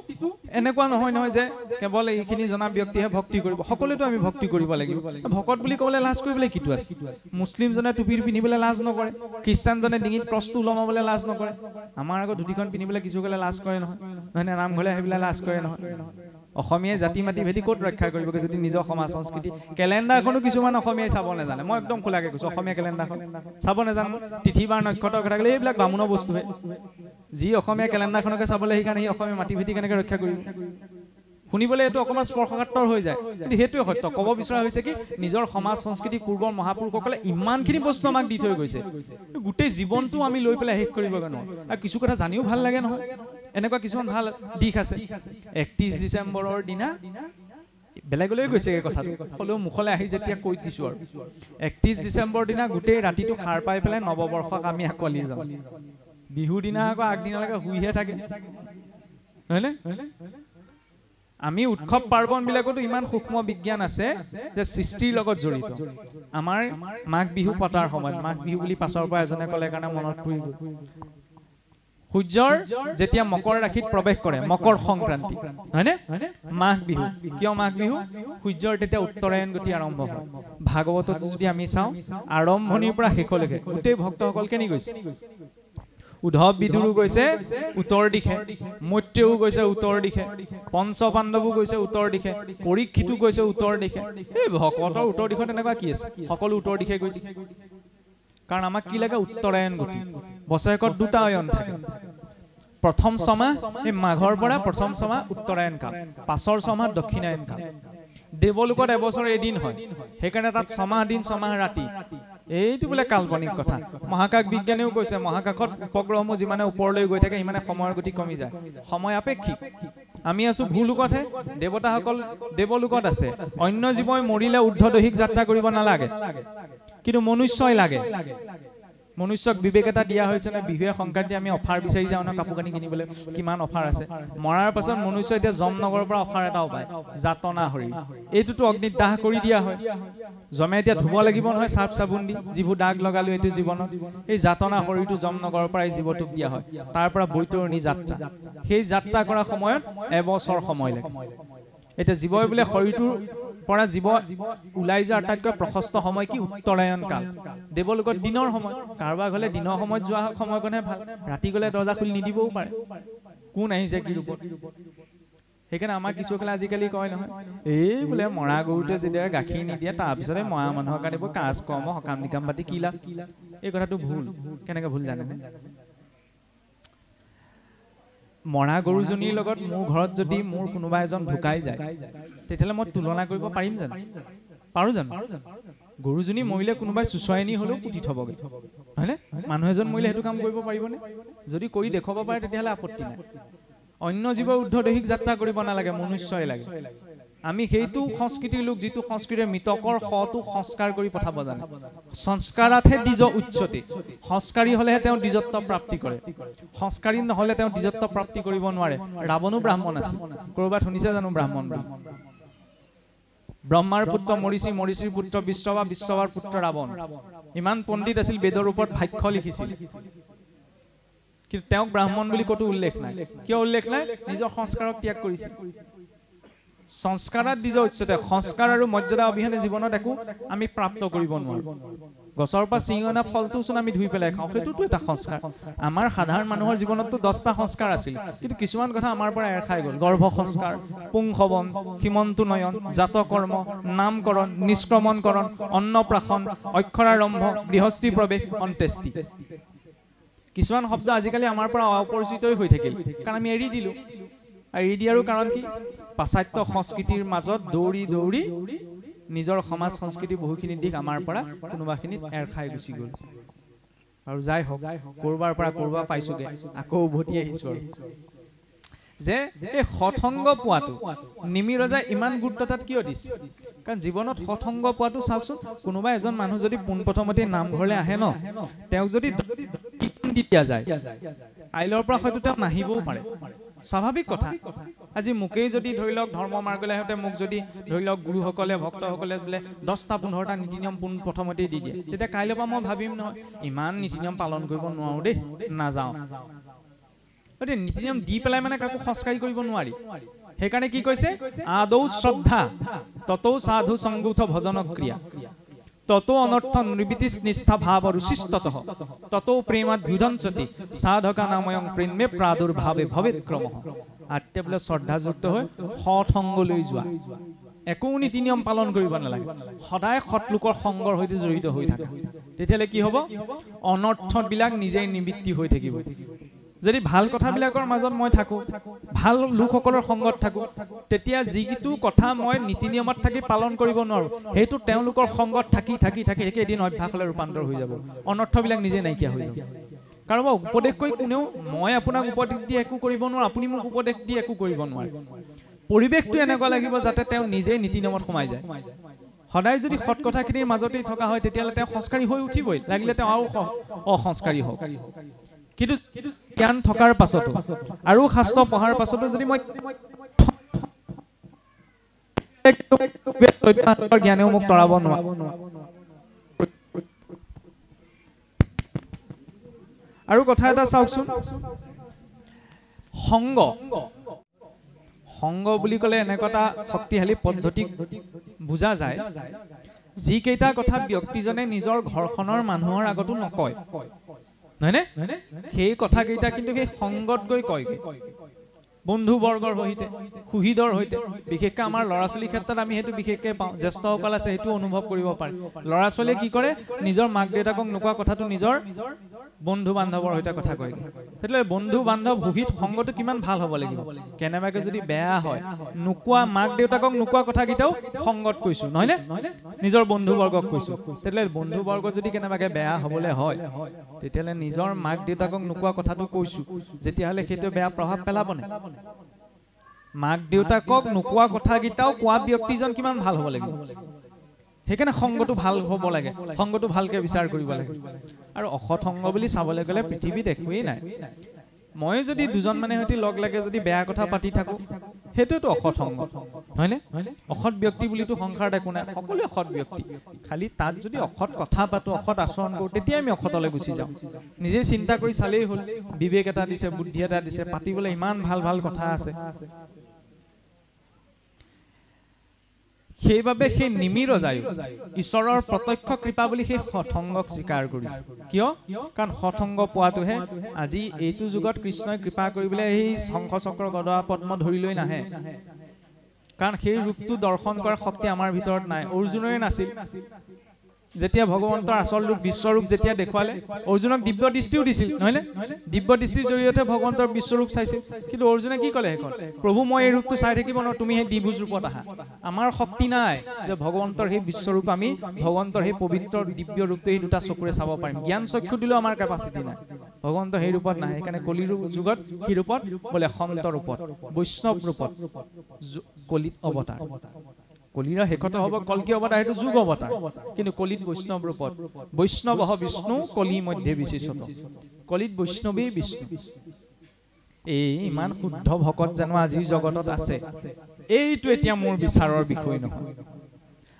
এনেকুৱা নহয় নহয় যে কেৱল এইখিনি জনা ব্যক্তিহে ভক্তি কৰিব সকলোতো আমি ভক্তি কৰিব লাগিব ভকত বুলি ক'বলৈ লাজ কৰিবলৈ কিটো আছে মুছলিমজনে টুপি পিন্ধিবলৈ লাজ নকৰে খ্ৰীষ্টানজনে ডিঙিত ক্ৰছটো ওলমাবলৈ লাজ নকৰে আমাৰ আগত ধুতিখন পিন্ধিবলৈ কিছুসকলে লাজ কৰে নহয় নহয়নে নামঘৰলৈ আহিবলৈ লাজ কৰে নহয় অসমীয়াই জাতি মাতি ভেটি ক'ত ৰক্ষা কৰিবগৈ যদি নিজৰ সমাজ সংস্কৃতি কেলেণ্ডাৰখনো কিছুমান অসমীয়াই চাব নাজানে মই একদম খোলাকে কৈছো অসমীয়া কেলেণ্ডাৰখন চাব নাজানো তিথি বাৰ নক্ষত্ৰৰ কথা ক'লে এইবিলাক বামুণৰ বস্তুহে যি অসমীয়া কেলেণ্ডাৰখনকে চাবলৈ সেইকাৰণে সি অসমীয়া মাটি ভেটি কেনেকৈ ৰক্ষা কৰিব শুনিবলৈ এইটো অকণমান স্পৰ্শকাতৰ হৈ যায় কিন্তু সেইটোৱে সত্য ক'ব বিচৰা হৈছে কি নিজৰ সমাজ সংস্কৃতি পূৰ্বৰ মহাপুৰুষসকলে ইমানখিনি বস্তু আমাক দি থৈ গৈছে গোটেই জীৱনটো আমি লৈ পেলাই শেষ কৰিব নোৱাৰো আৰু কিছু কথা জানিও ভাল লাগে নহয় এনেকুৱা কিছুমান ভাল দিশ আছে 31 ডিচেম্বৰৰ দিনা বেলেগলৈ গৈছে এই কথাটো হ'লেও মুখলৈ আহি যেতিয়া কৈ দিছো আৰু 31 ডিচেম্বৰ দিনা গোটেই ৰাতিটো সাৰ পাই পেলাই নৱবৰ্ষক আমি আকোৱালি যাওঁ বিহুৰ দিনা আকৌ আগদিনালৈকে শুইহে থাকে নহয়নে আমি উৎসৱ পাৰ্বণ বিলাকতো ইমান সূক্ষ্ম বিজ্ঞান আছে যে সৃষ্টিৰ লগত জড়িত আমাৰ মাঘ বিহু পতাৰ সময়ত মাঘ বিহু বুলি পাছৰ পৰা এজনে ক'লে কাৰণে মনত পৰি গ'ল সূৰ্যৰ যেতিয়া মকৰ ৰাশিত প্ৰৱেশ কৰে মকৰ সংক্ৰান্তি হয়নে মাঘ বিহু কিয় মাঘ বিহু সূৰ্যৰ তেতিয়া উত্তৰায়ণ গতি আৰম্ভ হয় ভাগৱতত যদি আমি চাওঁ আৰম্ভণিৰ পৰা শেষলৈকে গোটেই ভক্তসকল কেনি গৈছে উদ্ধৱ বিদুৰো গৈছে উত্তৰ দিশে মৈত্ৰেয়ো গৈছে উত্তৰ দিশে পঞ্চ পাণ্ডৱো গৈছে উত্তৰ দিশে পৰীক্ষিতো গৈছে উত্তৰ দিশে এই ভকতৰ উত্তৰ দিশত এনেকুৱা কি আছে সকলো উত্তৰ দিশে গৈছে কাৰণ আমাক কি লাগে উত্তৰায়ণ গতি বছৰেকত দুটা অয়ন থাকে প্ৰথম ছমাহ এই মাঘৰ পৰা প্ৰথম ছমাহ উত্তৰায়ণ কাল পাছৰ ছমাহ দক্ষিণায়ন কাল দেৱলোকত এবছৰ এদিন হয় সেইকাৰণে তাত ছমাহ দিন ছমাহ ৰাতি এইটো বোলে কাল্পনিক কথা মহাকাশ বিজ্ঞানীও কৈছে মহাকাশত উপগ্ৰহসমূহ যিমানে ওপৰলৈ গৈ থাকে সিমানে সময়ৰ গতি কমি যায় সময় আপেক্ষিক আমি আছো ভূলোকতহে দেৱতাসকল দেৱলোকত আছে অন্য জীৱই মৰিলে ঊৰ্ধ্বদৈহিক যাত্ৰা কৰিব নালাগে কিন্তু মনুষ্যই লাগে মনুষ্যক বিবেক এটা দিয়া হৈছে না বিহুৱে সংক্ৰান্তি আমি অফাৰ বিচাৰি যাওঁ না কাপোৰ কানি কিনিবলৈ কিমান অফাৰ আছে মৰাৰ পাছত মনুষ্য এতিয়া যমনগৰৰ পৰা অফাৰ এটাও পায় যাতনা হৰি এইটোতো অগ্নিত দাহ কৰি দিয়া হয় জমে এতিয়া ধুব লাগিব নহয় চাফ চাবোন দি যিবোৰ দাগ লগালো এইটো জীৱনত এই যাতনা হৰিটো যমনগৰৰ পৰা এই জীৱটোক দিয়া হয় তাৰ পৰা বৈতৰণী যাত্ৰা সেই যাত্ৰা কৰা সময়ত এবছৰ সময় লাগে এতিয়া জীৱই বোলে শৰীৰটোৰ পৰা জীৱ ওলাই যোৱাৰ আটাইতকৈ প্ৰশস্ত সময় কি উত্তৰায়ণ কাল দেৱলোকত দিনৰ সময় কাৰোবাৰ ঘৰলে দিনৰ সময়ত যোৱা সময়কণহে ভাল ৰাতি গ'লে দৰ্জা খুলি নিদিবও পাৰে কোন আহিছে কি ৰূপত সেইকাৰণে আমাৰ কিছুসকলে আজিকালি কয় নহয় এই বোলে মৰা গৰুটোৱে যেতিয়া গাখীৰ নিদিয়ে তাৰপিছতে মৰা মানুহৰ কাৰণে কাজ কৰ্ম সকাম নিকাম পাতি কি লাভ এই কথাটো ভুল কেনেকৈ ভুল জানেনে মৰা গৰুজনীৰ লগত মোৰ ঘৰত যদি মোৰ কোনোবা এজন ঢুকাই যায় তেতিয়াহ'লে মই তুলনা কৰিব পাৰিম জানো পাৰো জানো গৰুজনী মৰিলে কোনোবাই চুচৰাই নি হ'লেও পুতি থবগৈ হয়নে মানুহ এজন মৰিলে সেইটো কাম কৰিব পাৰিবনে যদি কৰি দেখুৱাব পাৰে তেতিয়াহ'লে আপত্তি নাই অন্য জীৱৰ ঊৰ্ধ্বদেশিক যাত্ৰা কৰিব নালাগে মনুষ্যই লাগে আমি সেইটো সংস্কৃতিৰ লোক যিটো সংস্কৃতিৰ মৃতকৰ শটো সংস্কাৰ কৰি পঠাব জানে সংস্কাৰাতহে দ্বিজ উচ্চতে সংস্কাৰী হ'লেহে তেওঁ দ্বিজত্ব প্ৰাপ্তি কৰে সংস্কাৰী নহ'লে তেওঁ দ্বিজত্ব প্ৰাপ্তি কৰিব নোৱাৰে ৰাৱণো ব্ৰাহ্মণ আছিল ক'ৰবাত শুনিছে জানো ব্ৰাহ্মণ ব্ৰহ্মাৰ পুত্ৰ মৰিষি মৰিষিৰ পুত্ৰ বিশ্ববা বিশ্ববাৰ পুত্ৰ ৰাৱণ ইমান পণ্ডিত আছিল বেদৰ ওপৰত ভাষ্য লিখিছিল কিন্তু তেওঁক ব্ৰাহ্মণ বুলি ক'তো উল্লেখ নাই কিয় উল্লেখ নাই নিজৰ সংস্কাৰক ত্যাগ কৰিছিল সংস্কাৰত দ্বিজ উচ্চতে সংস্কাৰ আৰু মৰ্যাদা অবিহনে জীৱনত একো আমি প্ৰাপ্ত কৰিব নোৱাৰো গছৰ পৰা ছিঙি অনা ফলটোচোন আমি ধুই পেলাই খাওঁ সেইটোতো এটা সংস্কাৰ আমাৰ সাধাৰণ মানুহৰ জীৱনততো 10টা সংস্কাৰ আছিল কিন্তু কিছুমান কথা আমাৰ পৰা এৰ খাই গ'ল গৰ্ভ সংস্কাৰ পুংসৱন সীমন্তু নয়ন জাতকৰ্ম নামকৰণ নিষ্ক্ৰমণকৰণ অন্নপ্ৰাশন অক্ষৰাৰম্ভ গৃহস্থী প্ৰৱেশ অন্ত্যেষ্টি কিছুমান শব্দ আজিকালি আমাৰ পৰা অপৰিচিতই হৈ থাকিল কাৰণ আমি এৰি দিলো এৰি দিয়াৰো কাৰণ কি পাশ্চাত্য সংস্কৃতিৰ মাজত দৌৰি দৌৰি নিজৰ সমাজ সংস্কৃতি বহুখিনি দিশ আমাৰ পৰা কোনোবাখিনিত এৰ খাই গুচি গ'ল আৰু যাই হওক কৰবাৰ পৰা কৰবা পাইছোগে আকৌ উভতি আহিছো আৰু যে এই সৎসংগ পোৱাটো নিমি ৰজাই ইমান গুৰুত্ব তাত কিয় দিছে কাৰণ জীৱনত সৎসংগ পোৱাটো চাওকচোন কোনোবা এজন মানুহ যদি পোনপ্ৰথমতে নামঘৰলৈ আহে ন তেওঁক যদি দিয়া যায় আইলৰ পৰা হয়তো তেওঁ নাহিবও পাৰে স্বাভাৱিক কথা আজি মোকেই যদি ধৰি লওক ধৰ্ম মাৰ্গলৈ আহোঁতে মোক যদি ধৰি লওক গুৰুসকলে ভক্তসকলে বোলে 10টা 15টা নীতি নিয়ম প্ৰথমতেই দি দিয়ে তেতিয়া কাইলৈৰ পৰা মই ভাবিম নহয় ইমান নীতি নিয়ম পালন কৰিব নোৱাৰো দেই নাযাওঁ গতিকে নীতি নিয়ম দি পেলাই মানে কাকো সংস্কাৰী কৰিব নোৱাৰি সেইকাৰণে কি কৈছে আদৌ শ্ৰদ্ধা ততৌ সাধু সংগৌথ ভজন ক্ৰিয়া ততো অনৰ্থ নিবৃত্তি নিষ্ঠা ভাৱ ৰুচিস্ততঃ ততো প্ৰেমাত ভুদঞ্চতি সাধকা নাময়ং প্ৰেমে প্ৰাদুৰ্ভাৱে ভৱেৎ ক্ৰমঃ আত্মে বোলে শ্ৰদ্ধাযুক্ত হৈ সৎসংগলৈ যোৱা একো নীতি নিয়ম পালন কৰিব নালাগে সদায় সৎলোকৰ সংগৰ সৈতে জড়িত হৈ থাকে তেতিয়াহ'লে কি হ'ব অনৰ্থবিলাক নিজেই নিবৃত্তি হৈ থাকিব যদি ভাল কথাবিলাকৰ মাজত মই থাকো ভাল লোকসকলৰ সংগত থাকো তেতিয়া যিকিটো কথা মই নীতি নিয়মত থাকি পালন কৰিব নোৱাৰো সেইটো তেওঁলোকৰ সংগত থাকি থাকি থাকি এদিন অভ্যাসলৈ ৰূপান্তৰ হৈ যাব অনৰ্থবিলাক নিজে নাইকিয়া হৈ যাব কাৰোবাক উপদেশ কৰি কোনেও মই আপোনাক উপদেশ দি একো কৰিব নোৱাৰো আপুনি মোক উপদেশ দি একো কৰিব নোৱাৰে পৰিৱেশটো এনেকুৱা লাগিব যাতে তেওঁ নিজে নীতি নিয়মত সোমাই যায় সদায় যদি সৎ কথাখিনিৰ মাজতেই থকা হয় তেতিয়াহ'লে তেওঁ সংস্কাৰী হৈ উঠিবই লাগিলে তেওঁ আৰু অসংস্কাৰী হওক কিন্তু জ্ঞান থকাৰ পাছতো আৰু শাস্ত্ৰ পঢ়াৰ পাছতো যদি মই জ্ঞানেও মোক তৰাব নোৱাৰো আৰু কথা এটা চাওকচোন সংগ সংগ বুলি ক'লে এনেকুৱা এটা শক্তিশালী পদ্ধতি বুজা যায় যিকেইটা কথা ব্যক্তিজনে নিজৰ ঘৰখনৰ মানুহৰ আগতো নকয় নহয়নে সেই কথাকেইটা কিন্তু সেই সংগত গৈ কয়গে বন্ধু বৰ্গৰ সৈতে সুহৃদৰ সৈতে বিশেষকৈ আমাৰ ল'ৰা ছোৱালীৰ ক্ষেত্ৰত আমি সেইটো বিশেষকৈ পাওঁ জ্যেষ্ঠসকল আছে সেইটো অনুভৱ কৰিব পাৰে ল'ৰা ছোৱালীয়ে কি কৰে নিজৰ মাক দেউতাকক নোকোৱা কথাটো নিজৰ বন্ধু বান্ধৱৰ সৈতে কথা কয় তেতিয়াহ'লে বন্ধু বান্ধৱ সুহৃদ সংগটো কিমান ভাল হ'ব লাগিব কেনেবাকৈ যদি বেয়া হয় নোকোৱা মাক দেউতাকক নোকোৱা কথাকেইটাও সংগত কৈছো নহয়নে নিজৰ বন্ধু বৰ্গক কৈছো তেতিয়াহ'লে বন্ধু বৰ্গ যদি কেনেবাকৈ বেয়া হ'বলৈ হয় তেতিয়াহ'লে নিজৰ মাক দেউতাকক নোকোৱা কথাটো কৈছো যেতিয়াহ'লে সেইটো বেয়া প্ৰভাৱ পেলাবনে মাক দেউতাকক নোকোৱা কথাকেইটাও কোৱা ব্যক্তিজন কিমান ভাল হ'ব লাগিব সেইকাৰণে সংগটো ভাল হ'ব লাগে সংগটো ভালকে বিচাৰ কৰিব লাগে আৰু অসৎ সংগ বুলি চাবলৈ গ'লে পৃথিৱীত একোৱেই নাই মই যদি দুজন মানে সৈতে লগ লাগে যদি বেয়া কথা পাতি থাকো সেইটোতো অসৎ সংগ হয়নে অসৎ ব্যক্তি বুলিতো সংসাৰত একো নাই সকলোৱে অসৎ ব্যক্তি খালি তাত যদি অসৎ কথা পাতো অসৎ আচৰণ কৰো তেতিয়া আমি অসৎলৈ গুচি যাওঁ নিজে চিন্তা কৰি চালেই হ'ল বিবেক এটা দিছে বুদ্ধি এটা দিছে পাতিবলৈ ইমান ভাল ভাল কথা আছে সেইবাবে সেই নিমিৰজায়ো ঈশ্বৰৰ প্ৰত্যক্ষ কৃপা বুলি সেই সৎসংগক স্বীকাৰ কৰিছে কিয় কাৰণ সৎসংগ পোৱাটোহে আজি এইটো যুগত কৃষ্ণই কৃপা কৰিবলৈ এই শংখ চক্ৰ গদা পদ্ম ধৰি লৈ নাহে কাৰণ সেই ৰূপটো দৰ্শন কৰাৰ শক্তি আমাৰ ভিতৰত নাই অৰ্জুনৰে নাছিল যেতিয়া ভগৱন্তৰ আচল ৰূপ বিশ্বৰূপ যেতিয়া দেখুৱালে অৰ্জুনক দিব্য দৃষ্টিও দিছিল নহয়নে দিব্য দৃষ্টিৰ জৰিয়তে ভগৱন্তৰ বিশ্বৰূপ চাইছিল কিন্তু অৰ্জুনে কি ক'লে হেখন প্ৰভু মই এই ৰূপটো চাই থাকিব ন তুমি সেই দ্বিভুজ ৰূপত আহা আমাৰ শক্তি নাই যে ভগৱন্তৰ সেই বিশ্বৰূপ আমি ভগৱন্তৰ সেই পবিত্ৰ দিব্য ৰূপটো এই দুটা চকুৰে চাব পাৰিম জ্ঞান চক্ষু দিলেও আমাৰ কেপাচিটি নাই ভগৱন্তৰ সেই ৰূপত নাহে সেইকাৰণে কলিৰ যুগত কি ৰূপত বোলে সন্ত ৰূপত বৈষ্ণৱ ৰূপত কলিত অৱতাৰ কলিৰ শেষত হ'ব কলকি অৱতাৰ সেইটো যুগ অৱতাৰ কিন্তু কলিত বৈষ্ণৱ ৰূপত বৈষ্ণৱ বিষ্ণু কলি মধ্যে বিশেষত কলিত বৈষ্ণৱেই বিষ্ণু এই ইমান শুদ্ধ ভকত জানো আজিৰ জগতত আছে এইটো এতিয়া মোৰ বিচাৰৰ বিষয় নহয়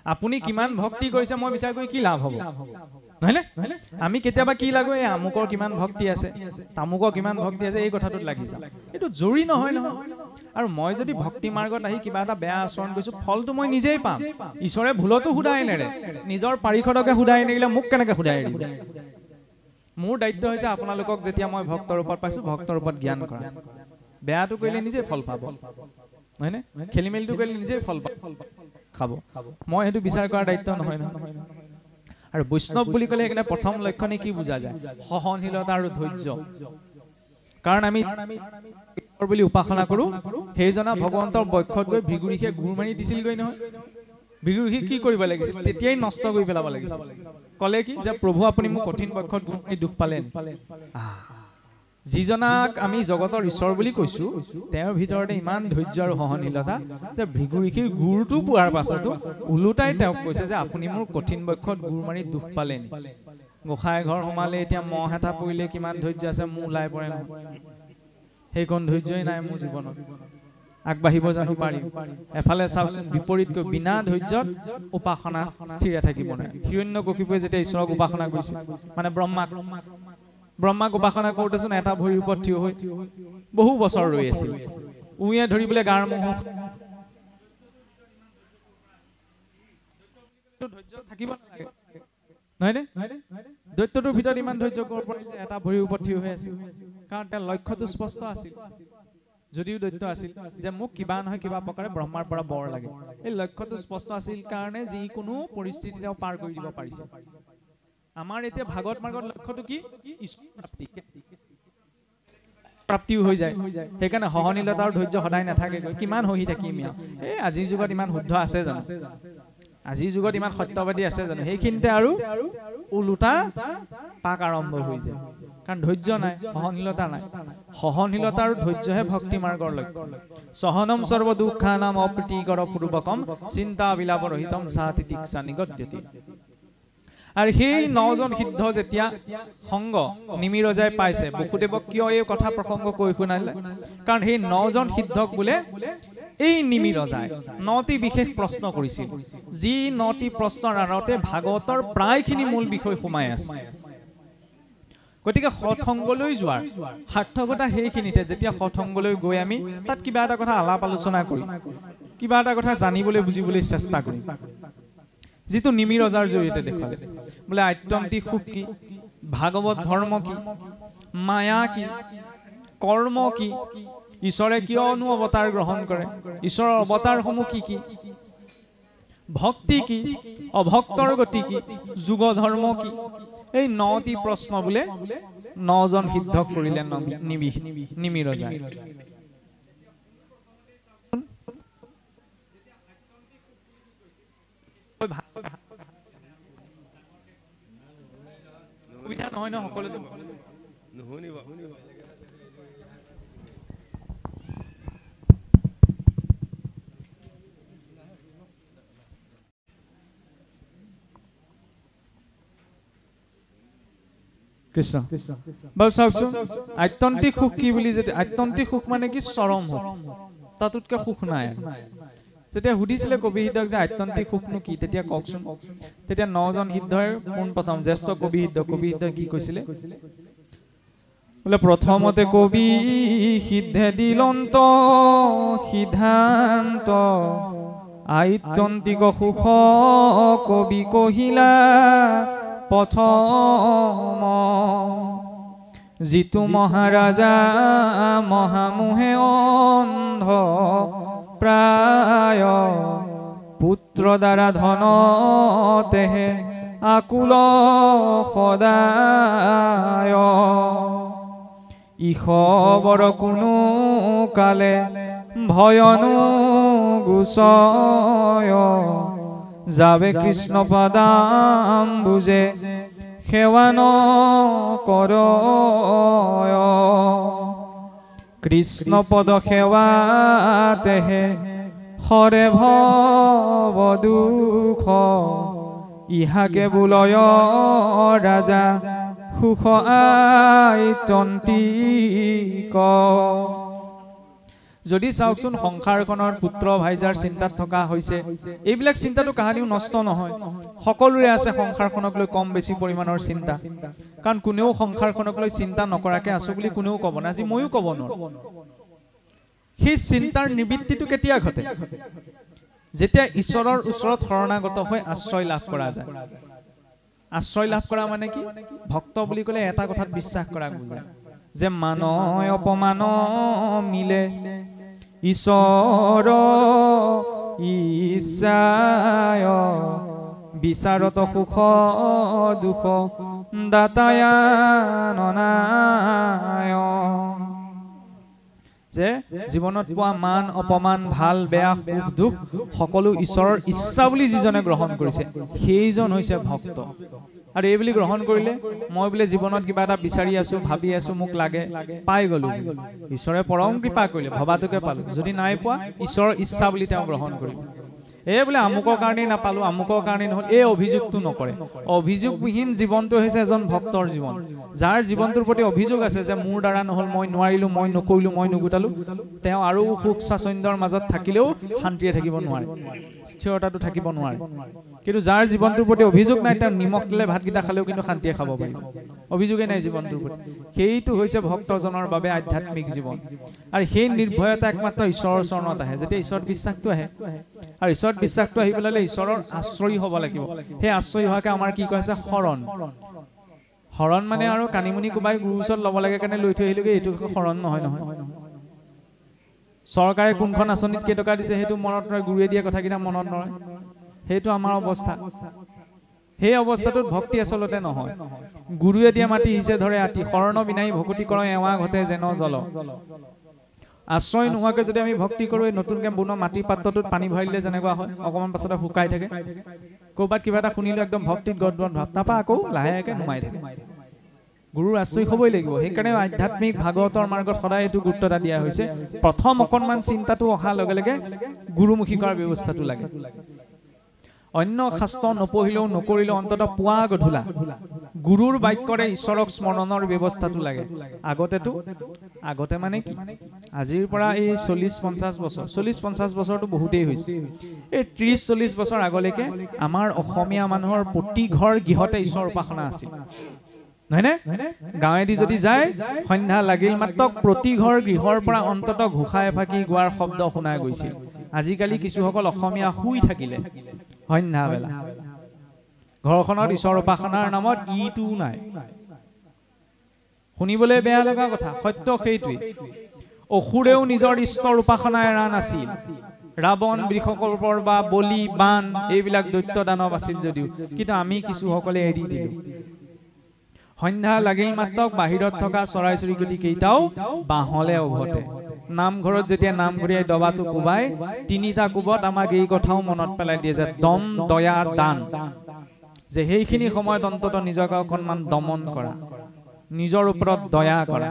আপুনি কিমান ভক্তি কৰিছে মই বিচাৰ কৰি কি লাভ হ'ব নহয়নে আমি কেতিয়াবা কি লাগো এই আমুকৰ কিমান ভক্তি আছে তামুকৰ কিমান ভক্তি আছে এই কথাটোত লাগি যাওঁ এইটো জৰুৰী নহয় নহয় আৰু মই যদি ভক্তি মাৰ্গত আহি কিবা এটা বেয়া আচৰণ কৰিছো ফলটো মই নিজেই পাম ঈশ্বৰে ভুলতো সুধাই নেৰে নিজৰ পাৰিষদকে সুধাই নেৰিলে মোক কেনেকে সুধাই এৰিব মোৰ দায়িত্ব হৈছে আপোনালোকক যেতিয়া মই ভক্তৰ ৰূপত পাইছো ভক্তৰ ৰূপত জ্ঞান কৰা বেয়াটো কৰিলে নিজে ফল পাব নহয়নে খেলি মেলিটো কৰিলে নিজে ফল খাব মই সেইটো বিচাৰ কৰাৰ দায়িত্ব নহয় নহয় আৰু বৈষ্ণৱ বুলি ক'লে সেইকাৰণে প্ৰথম লক্ষণে কি বুজা যায় সহনশীলতা আৰু ধৈৰ্য কাৰণ আমি বুলি উপাসনা কৰো সেইজনা ভগৱন্তৰ বক্ষত গৈ ভিগুৰিখে ঘূৰ মাৰি দিছিলগৈ নহয় ভিগুৰিখে কি কৰিব লাগিছিল তেতিয়াই নষ্ট কৰি পেলাব লাগিছিল ক'লে কি যে প্ৰভু আপুনি মোক কঠিন বক্ষত ঘূৰ মাৰি দুখ পালে যিজনাক আমি জগতৰ ঈশ্বৰ বুলি কৈছো তেওঁৰ ভিতৰতে ইমান ধৈৰ্য আৰু সহনশীলতা যে ভিগুৰিখীৰ গুৰটো পোৱাৰ পাছতো ওলোটাই তেওঁক কৈছে যে আপুনি মোৰ কঠিন বক্ষত ঘূৰ মাৰি দুখ পালে গোসাঁই ঘৰ সোমালে এতিয়া মহ এটা পৰিলে কিমান ধৈৰ্য আছে মোৰ ওলাই পৰে সেইকণ ধৈৰ্যই নাই মোৰ জীৱনত আগবাঢ়িব জানো পাৰিম এফালে চাওকচোন বিপৰীতকৈ বিনা ধৈৰ্যত উপাসনা স্থিৰ থাকিব নোৱাৰে হিৰণ্যকশিপুৱে যেতিয়া ঈশ্বৰক উপাসনা কৰিছিল মানে ব্ৰহ্মাক উপাসনা কৰোঁতেচোন এটা ভৰিৰ ওপৰত থিয় হৈ বহু বছৰ ৰৈ আছিল উঁয়ে ধৰিবলৈ গাৰ মহ ধৈৰ্য থাকিব নালাগে নহয়নে দৈত্যটোৰ ভিতৰত ইমান ধৈৰ্য কৰিব পাৰি যে এটা ভৰিৰ ওপৰত থিয় হৈ আছিল কাৰণ তেওঁৰ লক্ষ্যটো স্পষ্ট আছিল যদিও দৈত্য আছিল যে মোক কিবা নহয় কিবা প্ৰকাৰে ব্ৰহ্মাৰ পৰা বৰ লাগে এই লক্ষ্যটো স্পষ্ট আছিল কাৰণে যিকোনো পৰিস্থিতি তেওঁ পাৰ কৰি দিব পাৰিছে আমাৰ এতিয়া ভাগৱত মাৰ্গৰ লক্ষ্যটো কি প্ৰাপ্তিও হৈ যায় সেইকাৰণে সহনশীলতা আৰু ধৈৰ্য সদায় নাথাকে কিমান সহি থাকিম এই আজিৰ যুগত ইমান শুদ্ধ আছে জানো আজিৰ যুগত ইমান সত্যবাদী আছে জানো সেইখিনিতে আৰু ওলোটা পাক আৰম্ভ হৈ যায় কাৰণ ধৈৰ্য নাই সহনশীলতা নাই সহনশীলতা আৰু ধৈৰ্যহে ভক্তি মাৰ্গৰ লক্ষ্য সহনম সৰ্ব দুঃখানাম অপ্ৰীতিকৰ পূৰ্বকম চিন্তা বিলাপ ৰহিতম সাতি দীক্ষা নিগদ্যতি আৰু সেই নজন সিদ্ধ যেতিয়া সংগ নিমিৰজাই পাইছে বসুদেৱক কিয় এই কথা প্ৰসংগ কৈ শুনালে কাৰণ সেই নজন সিদ্ধক বোলে এই নিমিৰজাই নটি বিশেষ প্ৰশ্ন কৰিছিল যি নটি প্ৰশ্নৰ আঁৰতে ভাগৱতৰ প্ৰায়খিনি মূল বিষয় সোমাই আছে গতিকে সৎসংগলৈ যোৱাৰ সাৰ্থকতা সেইখিনিতে যেতিয়া সৎসংগলৈ গৈ আমি তাত কিবা এটা কথা আলাপ আলোচনা কৰিম কিবা এটা কথা জানিবলৈ বুজিবলৈ চেষ্টা কৰিম যিটো নিমিৰজাৰ জৰিয়তে দেখুৱালে বোলে আত্যন্তিক সুখ কি ভাগৱত ধৰ্ম কি মায়া কি কৰ্ম কি ঈশ্বৰে কিয়নো অৱতাৰ গ্ৰহণ কৰে ঈশ্বৰৰ অৱতাৰসমূহ কি কি ভক্তি কি অভক্তৰ গতি কি যুগ ধৰ্ম কি এই নটি প্ৰশ্ন বোলে নজন সিদ্ধক কৰিলে নিমিৰজাই সুবিধা নহয় ন সকলোতে কৃষ্ণ বাৰু চাওকচোন আত্যন্তিক সুখ কি বুলি যে আত্যন্তিক সুখ মানে কি চৰম সুখ তাতোতকৈ সুখ নাই যেতিয়া সুধিছিলে কবি সিদ্ধক যে আত্যন্তিক সুখনো কি তেতিয়া কওকচোন তেতিয়া নজন সিদ্ধৰ পোনপ্ৰথম জ্যেষ্ঠ কবি সিদ্ধই কি কৈছিলে বোলে প্ৰথমতে কবি সিদ্ধে দিলন্ত সিদ্ধান্ত আত্যন্তিক সুখ কবি কহিলা প্ৰথম যিটো মহাৰাজা মহামোহে অন্ধ প্ৰায় পুত্ৰ দ্বাৰা ধন তেহে আকুল সদায় ইখবৰ কোনো কালে ভয়নো গুচয় যাবে কৃষ্ণ পদাম বুজে সেৱা নকৰ কৃষ্ণ পদ সেৱা তেহে হৰে ভৱ দুখ ইহাকে বুলয় ৰাজা সুখ আত্যন্তিক যদি চাওকচোন সংসাৰখনৰ পুত্ৰ ভাইজাৰ চিন্তাত থকা হৈছে এইবিলাক চিন্তাটো কাহানিও নষ্ট নহয় সকলোৰে আছে সংসাৰখনক লৈ কম বেছি পৰিমাণৰ চিন্তা কাৰণ কোনেও সংসাৰখনক লৈ চিন্তা নকৰাকে আছো বুলি কোনেও ক'ব না আজি ময়ো ক'ব নোৱাৰো সেই চিন্তাৰ নিবৃত্তিটো কেতিয়া ঘটে যেতিয়া ঈশ্বৰৰ ওচৰত শৰণাগত হৈ আশ্ৰয় লাভ কৰা যায় আশ্ৰয় লাভ কৰা মানে কি ভক্ত বুলি ক'লে এটা কথাত বিশ্বাস কৰা বুজায় যে মান অপমান মিলে ঈশ্বৰ ইচ্ছায় বিচাৰত সুখ দুখ দাতায়াননায় যে জীৱনত পোৱা মান অপমান ভাল বেয়া সুখ দুখ সকলো ঈশ্বৰৰ ইচ্ছা বুলি যিজনে গ্ৰহণ কৰিছে সেইজন হৈছে ভক্ত আৰু এই বুলি গ্ৰহণ কৰিলে মই বোলে জীৱনত কিবা এটা বিচাৰি আছো ভাবি আছো মোক লাগে পাই গলো ঈশ্বৰে পৰম কৃপা কৰিলে ভবাটোকে পালো যদি নাই পোৱা ঈশ্বৰৰ ইচ্ছা বুলি তেওঁ গ্ৰহণ কৰিলে এই বোলে আমুকৰ কাৰণে নাপালো আমুকৰ কাৰণে নহল এই অভিযোগটো নকৰে অভিযোগবিহীন জীৱনটো হৈছে এজন ভক্তৰ জীৱন যাৰ জীৱনটোৰ প্ৰতি অভিযোগ আছে যে মোৰ দ্বাৰা নহল মই নোৱাৰিলো মই নকৰিলো মই নুগুটালো তেওঁ আৰু সুখ স্বাচ্ছন্দ্যৰ মাজত থাকিলেও শান্তিৰে থাকিব নোৱাৰে স্থিৰতাটো থাকিব নোৱাৰে কিন্তু যাৰ জীৱনটোৰ প্ৰতি অভিযোগ নাই তেওঁ নিমখ দিলে ভাতকেইটা খালেও কিন্তু শান্তিৰে খাব পাৰিব অভিযোগে নাই জীৱনটোৰ প্ৰতি সেইটো হৈছে ভক্তজনৰ বাবে আধ্যাত্মিক জীৱন আৰু সেই নিৰ্ভয়তা একমাত্ৰ ঈশ্বৰৰ চৰণত আহে যেতিয়া ঈশ্বৰৰ বিশ্বাসটো আহে আৰু ঈশ্বৰৰ বিশ্বাসটো আহি পেলালে ঈশ্বৰৰ আশ্ৰয় হ'ব লাগিব সেই আশ্ৰয় হোৱাকে আমাৰ কি কৈছে শৰণ শৰণ মানে আৰু কানিমুনি কোবাই গুৰুৰ ওচৰত ল'ব লাগে কাৰণে লৈ থৈ আহিলোগে এইটো শৰণ নহয় নহয় চৰকাৰে কোনখন আঁচনিত কেইটকা দিছে সেইটো মনত নৰয় গুৰুৱে দিয়া কথাকেইটা মনত নৰয় সেইটো আমাৰ অৱস্থা সেই অৱস্থাটোত ভক্তি আচলতে নহয় গুৰুৱে দিয়া মাটি হিচে ধৰে আতি শৰণ বিনাই ভকতি কৰ এৱা ঘটে যেন জল আশ্ৰয় নোহোৱাকে যদি আমি ভক্তি কৰো এই নতুনকে বনোৱা মাটিৰ পাত্ৰটোত পানী ভৰাই দিলে যেনেকুৱা হয় অকমান পাছতে শুকাই থাকে ক'ৰবাত কিবা এটা শুনিলে একদম ভক্তিত গদগদ ভাৱ তাৰপৰা আকৌ লাহেকে নুমাই থাকে গুৰুৰ আশ্ৰয় হ'বই লাগিব সেইকাৰণে আধ্যাত্মিক ভাগৱতৰ মাৰ্গত সদায় এইটো গুৰুত্ব এটা দিয়া হৈছে প্ৰথম অকণমান চিন্তাটো অহাৰ লগে লগে গুৰুমুখী কৰাৰ ব্যৱস্থাটো লাগে অন্য শাস্ত্ৰ নপঢ়িলেও নকৰিলেও অন্তত পুৱা গধূলা গুৰুৰ বাক্যৰে ঈশ্বৰক স্মৰণৰ ব্যৱস্থাটো লাগে আগতে মানে কি আজিৰ পৰা এই 40-50 বছৰটো বহুতেই হৈছে এই 30-40 বছৰ আগলৈকে আমাৰ অসমীয়া মানুহৰ প্ৰতি ঘৰ গৃহতে ঈশ্বৰ উপাসনা আছিল নহয়নে গাঁৱেদি যদি যায় সন্ধ্যা লাগিল মাত্ৰ প্ৰতি ঘৰ গৃহৰ পৰা অন্তত ঘোষা এফাকি গোৱাৰ শব্দ শুনা গৈছিল আজিকালি কিছুসকল অসমীয়া শুই থাকিলে সন্ধ্যা বেলা ঘৰখনত ঈশ্বৰ উপাসনাৰ নামত ইটো নাই শুনিবলৈ বেয়া লগা কথা সত্য সেইটোৱেই অসুৰেও নিজৰ ঈশ্বৰ উপাসনা এৰা নাছিল ৰাৱণ বৃষকল্পৰ বা বলি বান এইবিলাক দৈত্য দানৱ আছিল যদিও কিন্তু আমি কিছুসকলে এৰি দিলো সন্ধ্যা লাগিল মাত্ৰ বাহিৰত থকা চৰাই চিৰিকটি কেইটাও বাঁহলে উভতে নামঘৰত যেতিয়া নামঘৰীয়াই দবাটো কোবাই তিনিটা কোবত আমাক এই কথাও মনত পেলাই দিয়ে যে দম দয়া দান যে সেইখিনি সময়ত অন্তত নিজকে অকণমান দমন কৰা নিজৰ ওপৰত দয়া কৰা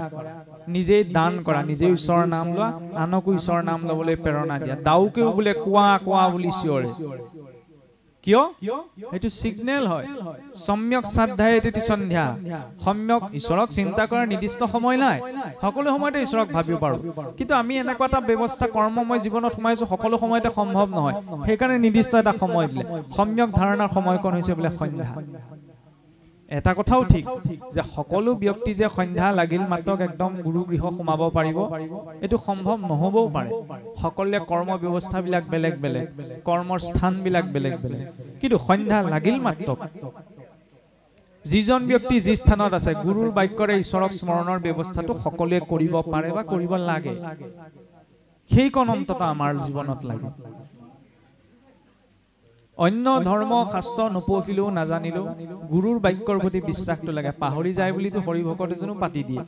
নিজেই দান কৰা নিজেই ঈশ্বৰৰ নাম লোৱা আনকো ঈশ্বৰৰ নাম ল'বলৈ প্ৰেৰণা দিয়া দাউকেও বোলে কোৱা কোৱা বুলি চিঞৰে কিয় এইটো সিগনেল হয় সম্যক শ্ৰদ্ধায়ে এটি সন্ধ্যা সম্যক ঈশ্বৰক চিন্তা কৰাৰ নিৰ্দিষ্ট সময় নাই সকলো সময়তে ঈশ্বৰক ভাবিব পাৰো কিন্তু আমি এনেকুৱা এটা ব্যৱস্থা কৰ্মময় জীৱনত সোমাইছো সকলো সময়তে সম্ভৱ নহয় সেইকাৰণে নিৰ্দিষ্ট এটা সময় দিলে সম্যক ধাৰণাৰ সময়কণ হৈছে বোলে সন্ধ্যা এটা কথাও ঠিক যে সকলো ব্যক্তি যে সন্ধ্যা লাগিল মাত্ৰক একদম গুৰু গৃহ সোমাব পাৰিব এটো সম্ভৱ নহবও পাৰে সকলোৱে কৰ্ম ব্যৱস্থাবিলাক বেলেগ বেলেগ কৰ্মৰ স্থানবিলাক বেলেগ বেলেগ কিন্তু সন্ধ্যা লাগিল মাত্ৰক যিজন ব্যক্তি যি স্থানত আছে গুৰুৰ বাক্যৰে ঈশ্বৰক স্মৰণৰ ব্যৱস্থাটো সকলোৱে কৰিব পাৰে বা কৰিব লাগে সেই কনন্ততা আমাৰ জীৱনত লাগে অন্য ধৰ্ম শাস্ত্ৰ নপঢ়িলেও নাজানিলেও গুৰুৰ বাক্যৰ প্ৰতি বিশ্বাসটো লাগে পাহৰি যায় বুলিতো হৰি ভকত এজনো পাতি দিয়ে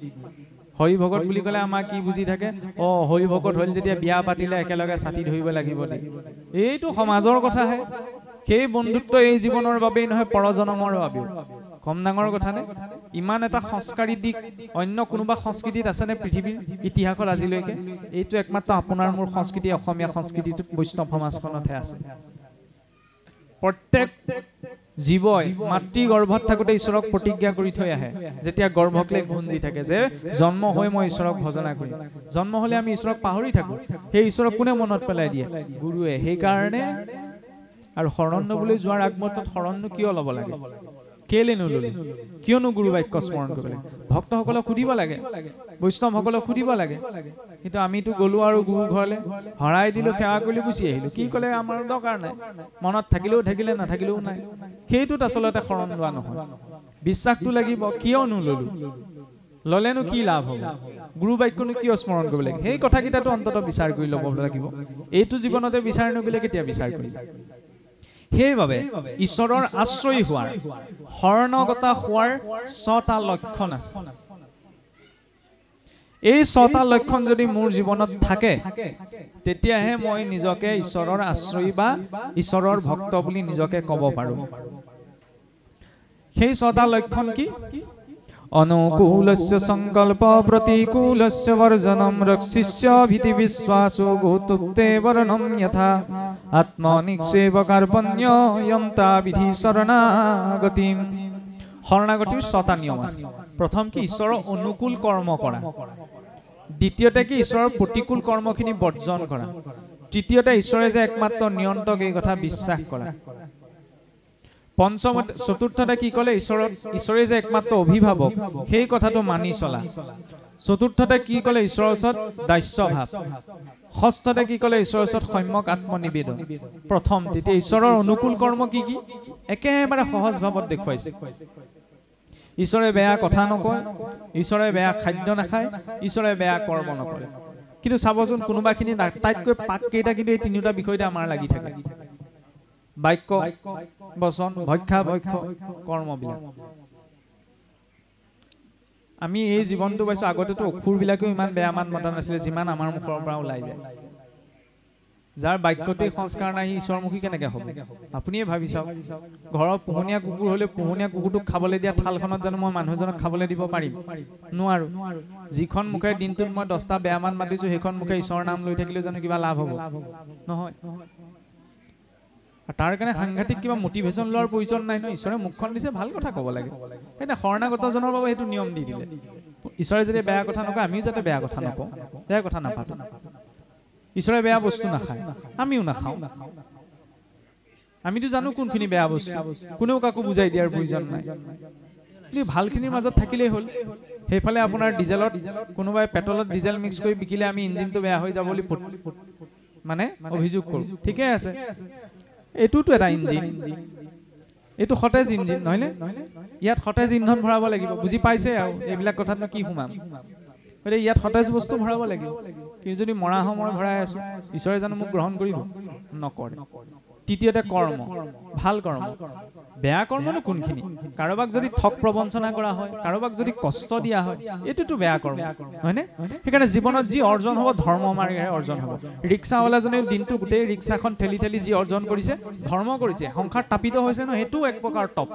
হৰি ভকত বুলি ক'লে আমাৰ কি বুজি থাকে হৰি ভকত হ'ল যেতিয়া বিয়া পাতিলে একেলগে ছাতি ধৰিব লাগিব এইটো সমাজৰ কথাহে সেই বন্ধুত্ব এই জীৱনৰ বাবেই নহয় পৰজনমৰ বাবেও কম ডাঙৰ কথা নে ইমান এটা সংস্কাৰী দিক অন্য কোনোবা সংস্কৃতিত আছে নে পৃথিৱীৰ ইতিহাসত আজিলৈকে এইটো একমাত্ৰ আপোনাৰ মোৰ সংস্কৃতি অসমীয়া সংস্কৃতিটো বৈষ্ণৱ সমাজখনতহে আছে প্ৰত্যেক জীৱই মাতৃ গৰ্ভত থাকোতে ঈশ্বৰক প্ৰতিজ্ঞা কৰি থৈ আহে যেতিয়া গৰ্ভকলে গুঞ্জি থাকে যে জন্ম হৈ মই ঈশ্বৰক ভজনা কৰিম জন্ম হলে আমি ঈশ্বৰক পাহৰি থাকো সেই ঈশ্বৰক কোনে মনত পেলাই দিয়ে গুৰুৱে সেই কাৰণে আৰু শৰণ লবলৈ যোৱাৰ আগমুহূৰ্তত শৰণনো কিয় ল'ব লাগে কেলে নললে কিয়নো গুৰু বাক্য স্মৰণ কৰিলে ভক্তসকলক সুধিব লাগে বৈষ্ণৱসকলক সুধিব লাগে কিন্তু আমিতো গলো আৰু গুৰু ঘৰলে হৰাই দিলো সেৱা কৰিলো গুচি আহিলো কি ক'লে আমাৰ দৰকাৰ নাই মনত থাকিলেও থাকিলে নাথাকিলেও নাই সেইটোত আচলতে শৰণ লোৱা নহয় বিশ্বাসটো লাগিব কিয় নললো ললেনো কি লাভ হ'ব গুৰু বাক্যনো কিয় স্মৰণ কৰিব লাগে সেই কথাকেইটাটো অন্ততঃ বিচাৰ কৰি ল'ব লাগিব এইটো জীৱনতে বিচাৰ নকৰিলে কেতিয়া বিচাৰ কৰিম সেইবাবে ঈশ্বৰৰ আশ্ৰয় হোৱাৰ শৰণগতা হোৱাৰ 6টা লক্ষণ আছে এই 6টা লক্ষণ যদি মোৰ জীৱনত থাকে তেতিয়াহে মই নিজকে ঈশ্বৰৰ আশ্ৰয় বা ঈশ্বৰৰ ভক্ত বুলি নিজকে ক'ব পাৰো সেই 6টা লক্ষণ কি অনুকূলস্য সংকল্প প্ৰতিকূলস্য বৰ্জনম ৰক্ষিষ্য ভীতি বিশ্বাসো গৌতুক্তে বৰ্ণম যথা আত্মনিক্ষেপ কাৰ্পণ্য যন্তা বিধি শৰণাগতিম শৰণাগতিৰ 6টা নিয়ম আছে প্ৰথম কি ঈশ্বৰৰ অনুকূল কৰ্ম কৰা দ্বিতীয়তে কি ঈশ্বৰৰ প্ৰতিকূল কৰ্মখিনি বৰ্জন কৰা তৃতীয়তে ঈশ্বৰে যে একমাত্ৰ নিয়ন্ত্ৰক এই কথা বিশ্বাস কৰা পঞ্চম চতুৰ্থতে কি ক'লে ঈশ্বৰে যে একমাত্ৰ অভিভাৱক সেই কথাটো মানি চলা চতুৰ্থতে কি ক'লে ঈশ্বৰৰ ওচৰত দাস্য ভাৱ ষষ্ঠতে কি ক'লে ঈশ্বৰৰ ওচৰত সম্যক আত্মনিবেদন প্ৰথম তেতিয়া ঈশ্বৰৰ অনুকূল কৰ্ম কি কি একেবাৰে সহজ ভাৱত দেখুৱাইছে ঈশ্বৰে বেয়া কথা নকয় ঈশ্বৰে বেয়া খাদ্য নাখায় ঈশ্বৰে বেয়া কৰ্ম নকৰে কিন্তু চাবচোন কোনোবাখিনি তাইতকৈ পাক কেইটা কিন্তু এই তিনিটা বিষয়তে আমাৰ লাগি থাকে বাক্য বচন ভক্ষা ভক্ষ কৰ্মবিলাক আমি এই জীৱনটো পাইছো আগতেতো অখুৰবিলাকেও ইমান বেয়া মান মতা নাছিলে যিমান আমাৰ মুখৰ পৰা ওলাই যায় যাৰ বাক্যতে সংস্কাৰ নাই ঈশ্বৰমুখী কেনেকৈ হ'ব আপুনিয়ে ভাবি চাওক ঘৰৰ পোহনীয়া কুকুৰ হ'লে পোহনীয়া কুকুৰটোক খাবলৈ দিয়া থালখনত জানো মই মানুহজনক খাবলৈ দিব পাৰিম নোৱাৰো যিখন মুখে দিনটোত মই 10টা বেয়া মান মাতিছো সেইখন মুখে ঈশ্বৰৰ নাম লৈ থাকিলে জানো কিবা লাভ হ'ব নহয় তাৰ কাৰণে সাংঘাতিক কিবা মটিভেশ্যন লোৱাৰ প্ৰয়োজন নাই ন ঈশ্বৰে মুখখন দিছে ভাল কথা ক'ব লাগে সেইটা শৰণাগতজনৰ বাবে সেইটো নিয়ম দি দিলে ঈশ্বৰে যদি বেয়া কথা নকয় আমিও যাতে বেয়া কথা নকওঁ বেয়া কথা নাপাতো ঈশ্বৰে বেয়া বস্তু নাখায় আমিও নাখাওঁ আমিতো জানো কোনখিনি বেয়া বস্তু কোনেও কাকো বুজাই দিয়াৰ প্ৰয়োজন নাই কিন্তু ভালখিনিৰ মাজত থাকিলেই হ'ল সেইফালে আপোনাৰ ডিজেলত কোনোবাই পেট্ৰলত ডিজেল মিক্স কৰি বিকিলে আমি ইঞ্জিনটো বেয়া হৈ যাব বুলি মানে অভিযোগ কৰোঁ ঠিকে আছে এইটোতো এটা ইঞ্জিন এইটো সতেজ ইঞ্জিন নহয়নে ইয়াত সতেজ ইন্ধন ভৰাব লাগিব বুজি পাইছে আৰু এইবিলাক কথাতনো কি সোমাম গতিকে ইয়াত সতেজ বস্তু ভৰাব লাগিব কিন্তু যদি মৰা সময় ভৰাই আছো ঈশ্বৰে জানো মোক গ্ৰহণ কৰিব নকৰে তৃতীয়তে কৰ্ম ভাল কৰ্ম বেয়া কৰ্মনো কোনখিনি কাৰোবাক যদি ঠক প্ৰবঞ্চনা কৰা হয় কাৰোবাক যদি কষ্ট দিয়া হয় এইটোতো বেয়া কৰ্ম হয়নে সেইকাৰণে জীৱনত যি অৰ্জন হ'ব ধৰ্ম মাৰ্গেৰে অৰ্জন হ'ব ৰিক্সাৱালাজনে দিনটো গোটেই ৰিক্সাখন ঠেলি ঠেলি যি অৰ্জন কৰিছে ধৰ্ম কৰিছে সংসাৰ তাপিত হৈছে ন সেইটো এক প্ৰকাৰ টপ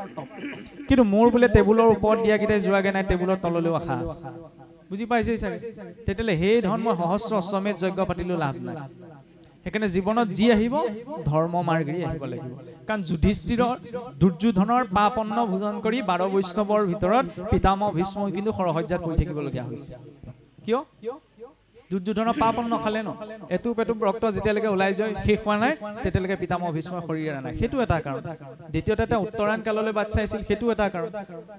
কিন্তু মোৰ বোলে টেবুলৰ ওপৰত দিয়াকেইটাই যোৱাগে নাই টেবুলৰ তললৈও আশা আছে বুজি পাইছেই চাগে তেতিয়াহ'লে সেই ধন মই সহস্ৰ অশ্বমেধ যজ্ঞ পাতিলেও লাভ নাই সেইকাৰণে জীৱনত যি আহিব ধৰ্ম মাৰ্গেৰে আহিব লাগিব কাৰণ যুধিষ্ঠিৰৰ দুৰ্যোধনৰ পাপন্ন ভোজন কৰি 12 বৈষ্ণৱৰ ভিতৰত পিতামহ ভীষ্ম কিন্তু সৰহজ্জাত পৰি থাকিবলগীয়া হৈছে কিয় দুৰ্যোধনৰ পাপন নখালে ন এটুপ এটুপ ৰক্ত যেতিয়ালৈকে ওলাই যায় শেষ হোৱা নাই তেতিয়ালৈকে পিতামহ ভীষ্মৰ শৰীৰ এৰা নাই সেইটো এটা কাৰণ দ্বিতীয়তে এটা উত্তৰায়ণ কাললৈ বাট চাইছিল সেইটো এটা কাৰণ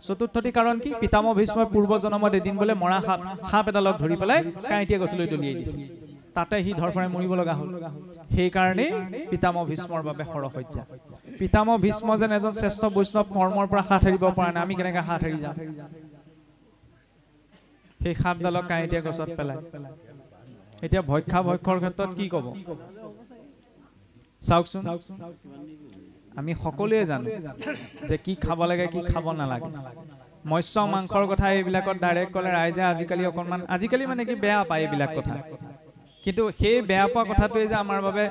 চতুৰ্থটি কাৰণ কি পিতামহ ভীষ্মৰ পূৰ্ব জন্মত এদিন বোলে মৰা সাপ এডালক ধৰি পেলাই কাঁইটীয়া গছলৈ দলিয়াই দিছিল তাতে সি ধৰফৰাই মৰিব লগা হ'ল সেইকাৰণে পিতামহ ভীষ্মৰ বাবে হৰসজ্জা পিতামহ ভীষ্ম যেন এজন শ্ৰেষ্ঠ বৈষ্ণৱ কৰ্মৰ পৰা হাত এৰিব পৰা নাই আমি কেনেকৈ হাত এৰি যাম সেই সাপডালক কাঁইটীয়া গছত পেলাই এতিয়া ভক্ষৰ ক্ষেত্ৰত কি ক'ব চাওকচোন আমি সকলোৱে জানো যে কি খাব লাগে কি খাব নালাগে মৎস্য মাংসৰ কথা এইবিলাকত ডাইৰেক্ট ক'লে ৰাইজে আজিকালি মানে কি বেয়া পায় এইবিলাক কথা কিন্তু সেই বেয়া পোৱা কথাটোৱে যে আমাৰ বাবে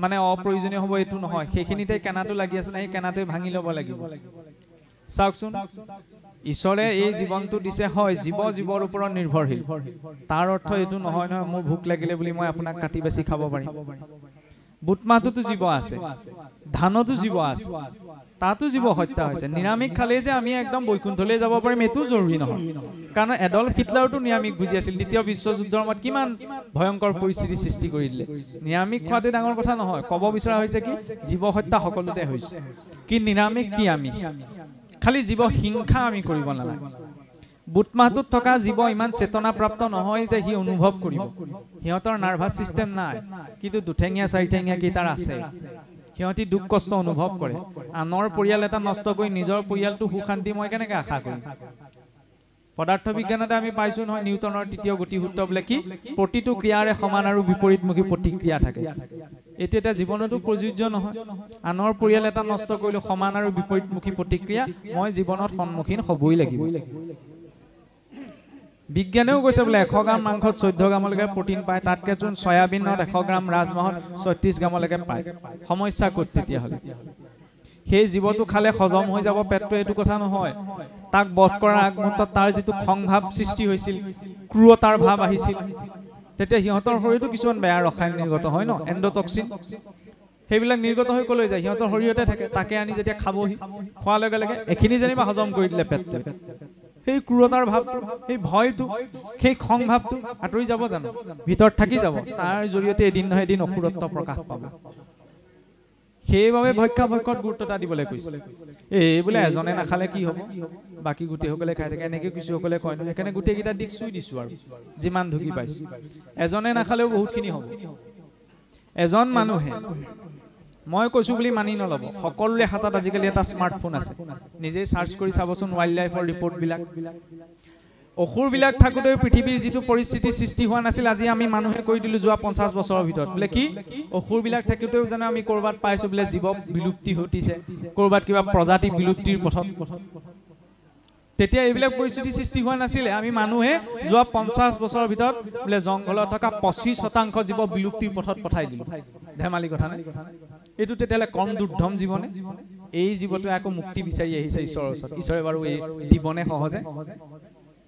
মানে অপ্ৰয়োজনীয় হ'ব এইটো নহয় সেইখিনিতে কেনাটো লাগি আছে সেই কেনাটোৱে ভাঙি ল'ব লাগিব চাওকচোন ঈশ্বৰে এই জীৱনটো দিছে হয় জীৱৰ ওপৰত নিৰ্ভৰশীল তাৰ অৰ্থ এইটো নহয় মোৰ ভোক লাগিলে বুলি মই আপোনাক কাটি বাছি খাব পাৰিম বুট মাহটোতো জীৱ আছে ধানতো জীৱ আছে তাতো জীৱ হত্যা হৈছে নিৰামিষ খালে যে আমি একদম বৈকুণ্ঠলৈ যাব পাৰিম এইটো জৰুৰী নহয় কাৰণ এডল্ফ হিটলাৰটো নিৰামিষ বুজি আছিল দ্বিতীয় বিশ্বযুদ্ধৰ সময়ত কিমান ভয়ংকৰ পৰিস্থিতি সৃষ্টি কৰি দিলে নিৰামিষ খোৱাটো ডাঙৰ কথা নহয় ক'ব বিচৰা হৈছে কি জীৱ হত্যা সকলোতে হৈছে কি নিৰামিষ কি আমি খালি জীৱ হিংসা আমি কৰিব নালাগে বুট মাহটোত থকা জীৱ ইমান চেতনাপ্ৰাপ্ত নহয় যে সি অনুভৱ কৰিব সিহঁতৰ নাৰ্ভাছ চিষ্টেম নাই কিন্তু দুঠেঙীয়া চাৰিঠেঙীয়া কেইটাৰ আছে সিহঁতি দুখ কষ্ট অনুভৱ কৰে আনৰ পৰিয়াল এটা নষ্ট কৰি নিজৰ পৰিয়ালটো সুশান্তি মই কেনেকৈ আশা কৰিম পদাৰ্থ বিজ্ঞানতে আমি পাইছো নহয় নিউটনৰ তৃতীয় গতিসূত্ৰ বোলে কি প্ৰতিটো ক্ৰিয়াৰে সমান আৰু বিপৰীতমুখী প্ৰতিক্ৰিয়া থাকে এইটো এটা জীৱনতো প্ৰযোজ্য নহয় আনৰ পৰিয়াল এটা নষ্ট কৰিলে সমান আৰু বিপৰীতমুখী প্ৰতিক্ৰিয়া মই জীৱনত সন্মুখীন হ'বই লাগিব বিজ্ঞানেও কৈছে বোলে 100 গ্ৰাম মাংসত 14 গ্ৰামলৈকে প্ৰটিন পায় তাতকে চোন সয়াবিনত 100 গ্ৰাম ৰাজমাহত 36 গ্ৰামলৈকে পায় সমস্যা ক'ত তেতিয়াহ'লে সেই জীৱটো খালে হজম হৈ যাব পেটটো এইটো কথা নহয় তাক বধ কৰাৰ আগমুহূৰ্তত তাৰ যিটো খং ভাৱ সৃষ্টি হৈছিল ক্ৰুৰতাৰ ভাৱ আহিছিল তেতিয়া সিহঁতৰ শৰীৰটো কিছুমান বেয়া ৰসায়ন নিৰ্গত হয় ন এণ্ডোটক্সিন সেইবিলাক নিৰ্গত হৈ ক'লৈ যায় সিহঁতৰ শৰীৰতে থাকে তাকে আনি যেতিয়া খাবহি খোৱাৰ লগে লগে এখিনি যেনিবা হজম কৰি দিলে পেটটো সেই ক্ৰুৰতাৰ ভাৱটো সেই ভয়টো সেই খং ভাৱটো আঁতৰি যাব জানো ভিতৰত থাকি যাব তাৰ জৰিয়তে এদিন নহয় এদিন অসুৰত্ব প্ৰকাশ পাব সেইবাবে ভক্ষত গুৰুত্বতা দিবলৈ কৈছে এই বোলে এজনে নাখালে কি হ'ব বাকী গোটেইসকলে খাই থাকে এনেকৈ কিছুসকলে কয় নহয় সেইকাৰণে গোটেইকেইটা দিশ চুই দিছোঁ আৰু যিমান ঢুকি পাইছোঁ এজনে নাখালেও বহুতখিনি হ'ব এজন মানুহে মই কৈছোঁ বুলি মানি নল'ব সকলোৰে হাতত আজিকালি এটা স্মাৰ্টফোন আছে নিজেই চাৰ্চ কৰি চাবচোন ৱাইল্ড লাইফৰ ৰিপৰ্টবিলাক অসুৰবিলাক থাকোঁতে পৃথিৱীৰ যিটো পৰিস্থিতি সৃষ্টি হোৱা নাছিল আজি আমি মানুহে কৰি দিলোঁ যোৱা 50 বছৰৰ ভিতৰত বোলে কি অসুৰবিলাক থাকোঁতেও জানো আমি ক'ৰবাত পাইছোঁ বোলে জীৱ বিলুপ্তি ঘটিছে ক'ৰবাত কিবা প্ৰজাতি বিলুপ্তিৰ পথত তেতিয়া এইবিলাক পৰিস্থিতি সৃষ্টি হোৱা নাছিলে আমি মানুহে যোৱা 50 বছৰৰ ভিতৰত বোলে জংঘলত থকা 25% জীৱ বিলুপ্তিৰ পথত পঠাই দিলোঁ ধেমালি কথা নাই এইটো তেতিয়াহ'লে কম দুৰ্ধম জীৱনে এই জীৱটোৱে আকৌ মুক্তি বিচাৰি আহিছে ঈশ্বৰৰ ওচৰত ঈশ্বৰে বাৰু এই দিবনে সহজে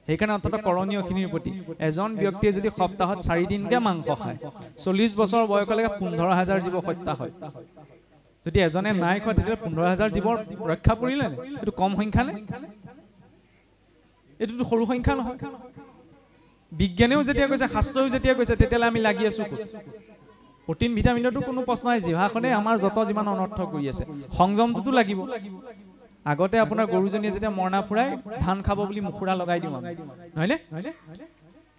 সেইকাৰণে অন্ততঃ কৰণীয়খিনিৰ প্ৰতি এজন ব্যক্তিয়ে যদি সপ্তাহত 4 দিনকৈ মাংস খায় 40 বছৰ বয়সলৈকে 15,000 জীৱ হত্যা হয় যদি এজনে নাই খোৱা তেতিয়াহ'লে 15,000 জীৱৰ ৰক্ষা পৰিলে নে এইটো কম সংখ্যা নে এইটোতো সৰু সংখ্যা নহয় বিজ্ঞানেও যেতিয়া কৈছে শাস্ত্ৰও যেতিয়া কৈছে তেতিয়াহ'লে আমি লাগি আছোঁ প্ৰটিন ভিটামিনতো কোনো প্ৰশ্ন নাই জিভাখনে আমাৰ যত যিমান অনৰ্থ কৰি আছে সংযমটোতো লাগিব আগতে আপোনাৰ গৰুজনীয়ে যেতিয়া মৰণা ফুৰাই ধান খাব বুলি মুখুৰা লগাই দিওঁ আমি নহয়নে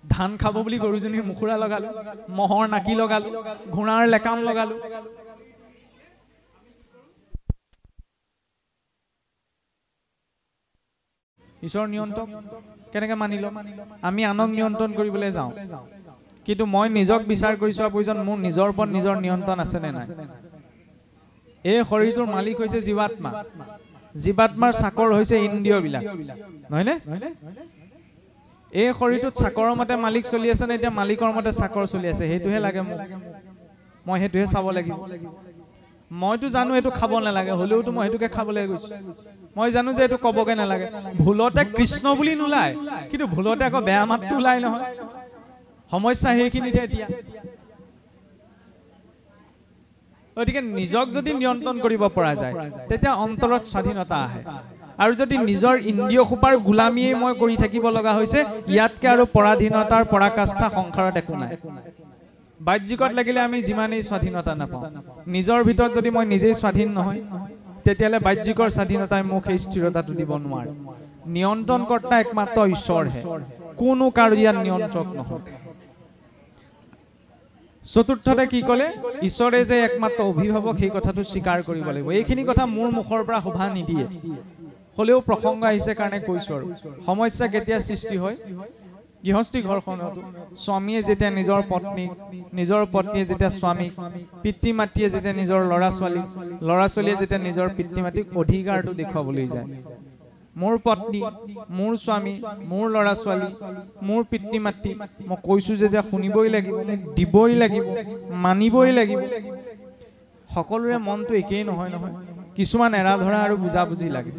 ধান খাব বুলি গৰুজনীৰ মুখুৰা লগালোঁ মহৰ নাকি লগালোঁ ঘোঁৰাৰ লেকাম লগালোঁ ঈশ্বৰ নিয়ন্ত্ৰণ কেনেকৈ মানি ল'ম আমি আনক নিয়ন্ত্ৰণ কৰিবলৈ যাওঁ কিন্তু মই নিজক বিচাৰ কৰি চোৱা প্ৰয়োজন মোৰ নিজৰ ওপৰত নিজৰ নিয়ন্ত্ৰণ আছে নে নাই এই শৰীৰটোৰ মালিক হৈছে জীৱাত্মা জীৱাত্মাৰ চাকৰ হৈছে ইন্দ্ৰিয়বিলাক নহয়নে এই শৰীৰটোত চাকৰৰ মতে মালিক চলি আছে নে এতিয়া মালিকৰ মতে চাকৰ চলি আছে সেইটোহে লাগে মোক মই সেইটোহে চাব লাগিব মইতো জানো এইটো খাব নালাগে হ'লেওতো মই সেইটোকে খাবলৈ গৈছোঁ মই জানো যে এইটো ক'বগে নালাগে ভুলতে কৃষ্ণ বুলি নোলায় কিন্তু ভুলতে আকৌ বেয়া মাতটো ওলাই নহয় সমস্যা সেইখিনিতে এতিয়া গতিকে নিজক যদি নিয়ন্ত্ৰণ কৰিব পৰা যায় তেতিয়া অন্তৰত স্বাধীনতা আহে আৰু যদি নিজৰ ইন্দ্ৰিয় খোপাৰ গোলামীয়ে মই কৰি থাকিব লগা হৈছে ইয়াতকে আৰু পৰাধীনতাৰ পৰাকাষ্ঠা সংসাৰত একো নাই বাহ্যিকত লাগিলে আমি যিমানেই স্বাধীনতা নাপাওঁ নিজৰ ভিতৰত যদি মই নিজেই স্বাধীন নহয় তেতিয়ালে বাহ্যিকৰ স্বাধীনতাই মোক এই স্থিৰতাটো দিব নোৱাৰে নিয়ন্ত্ৰণকৰ্তা একমাত্ৰ ঈশ্বৰহে কোনো কাৰো ইয়াত নিয়ন্ত্ৰক নহয় চতুৰ্থতে কি ক'লে ঈশ্বৰে যে একমাত্ৰ অভিভাৱক সেই কথাটো স্বীকাৰ কৰিব লাগিব এইখিনি কথা মোৰ মুখৰ পৰা শোভা নিদিয়ে হলেও প্ৰসংগ আহিছে কাৰণে কৈছো আৰু সমস্যা কেতিয়া সৃষ্টি হয় গৃহস্থী ঘৰখনত স্বামীয়ে যেতিয়া নিজৰ পত্নীয়ে যেতিয়া স্বামীক পিতৃ মাতৃয়ে যেতিয়া নিজৰ ল'ৰা ছোৱালীয়ে যেতিয়া নিজৰ পিতৃ মাতৃক অধিকাৰটো দেখুৱাবলৈ যায় মোৰ পত্নী মোৰ স্বামী মোৰ ল'ৰা ছোৱালী মোৰ পিতৃ মাতৃ মই কৈছো যেতিয়া শুনিবই লাগিব দিবই লাগিব মানিবই লাগিব সকলোৰে মনটো একেই নহয় কিছুমান এৰা ধৰা আৰু বুজাবুজি লাগে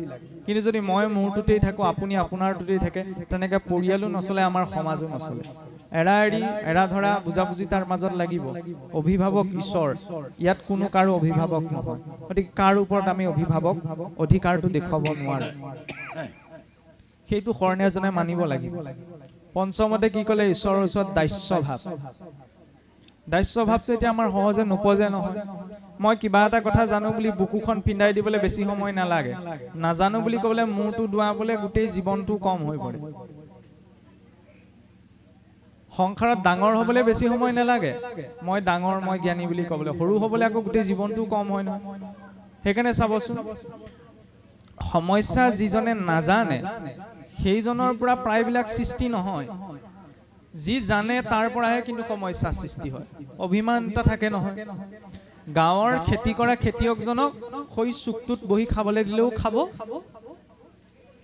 কিন্তু যদি মই মোৰটোতেই থাকো আপুনি আপোনাৰটোতেই থাকে তেনেকৈ পৰিয়ালো নচলে আমাৰ সমাজো নচলে এৰা ধৰা বুজাবুজি তাৰ মাজত লাগিব অভিভাৱক ঈশ্বৰ ইয়াত কোনো কাৰো অভিভাৱক নহয় গতিকে কাৰ ওপৰত আমি অভিভাৱক অধিকাৰটো দেখুৱাব নোৱাৰো সেইটো শৰণীয়াজনে মানিব লাগিব পঞ্চমতে কি ক'লে ঈশ্বৰৰ ওচৰত দাস্যভাৱটো এতিয়া আমাৰ সহজে নপজে নহয় মই কিবা এটা কথা জানো বুলি বুকুখন পিন্ধাই দিবলৈ বেছি সময় নালাগে নাজানো বুলি ক'বলৈ মূৰটো দুৱাবলৈ গোটেই জীৱনটো কম হৈ পৰে সংসাৰত ডাঙৰ হ'বলৈ বেছি সময় নালাগে মই ডাঙৰ মই জ্ঞানী বুলি ক'বলৈ সৰু হ'বলৈ আকৌ গোটেই জীৱনটো কম হয় নহয় সেইকাৰণে চাবচোন সমস্যা যিজনে নাজানে সেইজনৰ পৰা প্ৰায়বিলাক সৃষ্টি নহয় যি জানে তাৰ পৰাহে কিন্তু সমস্যা সৃষ্টি হয় অভিমান এটা থাকে নহয় গাঁৱৰ খেতি কৰা খেতিয়কজনক হৈ চুকটোত বহি খাবলৈ দিলেও খাব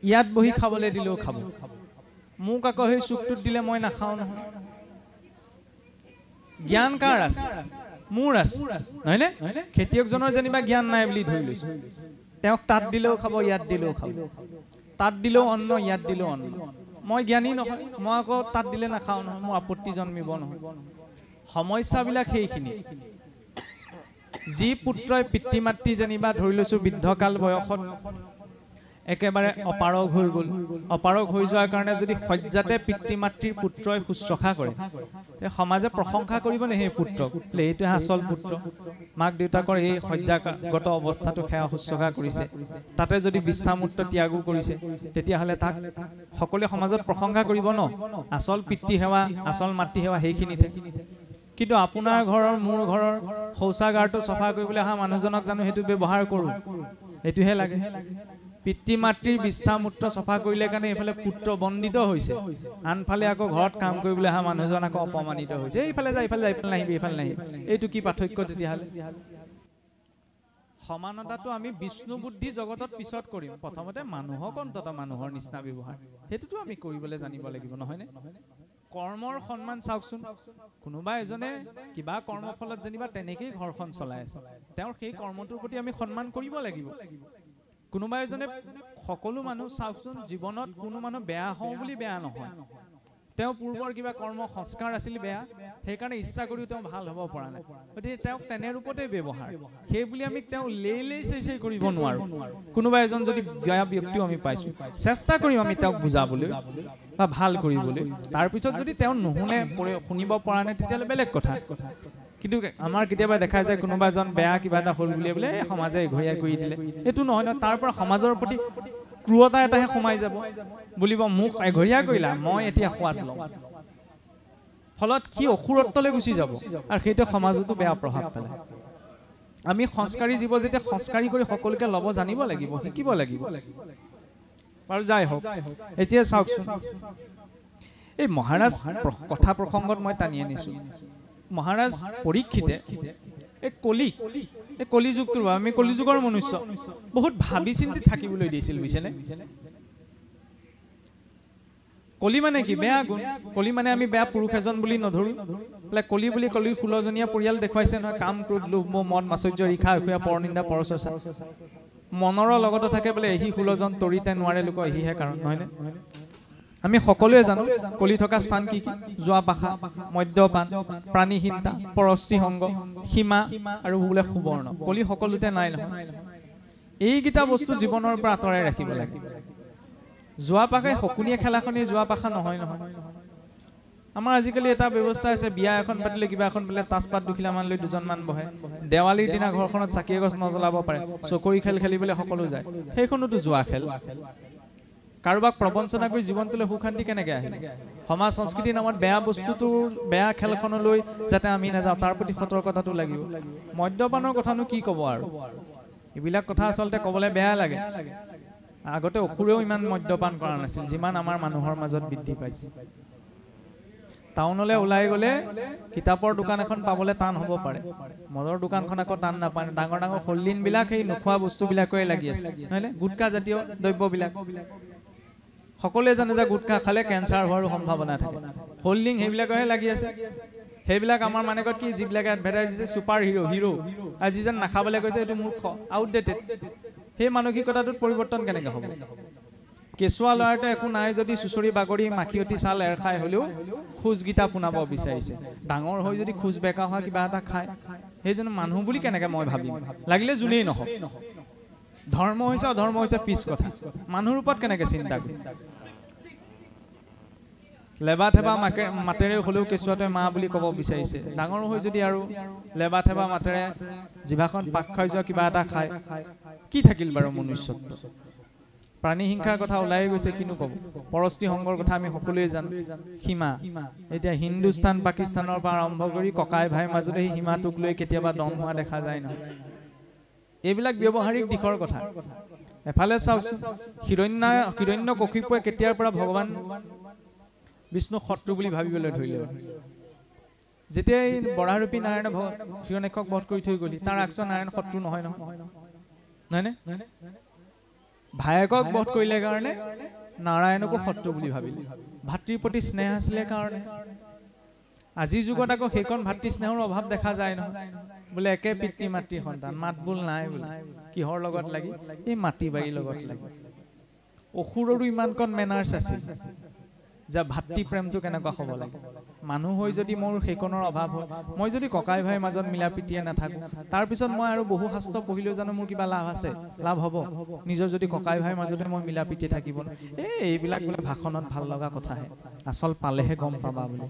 ইয়াত বহি খাবলৈ দিলেও খাব মোক আকৌ সেই চুকটোত দিলে মই নাখাওঁ নহয় জ্ঞান কাৰ আছে মোৰ আছে নহয়নে খেতিয়কজনৰ যেনিবা জ্ঞান নাই বুলি ধৰি লৈছো তেওঁক তাত দিলেও খাব ইয়াত দিলেও খাব তাত দিলেও অন্ন ইয়াত দিলেও অন্ন মই জ্ঞানী নহয় মই আকৌ তাত দিলে নাখাওঁ নহয় মোৰ আপত্তি জন্মিব নহয় সমস্যাবিলাক সেইখিনি যি পুত্ৰই পিতৃ মাতৃ যেনিবা ধৰি লৈছো বৃদ্ধকাল বয়সত একেবাৰে অপাৰগ হৈ গ'ল অপাৰগ হৈ যোৱাৰ কাৰণে যদি শয্যাতে পিতৃ মাতৃৰ পুত্ৰই শুশ্ৰূষা কৰে তে সমাজে প্ৰশংসা কৰিব নে সেই পুত্ৰক এইটোহে আচল পুত্ৰ মাক দেউতাকৰ এই শয্যাগত অৱস্থাটো সেৱা শুশ্ৰূষা কৰিছে তাতে যদি বিশ্বামূৰ্ত ত্যাগো কৰিছে তেতিয়াহ'লে তাক সকলোৱে সমাজত প্ৰশংসা কৰিব ন আচল পিতৃ সেৱা আচল মাতৃ সেৱা সেইখিনিতে কিন্তু আপোনাৰ ঘৰৰ মোৰ ঘৰৰ শৌচাগাৰটো চফা কৰিবলৈ অহা মানুহজনক জানো সেইটো ব্যৱহাৰ কৰোঁ এইটোহে লাগে পিতৃ মাতৃৰ বিশ্বামূৰ্ত চফা কৰিলে কাৰণে এইফালে পুত্ৰ বন্দিত হৈছে আনফালে আকৌ ঘৰত কাম কৰিবলৈ অহা মানুহজন আকৌ অপমানিত হৈছে এইফালে যা এইফালে নাহিবি এইফালে নাহিবি এইটো কি পাৰ্থক্য তেতিয়াহ'লে সমানতাটো আমি বিষ্ণু বুদ্ধি জগতত পিছত কৰিম প্ৰথমতে মানুহক অন্তত মানুহৰ নিচিনা ব্যৱহাৰ সেইটোতো আমি কৰিবলৈ জানিব লাগিব নহয়নে কৰ্মৰ সন্মান চাওকচোন কোনোবা এজনে কিবা কৰ্মৰ ফলত যেনিবা তেনেকেই ঘৰখন চলাই আছে তেওঁৰ সেই কৰ্মটোৰ প্ৰতি আমি সন্মান কৰিব লাগিব কোনোবা এজনে সকলো মানুহ চাওকচোন জীৱনত কোনো মানুহ বেয়া হওঁ বুলি বেয়া নহয় তেওঁ পূৰ্বৰ কিবা কৰ্ম সংস্কাৰ আছিল বেয়া সেইকাৰণে ইচ্ছা কৰিও তেওঁ ভাল হ'ব পৰা নাই গতিকে তেওঁক তেনে ৰূপতে ব্যৱহাৰ সেই বুলি আমি তেওঁ লেই চেই কৰিব নোৱাৰো কোনোবা এজন যদি বেয়া ব্যক্তিও আমি পাইছো চেষ্টা কৰিম আমি তেওঁক বুজাবলৈ বা ভাল কৰিবলৈ তাৰপিছত যদি তেওঁ নুশুনে শুনিব পৰা নাই তেতিয়াহ'লে বেলেগ কথা কিন্তু আমাৰ কেতিয়াবা দেখা যায় কোনোবা এজন বেয়া কিবা এটা হ'ল বুলি বোলে সমাজে এঘৰীয়া কৰি দিলে এইটো নহয় তাৰ পৰা সমাজৰ প্ৰতি ক্ৰুৰতা এটাহে সোমাই যাব বুলিব মোক এঘৰীয়া কৰিলা মই এতিয়া সোৱাদ লওঁ ফলত কি অসুৰত্বলৈ গুচি যাব আৰু সেইটো সমাজতো বেয়া প্ৰভাৱ পেলায় আমি সংস্কাৰী জীৱ যেতিয়া সংস্কাৰী কৰি সকলোকে ল'ব জানিব লাগিব শিকিব লাগিব বাৰু যাই হওক এতিয়া চাওকচোন এই মহাৰাজ কথা প্ৰসংগত মই টানি আনিছো মহাৰাজ পৰীক্ষিতে এই কলিযুগটোৰ আমি কলিযুগৰ মনুষ্য বহুত ভাবি চিন্তি থাকিবলৈ দিছিল বুজিছেনে কলি মানে কি বেয়া গুণ কলি মানে আমি বেয়া পুৰুষ এজন বুলি নধৰো বোলে কলি বুলি কলি 16জনীয়া পৰিয়াল দেখুৱাইছে নহয় কাম ক্ৰোধ লোভ মোহ মদ মাচৰ্য ৰিখা অসূয়া পৰনিন্দা পৰচৰ্চা মনৰ লগতে থাকে বোলে এহি 16জন তৰিতে নোৱাৰে লোক এহিহে কাৰণ নহয়নে আমি সকলোৱে জানো কলি থকা স্থান কি কি যোৱা পাখা মদ্যপান প্ৰাণীহীনতা পৰশ্ৰী সংগ সীমা আৰু বোলে সুবৰ্ণ কলি সকলোতে নাই নহয় এইকেইটা বস্তু জীৱনৰ পৰা আঁতৰাই ৰাখিব লাগে যোৱা পাখে হকুনিয়ে খেলাখনি যোৱা পাখা নহয় নহয় আমাৰ আজিকালি এটা ব্যৱস্থা আছে বিয়া এখন পাতিলে কিবা এখন পাতিলে তাজপাত দুখিলামান লৈ দুজনমান বহে দেৱালীৰ দিনা ঘৰখনত চাকি এগছ নজ্বলাব পাৰে চকৰি খেল খেলিবলৈ সকলো যায় সেইখনোতো যোৱা খেল কাৰোবাক প্ৰবঞ্চনা কৰি জীৱনটোলৈ সুখ শান্তি কেনেকৈ আহিল সমাজ সংস্কৃতি নামত বেয়া বস্তুটো বেয়া খেলখনলৈ যাতে আমি নাযাওঁ তাৰ প্ৰতি সতৰ্কতাটো লাগিব মদ্যপানৰ কথানো কি ক'ব আৰু এইবিলাক কথা আচলতে ক'বলৈ বেয়া লাগে আগতে অসুৰেও ইমান মদ্যপান কৰা নাছিল যিমান আমাৰ মানুহৰ মাজত বৃদ্ধি পাইছে টাউনলৈ ওলাই গ'লে কিতাপৰ দোকান এখন পাবলৈ টান হ'ব পাৰে মদৰ দোকানখন আকৌ টান নাপায় ডাঙৰ ডাঙৰ হল্ডিংবিলাক সেই নোখোৱা বস্তুবিলাকৰে লাগি আছে নহয়নে গুটখা জাতীয় দ্ৰব্যবিলাক সকলোৱে জানে যে গুটখা খালে কেঞ্চাৰ হোৱাৰো সম্ভাৱনা থাকে হল্ডিং সেইবিলাকৰহে লাগি আছে সেইবিলাক আমাৰ মানেকত কি যিবিলাকে এডভাৰটাইজ দিছে ছুপাৰ হিৰো আৰু যিজন নাখাবলৈ কৈছে এইটো মূৰ্খ আউটডেটেড সেই মানসিকতাটোত পৰিৱৰ্তন কেনেকৈ হ'ব কেঁচুৱা ল'ৰাটো একো নাই যদি চুচৰি বাগৰি মাখিয়তী চাল এৰ খাই হ'লেও খোজগীতা পোনাব বিচাৰিছে ডাঙৰ হৈ যদি খোজ বেকা হোৱা কিবা এটা খায় সেইজন মানুহ বুলি কেনেকৈ মই ভাবিম লাগিলে যোনেই নহওক ধৰ্ম হৈছে অধৰ্ম হৈছে পিছ কথা মানুহৰ ওপৰত কেনেকৈ চিন্তা কৰিম লেবা থেবা মাতেৰে হ'লেও কেঁচুৱাটোৱে মা বুলি ক'ব বিচাৰিছে ডাঙৰ হৈ যদি আৰু লেবা থেবা মাতেৰে জিভাখন পাক খাই যোৱা কিবা এটা খায় কি থাকিল বাৰু মনুষ্যত্ব প্ৰাণী হিংসাৰ কথা ওলাই গৈছে কিনো ক'ব পৰস্তি সংগৰ কথা আমি সকলোৱে জানো সীমা এতিয়া হিন্দুস্তান পাকিস্তানৰ পৰা আৰম্ভ কৰি ককাই ভাইৰ মাজতে সেই সীমাটোক লৈ কেতিয়াবা দম হোৱা দেখা যায় নহয় এইবিলাক ব্যৱহাৰিক দিশৰ কথা এফালে চাওকচোন হিৰণ্য কশিপুৱে কেতিয়াৰ পৰা ভগৱান বিষ্ণু শত্ৰু বুলি ভাবিবলৈ ধৰিলে যেতিয়া এই বৰাৰূপী নাৰায়ণে হিৰণ্যাক্ষক বধ কৰি থৈ গ'লি তাৰ আগছোৱা নাৰায়ণ শত্ৰু নহয় নহয়নে ভায়েকক বধ কৰিলে কাৰণে নাৰায়ণকো শত্ৰু বুলি ভাবিলে ভাতৃৰ প্ৰতি স্নেহ আছিলে কাৰণে আজিৰ যুগত আকৌ সেইখন ভাতৃ স্নেহৰ অভাৱ দেখা যায় নহয় বোলে একে পিতৃ মাতৃৰ সন্তান মাত বোল নাই বোলে কিহৰ লগত লাগি এই মাটি বাৰীৰ লগত লাগি অসুৰৰো ইমানকণ মেনাৰ্ছ আছিল যে ভাতৃ প্ৰেমটো কেনেকুৱা হ'ব লাগে মানুহ হৈ যদি মোৰ সেইকণৰ অভাৱ হয় মই যদি ককাই ভাইৰ মাজত মিলা প্ৰীতিয়ে নাথাকোঁ তাৰপিছত মই আৰু বহু শাস্ত্ৰ পঢ়িলেও জানো মোৰ কিবা লাভ আছে লাভ হ'ব নিজৰ যদি ককাই ভাইৰ মাজতে মই মিলা প্ৰীতি থাকিব এইবিলাক বোলে ভাষণত ভাল লগা কথাহে আচল পালেহে গম পাবা বোলে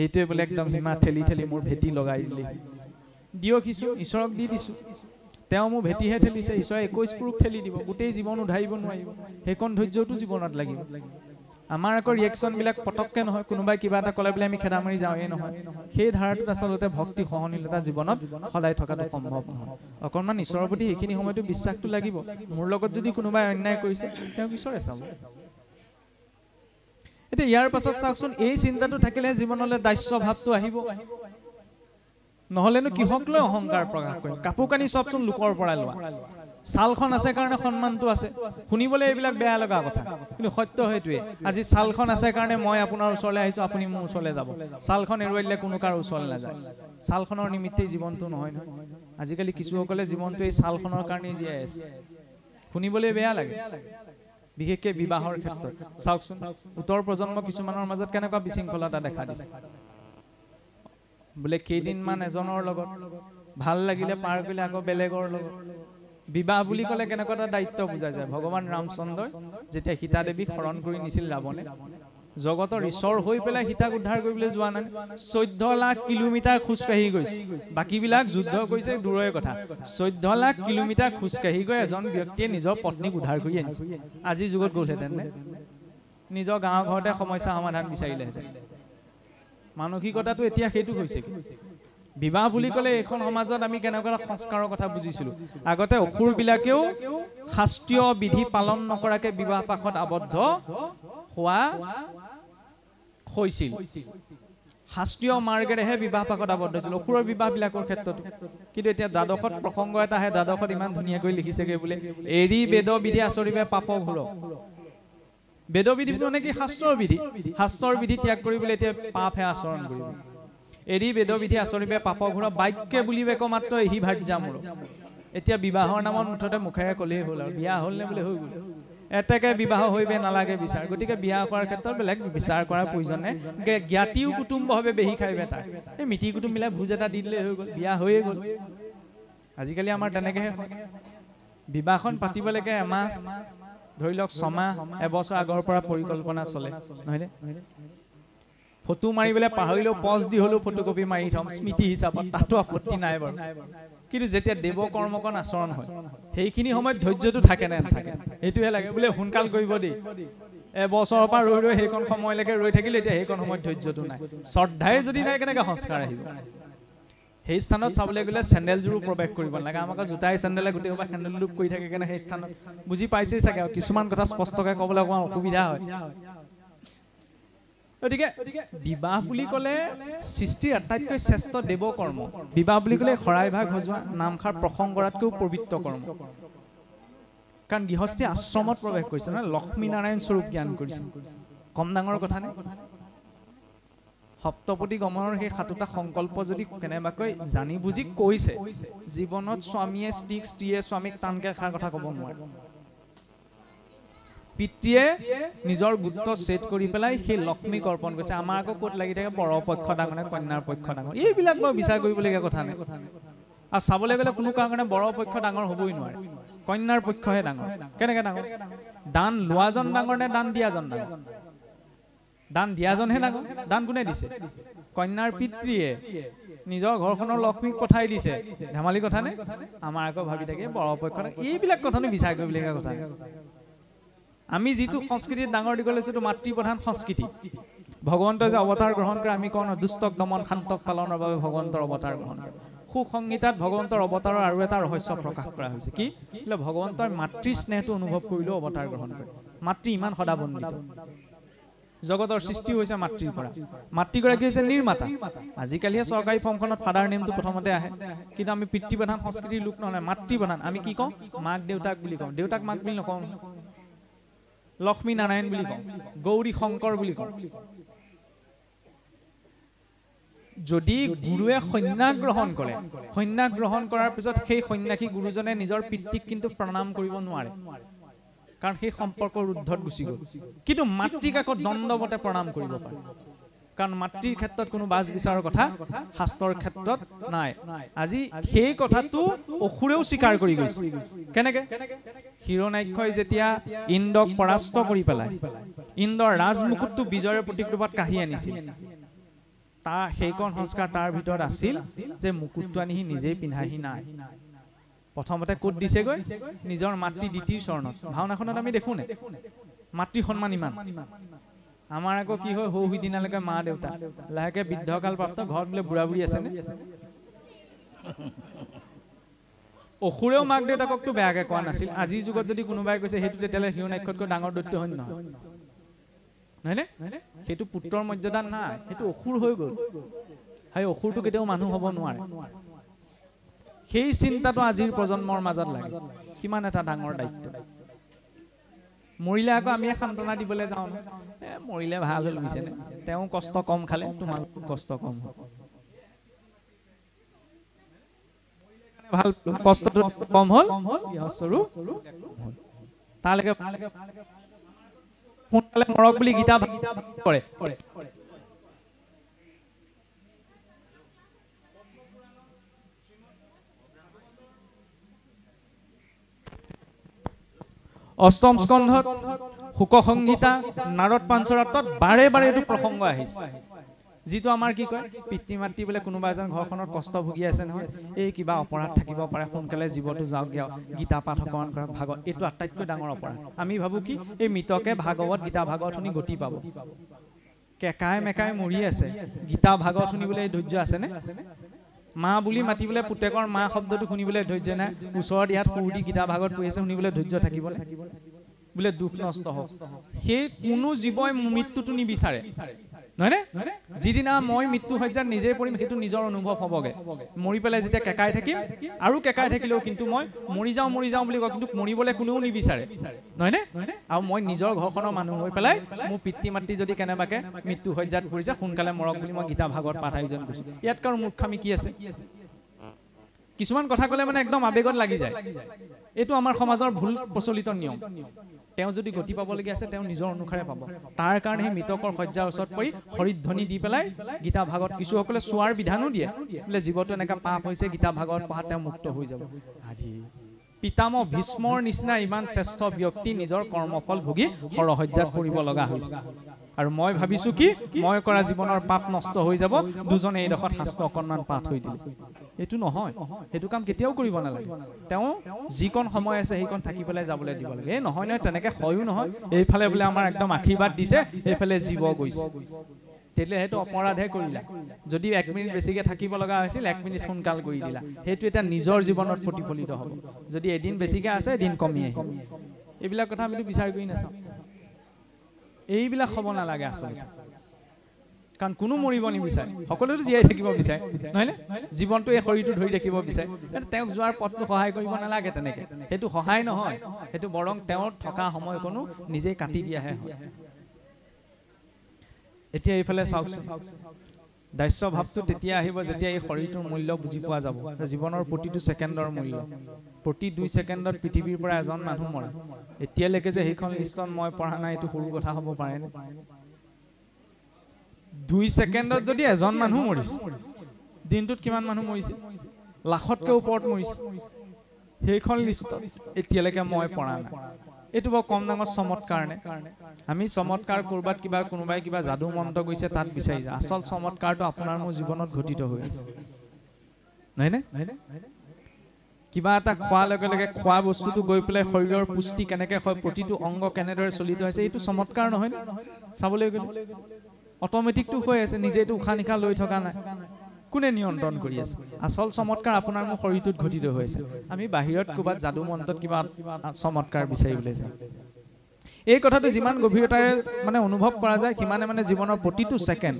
এইটোৱে বোলে একদম সীমা ঠেলি ঠেলি মোৰ ভেটি লগাই দিলে দিয়ক ঈশ্বৰক দি দিছোঁ তেওঁ মোৰ ভেটিহে ঠেলিছে ঈশ্বৰে 21 পুৰুষ ঠেলি দিব গোটেই জীৱন উধাৰিব নোৱাৰিব সেইকণ ধৈৰ্যটো জীৱনত লাগিব আমাৰ আকৌ ৰিয়েকশ্যনবিলাক পটককৈ নহয় কোনোবাই কিবা এটা ক'লে বোলে আমি খেদা মাৰি যাওঁ এই নহয় সেই ধাৰাটোত আচলতে ভক্তি সহনশীলতা জীৱনত সদায় থকাটো সম্ভৱ নহয় অকণমান ঈশ্বৰৰ প্ৰতি সেইখিনি সময়তো বিশ্বাসটো লাগিব মোৰ লগত যদি কোনোবাই অন্যায় কৰিছে তেওঁক ঈশ্বৰে চাব এতিয়া ইয়াৰ পাছত চাওকচোন এই চিন্তাটো থাকিলেহে জীৱনলৈ দাস্য ভাৱটো আহিব নহ'লেনো কিহক লৈ অহংকাৰ প্ৰকাশ কৰিম কাপোৰ কানি চবচোন লোকৰ পৰা লোৱা ছালখন আছে কাৰণে সন্মানটো আছে শুনিবলৈ এইবিলাক বেয়া লগা কথা কিন্তু সত্য সেইটোৱে আজি ছালখন আছে কাৰণে মই আপোনাৰ ওচৰলৈ আহিছোঁ আপুনি মোৰ ওচৰলৈ যাব ছালখন এৰুৱাই দিলে কোনো কাৰো ওচৰলৈ নাযায় ছালখনৰ নিমিত্তেই জীৱনটো নহয় নহয় আজিকালি কিছুসকলে জীৱনটো এই ছালখনৰ কাৰণেই জীয়াই আছে শুনিবলৈ বেয়া লাগে বিশেষকৈ বিবাহৰ ক্ষেত্ৰত চাওকচোন উত্তৰ প্ৰজন্ম কিছুমানৰ মাজত কেনেকুৱা বিশৃংখলতা দেখা দিছে বোলে কেইদিনমান এজনৰ লগত ভাল লাগিলে পাৰ কৰিলে আকৌ বেলেগৰ লগত বিবাহ বুলি ক'লে কেনেকুৱা এটা দায়িত্ব বুজা যায় ভগৱান ৰামচন্দ্ৰই যেতিয়া সীতা দেৱীক হৰণ কৰি নিছিল ৰাৱণে জগতৰ ঈশ্বৰ হৈ পেলাই সীতাক উদ্ধাৰ কৰিবলৈ যোৱা নাই 14 লাখ কিলোমিটাৰ খোজকাঢ়ি গৈছে বাকীবিলাক যুদ্ধ কৰিছে দূৰৰে কথা 14 লাখ কিলোমিটাৰ খোজকাঢ়ি গৈ এজন ব্যক্তিয়ে নিজৰ পত্নীক উদ্ধাৰ কৰি আনিছে আজিৰ যুগত গ'লহেঁতেন নিজৰ গাঁৱৰ ঘৰতে সমস্যা সমাধান বিচাৰিলেহেঁতেন মানসিকতাটো এতিয়া সেইটো হৈছে বিবাহ বুলি ক'লে এখন সমাজত আমি কেনেকুৱা সংস্কাৰৰ কথা বুজিছিলোঁ আগতে অসুৰবিলাকেও শাস্ত্ৰীয় বিধি পালন নকৰাকে বিবাহ পাশত আবদ্ধ হোৱা হৈছিল শাস্ত্ৰীয় মাৰ্গেৰেহে বিবাহ পাশত আবদ্ধ হৈছিল অসুৰৰ বিবাহবিলাকৰ ক্ষেত্ৰতো কিন্তু এতিয়া দ্বাদশত প্ৰসংগ এটা আহে দ্বাদশত ইমান ধুনীয়াকৈ লিখিছেগৈ বোলে এৰি বেদ বিধি আচৰিবে পাপ ঘূৰ বেদবিধি মানে কি শাস্ত্ৰৰ বিধি ত্যাগ কৰিবলৈ এতিয়া পাপহে আচৰণ কৰিব এৰি বেদবিধি আচৰিবে পাপ ঘূৰ বাক্যে বুলিবে মাত্ৰ এহি ভাৰ্যা মোৰ এতিয়া বিবাহৰ নামত মুঠতে মুখেৰে ক'লেই হ'ল আৰু বিয়া হ'ল নে বোলে হৈ গ'ল এতেকে বিবাহ হইবে নালাগে বিচাৰ গতিকে বিয়া কৰাৰ ক্ষেত্ৰত বেলেগ বিচাৰ কৰাৰ প্ৰয়োজন নাই জ্ঞাতিও কুটুম্বভাৱে বেহি খাইবে তাৰ এই মিতি কুটুম মিলাই ভোজ এটা দি দিলে হৈ গ'ল বিয়া হৈয়ে গ'ল আজিকালি আমাৰ তেনেকৈহে বিবাহখন পাতিবলৈকে এমাহ ধৰি লওক 6 মাহ এবছৰ আগৰ পৰা পৰিকল্পনা চলে নহয়নে ফটো মাৰিবলৈ পাহৰিলেও পজ দি হলেও ফটোকপি মাৰি থম স্মৃতি হিচাপত তাতো আপত্তি নাই বাৰু কিন্তু যেতিয়া দেৱ কৰ্মকণ আচৰণ হয় সেইখিনি সময়ত ধৈৰ্যটো থাকে নে নাথাকে এইটোহে লাগে বোলে সোনকাল কৰিব দেই এবছৰৰ পৰা ৰৈ ৰৈ সেইকণ সময়লৈকে ৰৈ থাকিলে এতিয়া সেইকণ সময়ত ধৈৰ্যটো নাই শ্ৰদ্ধাই যদি নাই কেনেকৈ সংস্কাৰ আহিব সেই স্থানত চাবলৈ গ'লে চেণ্ডেলযোৰো প্ৰৱেশ কৰিব নালাগে আমাক জোতাই চেণ্ডেলে গোটেই সোপা হেণ্ডেল লুপ কৰি থাকে কেনে সেই স্থানত বুজি পাইছেই চাগে কিছুমান কথা স্পষ্টকৈ ক'বলৈ অকণমান অসুবিধা হয় গতিকে বিবাহ বুলি ক'লে সৃষ্টিৰ আটাইতকৈ শ্ৰেষ্ঠ দেৱ কৰ্ম বিবাহ বুলি ক'লে শৰাই ভাগ সজোৱা নামখাৰ প্ৰসংগ কৰাতকৈও পবিত্ৰ কৰ্ম কাৰণ গৃহস্থী আশ্ৰমত প্ৰৱেশ কৰিছে নহয় লক্ষ্মী নাৰায়ণ স্বৰূপ জ্ঞান কৰিছে কম ডাঙৰ কথা নে সপ্তপতি গমনৰ সেই সাতোটা সংকল্প যদি কেনেবাকৈ জানি বুজি কৈছে জীৱনত স্বামীয়ে স্ত্ৰীক স্ত্ৰীয়ে স্বামীক টানকে এষাৰ কথা ক'ব নোৱাৰে পিতৃয়ে নিজৰ গুৰুত্ব ছেট কৰি পেলাই সেই লক্ষ্মীক অৰ্পণ কৰিছে আমাৰ আকৌ ক'ত লাগি থাকে বৰ পক্ষ ডাঙৰ নে কন্যাৰ পক্ষ ডাঙৰ এইবিলাক বৰ বিচাৰ কৰিবলগীয়া কথা নাই আৰু চাবলৈ গ'লে কোনো কাৰণে বৰ পক্ষ ডাঙৰ হ'বই নোৱাৰে কন্যাৰ পক্ষহে ডাঙৰ কেনেকৈ ডাঙৰ দান লোৱাজন ডাঙৰ নে দান দিয়াজন ডাঙৰ দান দিয়াজনহে ডাঙৰ দান কোনে দিছে কন্যাৰ পিতৃয়ে নিজৰ ঘৰখনৰ লক্ষ্মীক পঠাই দিছে ধেমালি কথা নে আমাৰ আকৌ ভাবি থাকে বৰ পক্ষ এইবিলাক কথানো বিচাৰ কৰিবলগীয়া কথা আমি যিটো সংস্কৃতিত ডাঙৰ দীঘল লৈছো মাতৃ প্ৰধান সংস্কৃতি ভগৱন্তই যে অৱতাৰ গ্ৰহণ কৰে আমি কওঁ দুষ্টক দমন শান্তক পালনৰ বাবে ভগৱন্তৰ অৱতাৰ গ্ৰহণ কৰে সুসংগীতাত ভগৱন্তৰ অৱতাৰৰ আৰু এটা ৰহস্য প্ৰকাশ কৰা হৈছে কি বোলে ভগৱন্তৰ মাতৃ স্নেহটো অনুভৱ কৰিলেও অৱতাৰ গ্ৰহণ কৰে মাতৃ ইমান সদাবন্দিত জগতৰ সৃষ্টি হৈছে মাতৃৰ পৰা মাতৃগৰাকী হৈছে নিৰ্মাতা আজিকালিহে চৰকাৰী ফৰ্মখনত ফাদাৰ নেমটো প্ৰথমতে আহে কিন্তু আমি পিতৃ প্ৰধান সংস্কৃতিৰ লোক নহয় মাতৃ প্ৰধান আমি কি কওঁ মাক দেউতাক বুলি কওঁ দেউতাক মাক বুলি নকওঁ লক্ষ্মী নাৰায়ণ বুলি কওঁ গৌৰী শংকৰ বুলি কওঁ যদি গুৰুৱে সন্ন্যাস গ্ৰহণ কৰে সন্ন্যাস গ্ৰহণ কৰাৰ পিছত সেই সন্ন্যাসী গুৰুজনে নিজৰ পিতৃক কিন্তু প্ৰণাম কৰিব নোৱাৰে কাৰণ সেই সম্পৰ্কৰ ঊৰ্ধত গুচি গ'ল কিন্তু মাতৃক আকৌ দণ্ডৱতে প্ৰণাম কৰিব পাৰে কাৰণ মাতৃৰ ক্ষেত্ৰত কোনো বাছ বিচাৰৰ কথা শাস্ত্ৰৰ ক্ষেত্ৰত নাই আজি সেই কথাটো অসুৰেও স্বীকাৰ কৰি গৈছে কেনেকে হিৰণ্যাক্ষই যেতিয়া ইন্দ্ৰক পৰাস্ত কৰি পেলাই ইন্দ্ৰৰ ৰাজমুকুটটো বিজয়ৰ প্ৰতীক ৰূপত কাঢ়ি আনিছিল তাৰ সেইকণ সংস্কাৰ তাৰ ভিতৰত আছিল যে মুকুটটো আনি সি নিজেই পিন্ধাহি নাই প্ৰথমতে ক'ত দিছেগৈ নিজৰ মাতৃ দ্বিতীয় চৰণত ভাওনাখনত আমি দেখো নে মাতৃ সন্মান ইমান আমাৰ আকৌ কি হয় সৌ সিদিনালৈকে মা দেউতা লাহেকে বৃদ্ধকাল প্ৰাপ্ত ঘৰত বোলে বুঢ়া বুঢ়ী আছে নে অসুৰেও মাক দেউতাককতো বেয়াকে কোৱা নাছিল আজিৰ যুগত যদি কোনোবাই কৈছে সেইটো তেতিয়াহ'লে হিৰণ্যাক্ষতকৈ ডাঙৰ দৈত্য হয় নহয় নহয়নে সেইটো পুত্ৰৰ মৰ্যাদা নাই সেইটো অসুৰ হৈ গ'ল সেই অসুৰটো কেতিয়াও মানুহ হ'ব নোৱাৰে সেই চিন্তাটো আজিৰ প্ৰজন্মৰ মাজত লাগে কিমান এটা ডাঙৰ দায়িত্ব মৰিলে আকৌ আমি সান্তনা দিবলৈ যাওঁ মৰিলে ভাল হ'ল বুজিছেনে তেওঁ কষ্ট কম খালে তোমাৰ কষ্ট কম হ'ব ভাল কষ্টটো কম হ'ল গৃহস্থৰো তালৈকে সোনকালে মৰক বুলি গীতা কৰে অষ্টম স্কন্ধত শুক সংহিতা নাৰদ পাঞ্চৰাত্ৰত বাৰে বাৰে এইটো প্ৰসংগ আহিছে যিটো আমাৰ কি কয় পিতৃ মাতৃ বোলে কোনোবা এজন ঘৰখনত কষ্ট ভুগি আছে নহয় এই কিবা অপৰাধ থাকিব পাৰে সোনকালে জীৱটো যাওক গীতা পাঠ অকণমান কৰক ভাগৱত এইটো আটাইতকৈ ডাঙৰ অপৰাধ আমি ভাবো কি এই মৃতকে ভাগৱত গীতা ভাগৱত শুনি গতি পাব কেকাই মেকাই মৰি আছে গীতা ভাগৱত শুনিবলৈ এই ধৈৰ্য আছেনে মা বুলি মাতিবলৈ পুতেকৰ মা শব্দটো শুনিবলৈ ধৈৰ্য নাই ওচৰত ইয়াত সৰুদি গীতা ভাগৱত পঢ়ি আছে শুনিবলৈ ধৈৰ্য থাকিবলৈ বোলে দুখ নষ্ট হওক সেই কোনো জীৱই মৃত্যুটো নিবিচাৰে নহয়নে যিদিনা মই মৃত্যু সজ্জাত নিজেই পৰিম সেইটো নিজৰ অনুভৱ হ'বগে মৰি পেলাই যেতিয়া কেকাই থাকিম আৰু কেকাই থাকিলেও কিন্তু মই মৰি যাওঁ বুলি কওঁ কিন্তু মৰিবলৈ কোনেও নিবিচাৰে নহয়নে আৰু মই নিজৰ ঘৰখনৰ মানুহ হৈ পেলাই মোৰ পিতৃ মাতৃ যদি কেনেবাকে মৃত্যু সজ্জাত পৰিছে সোনকালে মৰক বুলি মই গীতা ভাগৱত পাঠ আয়োজন কৰিছোঁ ইয়াতকৈ আৰু মূৰ্খামি কি আছে কিছুমান কথা ক'লে মানে একদম আবেগত লাগি যায় এইটো আমাৰ সমাজৰ ভুল প্ৰচলিত নিয়ম তেওঁ যদি গতি পাবলগীয়া আছে তেওঁ নিজৰ অনুসাৰে পাব তাৰ কাৰণে সেই মৃতকৰ সজ্জাৰ ওচৰত পৰি হৰিধ্বনি দি পেলাই গীতা ভাগৱত কিছুসকলে চোৱাৰ বিধানো দিয়ে বোলে জীৱটো এনেকৈ পাপ হৈছে গীতা ভাগৱত পঢ়াত তেওঁ মুক্ত হৈ যাব আজি পিতামহ ভীষ্মৰ নিচিনা ইমান শ্ৰেষ্ঠ ব্যক্তি নিজৰ কৰ্মফল ভুগি সৰহজ্যাত পৰিব লগা হৈছে আৰু মই ভাবিছো কি মই কৰা জীৱনৰ পাপ নষ্ট হৈ যাব দুজনে এইডোখৰত শাস্ত্ৰ অকণমান পাঠ হৈ দিলে এইটো নহয় সেইটো কাম কেতিয়াও কৰিব নালাগে তেওঁ যিকণ সময় আছে সেইকণ থাকি পেলাই যাবলৈ দিব লাগে এই নহয় নহয় তেনেকৈ হয়ো নহয় এইফালে বোলে আমাৰ একদম আশীৰ্বাদ দিছে এইফালে জীৱ গৈছে তেতিয়াহ'লে সেইটো অপৰাধহে কৰিলা যদি 1 মিনিট বেছিকৈ থাকিব লগা হৈছিল 1 মিনিট সোনকাল কৰি দিলা সেইটো এটা নিজৰ জীৱনত প্ৰতিফলিত হ'ব যদি এদিন বেছিকৈ আছে এদিন কমি আহিব এইবিলাক কথা আমিতো বিচাৰ কৰি নাচাওঁ এইবিলাক হ'ব নালাগে আচলতে কাৰণ কোনো মৰিব নিবিচাৰে সকলোতো জীয়াই থাকিব বিচাৰে নহয়নে জীৱনটো এই শৰীৰটো ধৰি ৰাখিব বিচাৰে তেওঁক যোৱাৰ পথটো সহায় কৰিব নালাগে তেনেকৈ সেইটো সহায় নহয় সেইটো বৰং তেওঁৰ থকা সময়কণো নিজেই কাটি দিয়াহে হয় এতিয়া এইফালে চাওকচোন দাস্য ভাৱটো তেতিয়া আহিব যেতিয়া এই শৰীৰটোৰ মূল্য বুজি পোৱা যাব জীৱনৰ প্ৰতিটো ছেকেণ্ডৰ মূল্য প্ৰতি 2 ছেকেণ্ডত পৃথিৱীৰ পৰা এজন মানুহ মৰে এতিয়ালৈকে যে সেইখন লিষ্টত মই পঢ়া নাই এইটো সৰু কথা হ'ব পাৰেনে 2 ছেকেণ্ডত যদি এজন মানুহ মৰিছে দিনটোত কিমান মানুহ মৰিছে লাখতকৈ ওপৰত মৰিছে সেইখন লিষ্টত এতিয়ালৈকে মই পঢ়া নাই এইটো বৰ কম ডাঙৰ চমৎকাৰ নে আমি চমৎকাৰ কৰবাত কিবা কোনোবাই কিবা যাদু মন্ত্ৰ কৰিছে তাত বিচাৰি যায় আচল চমৎকাৰটো আপোনাৰ মোৰ জীৱনত ঘটিত হৈ আছে নহয়নে কিবা এটা খোৱাৰ লগে লগে খোৱা বস্তুটো গৈ পেলাই শৰীৰৰ পুষ্টি কেনেকৈ হয় প্ৰতিটো অংগ কেনেদৰে চলিত হৈছে এইটো চমৎকাৰ নহয় চাবলৈ গ'লে অট'মেটিকটো হৈ আছে নিজেতো উশাহ নিশাহ লৈ থকা নাই কোনে নিয়ন্ত্ৰণ কৰি আছে আচল চমৎকাৰ আপোনাৰ মোৰ শৰীৰটোত ঘটিত হৈ আছে আমি বাহিৰত ক'ৰবাত যাদু মন্ত্ৰত কিবা চমৎকাৰ বিচাৰিবলৈ যাওঁ এই কথাটো যিমান গভীৰতাৰে মানে অনুভৱ কৰা যায় সিমানে মানে জীৱনৰ প্ৰতিটো ছেকেণ্ড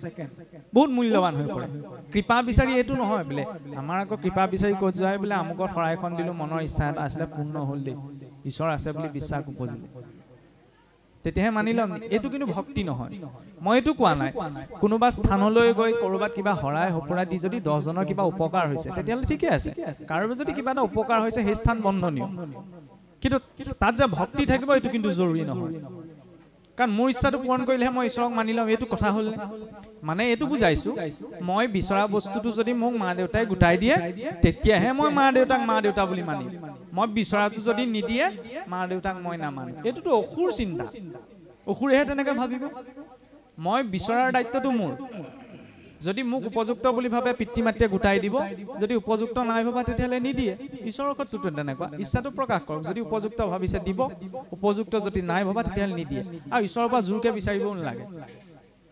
বহুত মূল্যৱান হৈ পৰে কৃপা বিচাৰি এইটো নহয় বোলে আমাৰ আকৌ কৃপা বিচাৰি ক'ত যায় বোলে আমুকত শৰাইখন দিলোঁ মনৰ ইচ্ছা এটা আছিলে পূৰ্ণ হ'ল দেই ঈশ্বৰ আছে বুলি বিশ্বাস উপজিলে তেতিয়াহে মানি ল'ম এইটো কিন্তু ভক্তি নহয় মই এইটো কোৱা নাই কোনোবা স্থানলৈ গৈ ক'ৰবাত কিবা হৰাই হপৰা দি যদি 10 জনৰ কিবা উপকাৰ হৈছে তেতিয়াহ'লে ঠিকে আছে কাৰোবাৰ যদি কিবা এটা উপকাৰ হৈছে সেই স্থান বন্ধনীয় কিন্তু তাত যে ভক্তি থাকিব এইটো কিন্তু জৰুৰী নহয় কাৰণ মোৰ ইচ্ছাটো পূৰণ কৰিলেহে মই ঈশ্বৰক মানি ল'ম এইটো কথা হ'ল মানে এইটো বুজাইছোঁ মই বিচৰা বস্তুটো যদি মোক মা দেউতাই গোটাই দিয়ে তেতিয়াহে মই মা দেউতা বুলি মানিম মই বিচৰাটো যদি নিদিয়ে মা দেউতাক মই নামানো এইটোতো অসুৰ চিন্তা অসুৰেহে তেনেকৈ ভাবিব মই বিচৰাৰ দায়িত্বটো মোৰ যদি মোক উপযুক্ত বুলি ভাবে পিতৃ মাতৃয়ে গোটাই দিব যদি উপযুক্ত নাই ভাবা তেতিয়াহ'লে নিদিয়ে ঈশ্বৰৰ ক্ষেত্ৰতো তেনেকুৱা ইচ্ছাটো প্ৰকাশ কৰক যদি উপযুক্ত ভাবিছে দিব উপযুক্ত যদি নাই ভাবা তেতিয়াহ'লে নিদিয়ে আৰু ঈশ্বৰৰ পৰা জোৰকৈ বিচাৰিবও নালাগে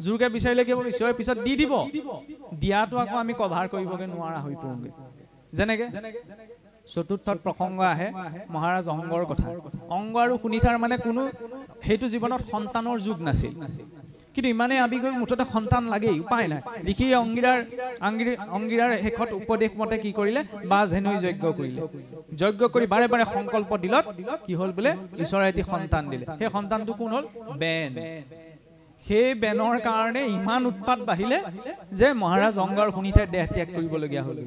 জোৰকৈ বিচাৰিলে কি হ'ব ঈশ্বৰে পিছত দি দিব দিয়াটো আকৌ আমি কভাৰ কৰিবগৈ নোৱাৰা হৈ পৰোঁগৈ যেনেকৈ চতুৰ্থত প্ৰসংগ আহে মহাৰাজ অংগৰ কথা অংগ আৰু সুনিতাৰ মানে কোনো সেইটো জীৱনত সন্তানৰ যুগ নাছিল কিন্তু ইমানে আবিগৈ মুঠতে সন্তান লাগেই উপায় নাই লিখি অংগীৰাৰ শেষত উপদেশ মতে কি কৰিলে বা ধেনুই যজ্ঞ কৰি বাৰে বাৰে সংকল্প দিলত কি হ'ল বোলে ঈশ্বৰে এটি সন্তান দিলে সেই সন্তানটো কোন হ'ল বেন সেই বেনৰ কাৰণে ইমান উৎপাত বাঢ়িলে যে মহাৰাজ অংগৰ সুনিতাই দেহ ত্যাগ কৰিবলগীয়া হ'ল